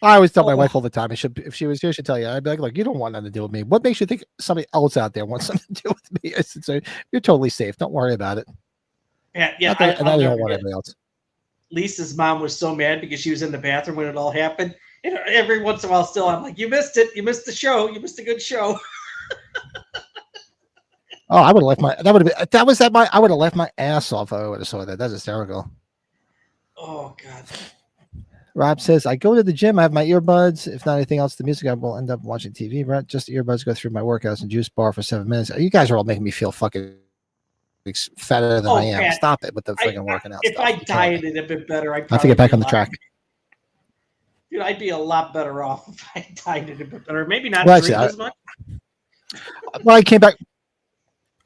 I always tell my wife all the time. If she was here, she'd tell you. I'd be like, "Look, you don't want nothing to do with me. What makes you think somebody else out there wants something to do with me?" I said, "So you're totally safe. Don't worry about it." Yeah. I don't want anybody else. Lisa's mom was so mad because she was in the bathroom when it all happened. And every once in a while, still, I'm like, "You missed it. You missed the show. You missed a good show." Oh, I would have left my. That would have been. That was that. I would have left my ass off if I would have saw that. That's hysterical. Oh God. Rob says, I go to the gym. I have my earbuds. If not anything else, the music, I will end up watching TV. Right? Just earbuds go through my workouts and juice bar for 7 minutes. You guys are all making me feel fucking fatter than I am. Pat, Stop it with the freaking working out if stuff. I dieted a bit better, I'd I have to get back on the track. Dude, I'd be a lot better off if I dieted a bit better. Maybe not Well, drink as much. Well, I came back.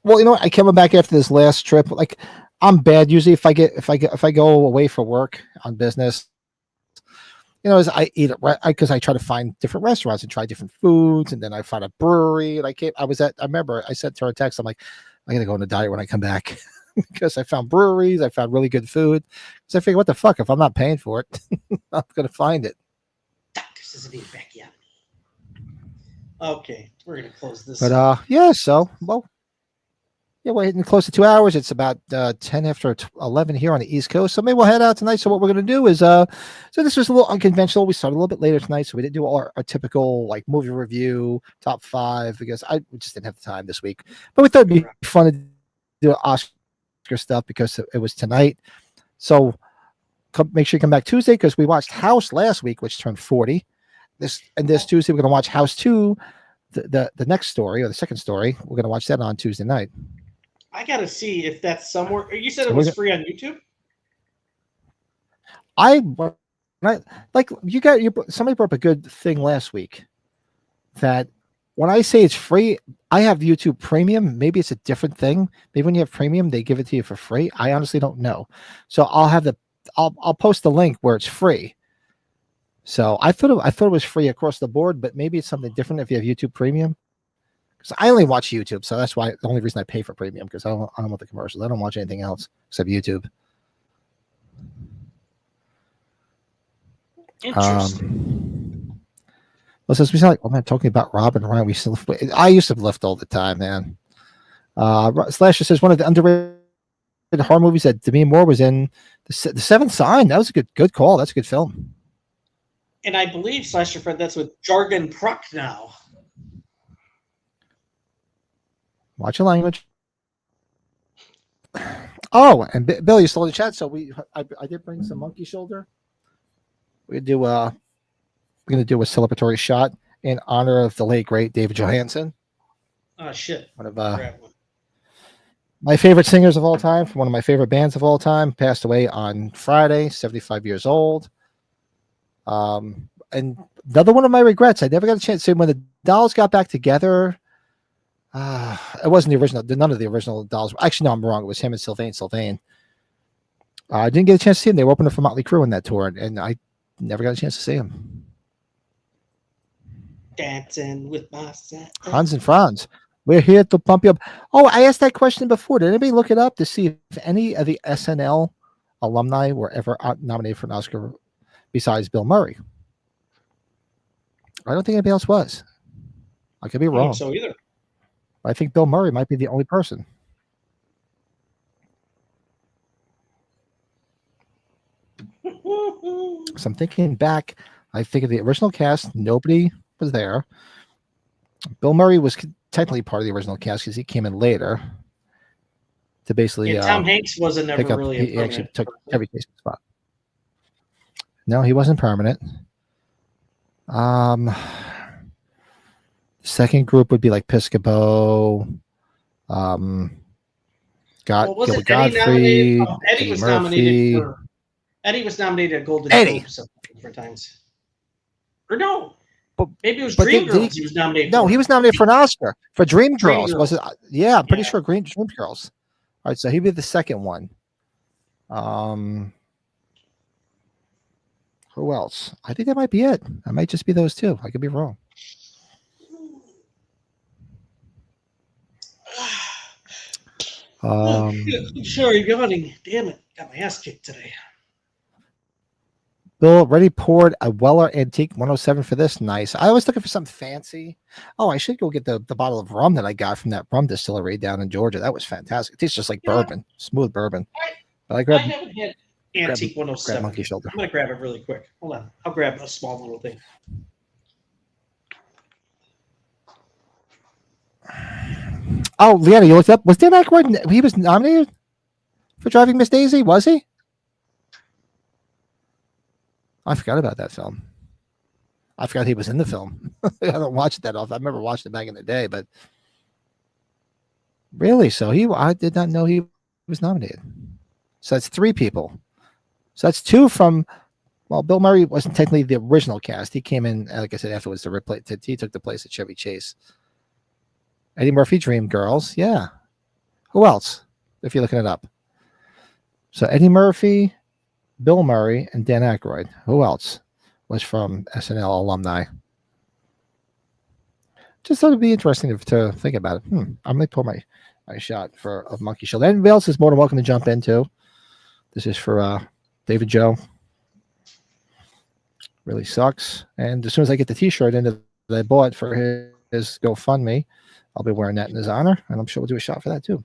Well, you know what? I came back after this last trip. Like, I'm bad usually if I go away for work on business. You know, as I eat it because I try to find different restaurants and try different foods, and then I found a brewery. And I remember I said to her text, I'm like, I'm gonna go on a diet when I come back because I found breweries, I found really good food. So I figured, what the fuck? If I'm not paying for it, I'm gonna find it. This is a big Becky. Okay, we're gonna close this. But yeah. So yeah, we're hitting close to 2 hours. It's about 10 after 11 here on the East Coast. So maybe we'll head out tonight. So what we're going to do is, so this was a little unconventional. We started a little bit later tonight, so we didn't do our typical like movie review, top 5, because we just didn't have the time this week. But we thought it'd be fun to do Oscar stuff because it was tonight. So make sure you come back Tuesday because we watched House last week, which turned 40. This Tuesday, we're going to watch House 2, the next story or the second story. We're going to watch that on Tuesday night. I gotta see if that's somewhere. You said it was free on YouTube. Somebody brought up a good thing last week that when I say it's free, I have YouTube Premium. Maybe it's a different thing. Maybe when you have Premium, they give it to you for free. I honestly don't know. So I'll post the link where it's free. So I thought it was free across the board, but maybe it's something different if you have YouTube Premium. So I only watch YouTube, so that's why the only reason I pay for Premium because I don't want the commercials. I don't watch anything else except YouTube. Interesting. Well, since we sound like, man, talking about Rob and Ryan, I used to lift all the time, man. Slasher says one of the underrated horror movies that Demi Moore was in, The Seventh Sign. That was a good call. That's a good film. And I believe Slasher Fred, that's with Jargon Pruck now. Watch your language. Oh, and Bill, you still in the chat. So I did bring some monkey shoulder. We're gonna do a celebratory shot in honor of the late great David Johansen. Oh shit! One of my favorite singers of all time, from one of my favorite bands of all time, passed away on Friday, 75 years old. And another one of my regrets, I never got a chance to, when the Dolls got back together, It wasn't the original. None of the original dolls. Actually, no, I'm wrong. It was him and Sylvain. I didn't get a chance to see him. They were opening for Motley Crue on that tour, and I never got a chance to see him. Dancing with myself. Hans and Franz, we're here to pump you up. Oh, I asked that question before. Did anybody look it up to see if any of the SNL alumni were ever nominated for an Oscar besides Bill Murray? I don't think anybody else was. I could be wrong. I don't think so either. I think Bill Murray might be the only person. So I'm thinking back. I think of the original cast. Nobody was there. Bill Murray was technically part of the original cast because he came in later to basically. Yeah, Tom Hanks wasn't never really. He actually took every case spot. No, he wasn't permanent. Second group would be like Piscopo. Gilbert Godfrey. Eddie was nominated for. Eddie was nominated at Golden Globe several different times. Or no, maybe it was Dreamgirls. He was nominated. No, he was nominated for an Oscar for Dreamgirls. Was it? Yeah, I'm pretty sure Dreamgirls. All right, so he'd be the second one. Who else? I think that might be it. I might just be those two. I could be wrong. I'm sorry, yawning. Damn it, got my ass kicked today. Bill already poured a Weller Antique 107 for this. Nice. I was looking for something fancy. Oh, I should go get the bottle of rum that I got from that rum distillery down in Georgia. That was fantastic. It tastes just like bourbon, smooth bourbon. I haven't had Antique 107. Grab Monkey Shoulder. I'm going to grab it really quick. Hold on. I'll grab a small little thing. Oh, Leanna, you looked up. Was Dan Aykroyd, he was nominated for Driving Miss Daisy? Was he? I forgot about that film. I forgot he was in the film. I don't watch it that often. I remember watching it back in the day, but really, so I did not know he was nominated. So that's 3 people. So that's 2 from. Well, Bill Murray wasn't technically the original cast. He came in, like I said, afterwards to replace. He took the place of Chevy Chase. Eddie Murphy, Dreamgirls, yeah. Who else? If you're looking it up. So Eddie Murphy, Bill Murray, and Dan Aykroyd. Who else was from SNL alumni? Just thought it'd be interesting to think about it. I'm going to pour my shot of Monkey Shoulder. Anybody else is more than welcome to jump in too. This is for David Joe. Really sucks. And as soon as I get the T-shirt in that I bought for his GoFundMe, I'll be wearing that in his honor, and I'm sure we'll do a shot for that too.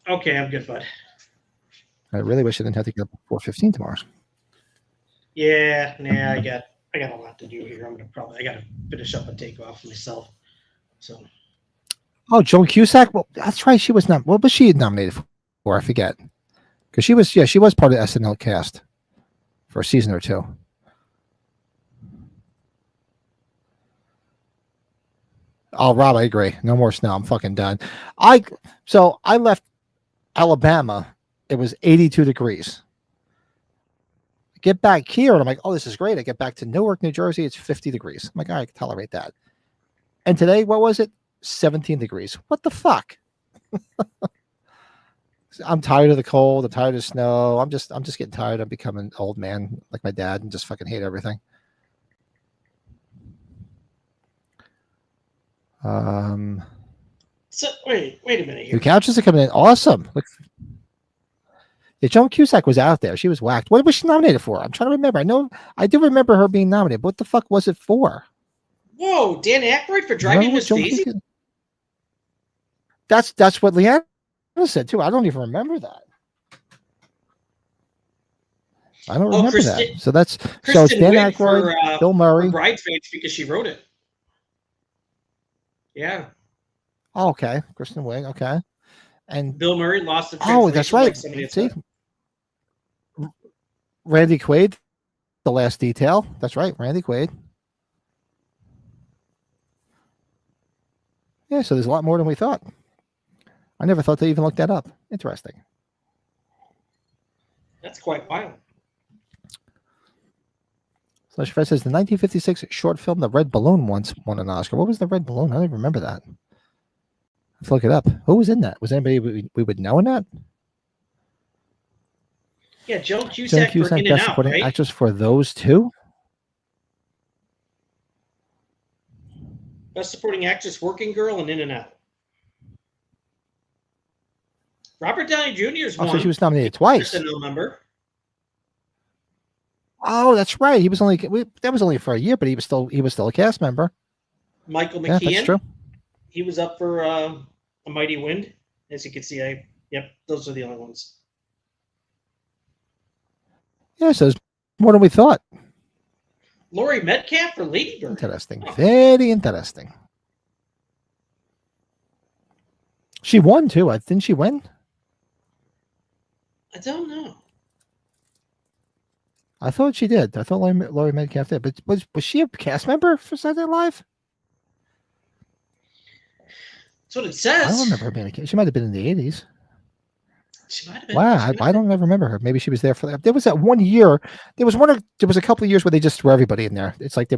Okay, I'm good, bud. I really wish I didn't have to get up at 4:15 tomorrow. Yeah, I got a lot to do here. I got to finish up a takeoff myself. So. Oh, Joan Cusack. Well, that's right. She was not. What was she nominated for? I forget. Because she was part of the SNL cast for a season or 2. Oh, Rob, I agree. No more snow. I'm fucking done. I left Alabama. It was 82 degrees. I get back here and I'm like, oh, this is great. I get back to Newark, New Jersey. It's 50 degrees. I'm like, all right, I can tolerate that. And today, what was it? 17 degrees. What the fuck? I'm tired of the cold. I'm tired of snow. I'm just getting tired of becoming an old man like my dad and just fucking hate everything. So wait a minute here. New couches are coming in. Awesome. Look, yeah, Joan Cusack was out there. She was whacked. What was she nominated for? I'm trying to remember. I do remember her being nominated. What the fuck was it for? Whoa, Dan Aykroyd for Driving Miss Daisy? That's what Leanna said too. I don't even remember that. I don't remember that. So it's Dan Aykroyd, Bill Murray. Bridesmaids because she wrote it. Yeah. Oh, okay. Kristen Wiig. Okay. And Bill Murray lost the. Oh, that's right. See, Randy Quaid, The Last Detail. That's right, Randy Quaid. Yeah, so there's a lot more than we thought. I never thought they even looked that up. Interesting. That's quite wild. Slash Fred says the 1956 short film The Red Balloon once won an Oscar. What was The Red Balloon? I don't even remember that. Let's look it up. Who was in that? Was anybody we would know in that? Yeah, Joan Cusack for In and Best Out, Supporting right? Actress for those two. Best Supporting Actress, Working Girl, and In and Out. Robert Downey Jr.'s one. So she was nominated twice. SNL member. Oh, that's right. He was only that was only for a year, but he was still a cast member. Michael McKean. Yeah, that's true. He was up for A Mighty Wind. As you can see, yep, those are the only ones. Yeah, so it's more than we thought. Laurie Metcalf for Lady Bird. Interesting. Very interesting. She won too. Didn't she win? I don't know. I thought she did. I thought Laurie Metcalf did. But was she a cast member for Saturday Night Live? That's what it says. I don't remember her being a cast. She might have been in the 80s. She might have been. Wow, I don't ever remember her. Maybe she was there for that. There was that one year. There was a couple of years where they just threw everybody in there. It's like they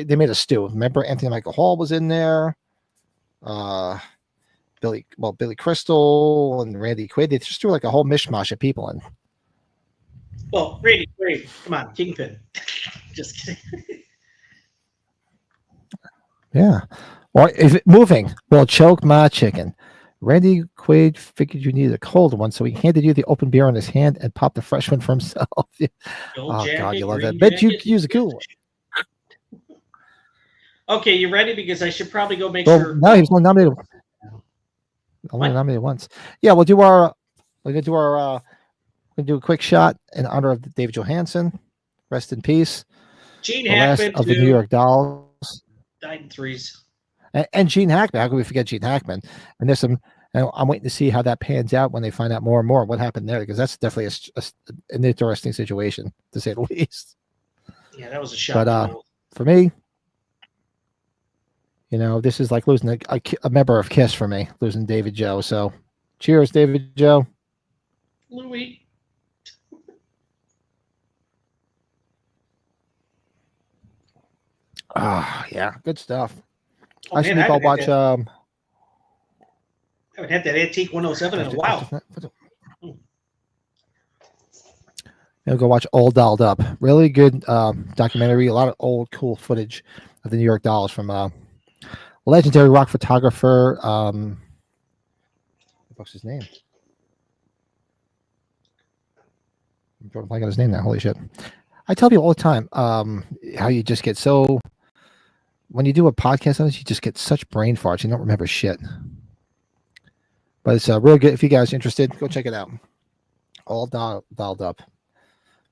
they made a stew. Remember Anthony Michael Hall was in there. Billy Crystal and Randy Quaid. They just threw like a whole mishmash of people in. Well, Randy Quaid, come on, Kingpin. Just kidding. Yeah. Or if moving will choke my chicken. Randy Quaid figured you needed a cold one, so he handed you the open beer in his hand and popped the fresh one for himself. Oh, God, you love that. Bet you could use a cool one. Okay, you ready? Because I should probably go make sure. No, he was only nominated. Nominated once. Yeah, we're gonna do a quick shot in honor of David Johansen. Rest in peace. Gene the Hackman last of the New York Dolls. Died in threes. And Gene Hackman. How can we forget Gene Hackman? And there's some. I'm waiting to see how that pans out when they find out more and more what happened there, because that's definitely an interesting situation, to say the least. Yeah, that was a shock. But for me, this is like losing a member of KISS for me, losing David Joe. So, cheers, David Joe. Louis. Yeah, good stuff. Oh, I should I'll watch. I haven't had that Antique 107 in a while. I'll go watch All Dolled Up. Really good documentary. A lot of old cool footage of the New York Dolls from legendary rock photographer. What's his name? I'm drawing a blank on his name now. Holy shit! I tell people all the time how you just get so. When you do a podcast on this, you just get such brain farts. You don't remember shit. But it's real good. If you guys are interested, go check it out. All Dolled Up.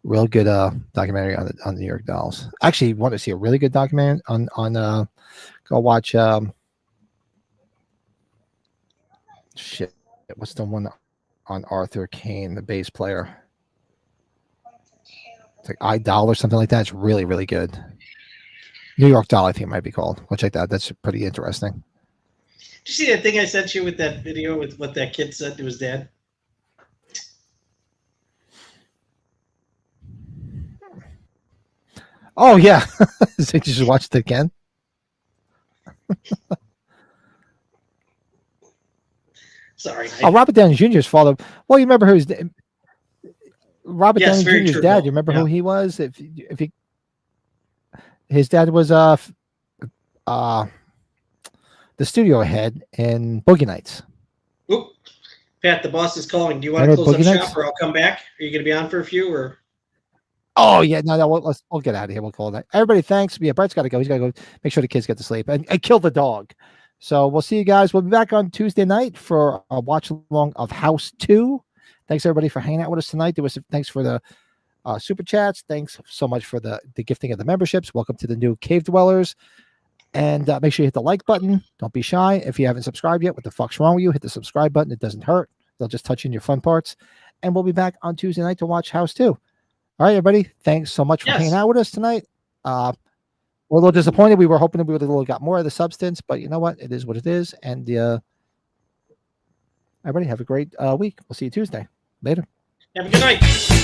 Real good documentary on the New York Dolls. Actually, want to see a really good documentary on go watch shit. What's the one on Arthur Kane, the bass player? It's like iDoll or something like that. It's really, really good. New York Doll, I think it might be called. Go check that. That's pretty interesting. Did you see that thing I sent you with that video with what that kid said to his dad? Oh, yeah. So you just watched it again? Sorry. Robert Downey Jr.'s father. Well, you remember who's Robert Downey Jr.'s dad. You remember who he was? If he, his dad was the studio head in Boogie Nights. Oop. Pat, the boss is calling. Do you want to close up shop, or I'll come back? Are you going to be on for a few, or? Oh yeah, no, we'll get out of here. We'll call that. Everybody, thanks. Yeah, Brett's got to go. He's got to go make sure the kids get to sleep and kill the dog. So we'll see you guys. We'll be back on Tuesday night for a watch along of House 2. Thanks everybody for hanging out with us tonight. Thanks for the super chats. Thanks so much for the gifting of the memberships. Welcome to the new Cave Dwellers. And make sure you hit the like button. Don't be shy. If you haven't subscribed yet, what the fuck's wrong with you? Hit the subscribe button. It doesn't hurt. They'll just touch you in your fun parts. And we'll be back on Tuesday night to watch House 2. All right, everybody. Thanks so much for hanging out with us tonight. We're a little disappointed. We were hoping that we would have got more of the substance, but you know what? It is what it is. And everybody have a great week. We'll see you Tuesday. Later. Have a good night.